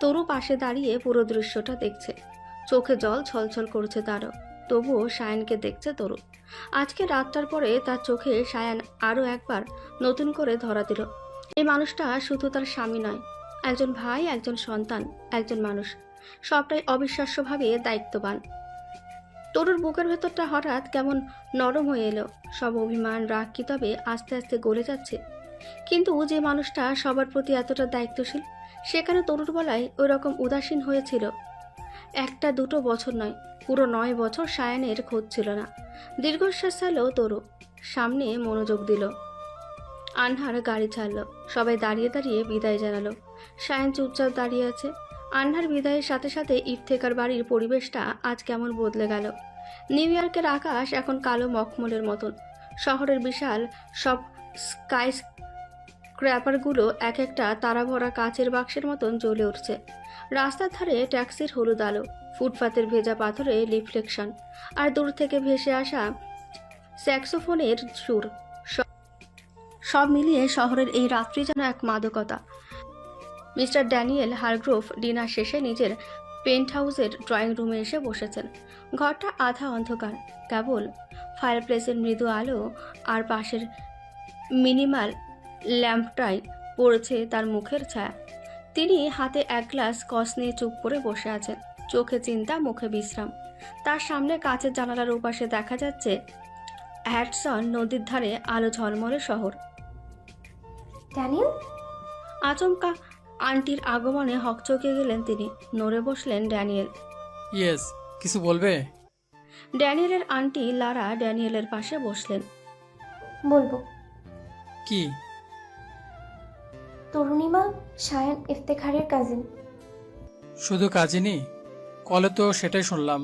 তরু পাশে দাঁড়িয়ে পুরো দৃশ্যটা দেখছে, চোখে জল ছলছল করছে তারও। তবুও সায়নকে দেখছে তরু। আজকে রাতটার পরে তার চোখে সায়ন আরও একবার নতুন করে ধরা দিল, এই মানুষটা শুধু তার স্বামী নয়, একজন ভাই, একজন সন্তান, একজন মানুষ, সবটাই অবিশ্বাস্যভাবে দায়িত্ববান। তরুর বুকের ভেতরটা হঠাৎ কেমন নরম হয়ে এলো। সব অভিমান, রাগ কি তবে আস্তে আস্তে গলে যাচ্ছে? কিন্তু যে মানুষটা সবার প্রতি এতটা দায়িত্বশীল, সেখানে তরুর বেলায় ওই রকম উদাসীন হয়েছিল। একটা দুটো বছর নয়, পুরো 9 বছর সায়নের খোঁজ ছিল না। দীর্ঘশ্বাস ছাড়ল তরু, সামনে মনোযোগ দিল। আনহার গাড়ি ছাড়ল, সবাই দাঁড়িয়ে দাঁড়িয়ে বিদায় জানালো। সায়ন চুপচাপ দাঁড়িয়ে আছে। আনহার বিদায়ের সাথে সাথে ইফতেকার বাড়ির পরিবেশটা আজ কেমন বদলে গেল। নিউ ইয়র্কের আকাশ এখন কালো মখমলের মতন। শহরের বিশাল সব স্কাই স্ক্র্যাপারগুলো এক একটা তারা ভরা কাচের বাক্সের মতন জ্বলে উঠছে। রাস্তার ধারে ট্যাক্সির হলুদ আলো, ফুটপাতের ভেজা পাথরে রিফ্লেকশন, আর দূর থেকে ভেসে আসা স্যাক্সোফোনের সুর। সব মিলিয়ে শহরের এই রাত্রি যেন এক মাদকতা। মিস্টার ড্যানিয়েল হারগ্রোভ ডিনার শেষে নিজের পেন্ট হাউসের ড্রয়িং রুমে এসে বসেছেন। ঘরটা আধা অন্ধকার, কেবল ফায়ারপ্লেসের মৃদু আলো আর পাশের মিনিমাল ল্যাম্পটাই পড়েছে তার মুখের ছায়া। তিনি হাতে এক গ্লাস কস নিয়ে চুপ করে বসে আছেন, চোখে চিন্তা, মুখে বিশ্রাম। তার সামনে কাঁচের জানালার ওপাশে দেখা যাচ্ছে হ্যাডসন নদীর ধারে আলো ঝলমলে শহর। ড্যানিয়েল! আচমকা আন্টির আগমনে হকচকে গেলেন তিনি। নড়ে বসলেন ড্যানিয়েল। ইয়েস, কিছু বলবে? ড্যানিয়েলের আন্টি লারা ড্যানিয়েলের পাশে বসলেন। বলবো। কি? তরুণিমা সায়ন ইফতেখারের কাজিন। শুধু কাজিনই? কলে তো সেটাই শুনলাম।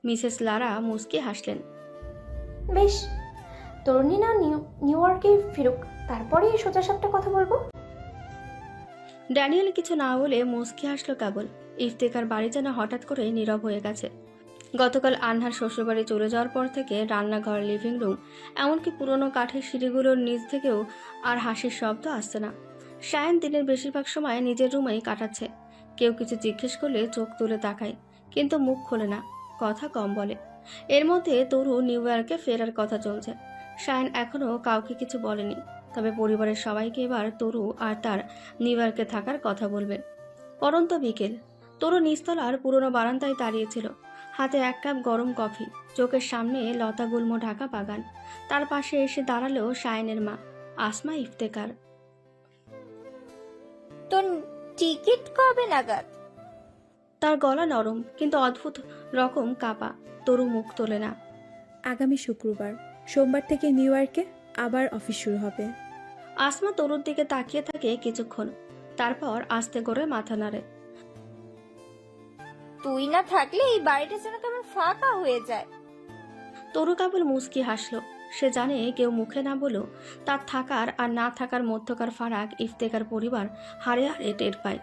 মিসেস লারা মুচকি হাসলেন। বেশ, তরুণীরা নিউ ইয়র্কে ফিরুক, তারপরে সোজা সাপটা কথা বলবো। ড্যানিয়েল কিছু না বলে মুচকি হাসলো কেবল। ইফতেখার বাড়ি যেন হঠাৎ করে নীরব হয়ে গেছে। গতকাল আনহার শ্বশুরবাড়ি চলে যাওয়ার পর থেকে রান্নাঘর, লিভিং রুম, এমনকি পুরনো কাঠের সিঁড়িগুলোর নিচ থেকেও আর হাসির শব্দ আসছে না। সায়ন দিনের বেশিরভাগ সময় নিজের রুমেই কাটাচ্ছে। কেউ কিছু জিজ্ঞেস করলে চোখ তুলে তাকায়, কিন্তু মুখ খোলে না। কথা কম বলে। এর মধ্যে তরু নিউ ইয়র্কে ফেরার কথা চলছে। শায়ন এখনও কাউকে কিছু বলেনি, তবে পরিবারের সবাইকে এবার তরু আর তার নিউ ইয়র্কে থাকার কথা বলবে। পরন্ত বিকেল, তরু নিচতলার পুরনো বারান্দায় দাঁড়িয়েছিল, হাতে 1 কাপ গরম কফি, চোখের সামনে লতা গুল্ম ঢাকা বাগান। তার পাশে এসে দাঁড়ালো শায়নের মা আসমা ইফতেখার। তোর টিকিট কবে নাগাদ? তার গলা নরম কিন্তু অদ্ভুত রকম কাঁপা। তরু মুখ তোলে না। আগামী শুক্রবার, সোমবার থেকে নিউ ইয়র্কে আবার অফিস শুরু হবে। আসমা তরুর দিকে তাকিয়ে থাকে কিছুক্ষণ, তারপর আস্তে করে মাথা নাড়ে। তুই না থাকলে এই বাড়িটা যেন কেমন ফাঁকা হয়ে যায়। তরু কেবল মুচকি হাসলো। সে জানে কেউ মুখে না বলেও তার থাকার আর না থাকার মধ্যকার ফারাক ইফতেখার পরিবার হাড়ে হাড়ে টের পায়।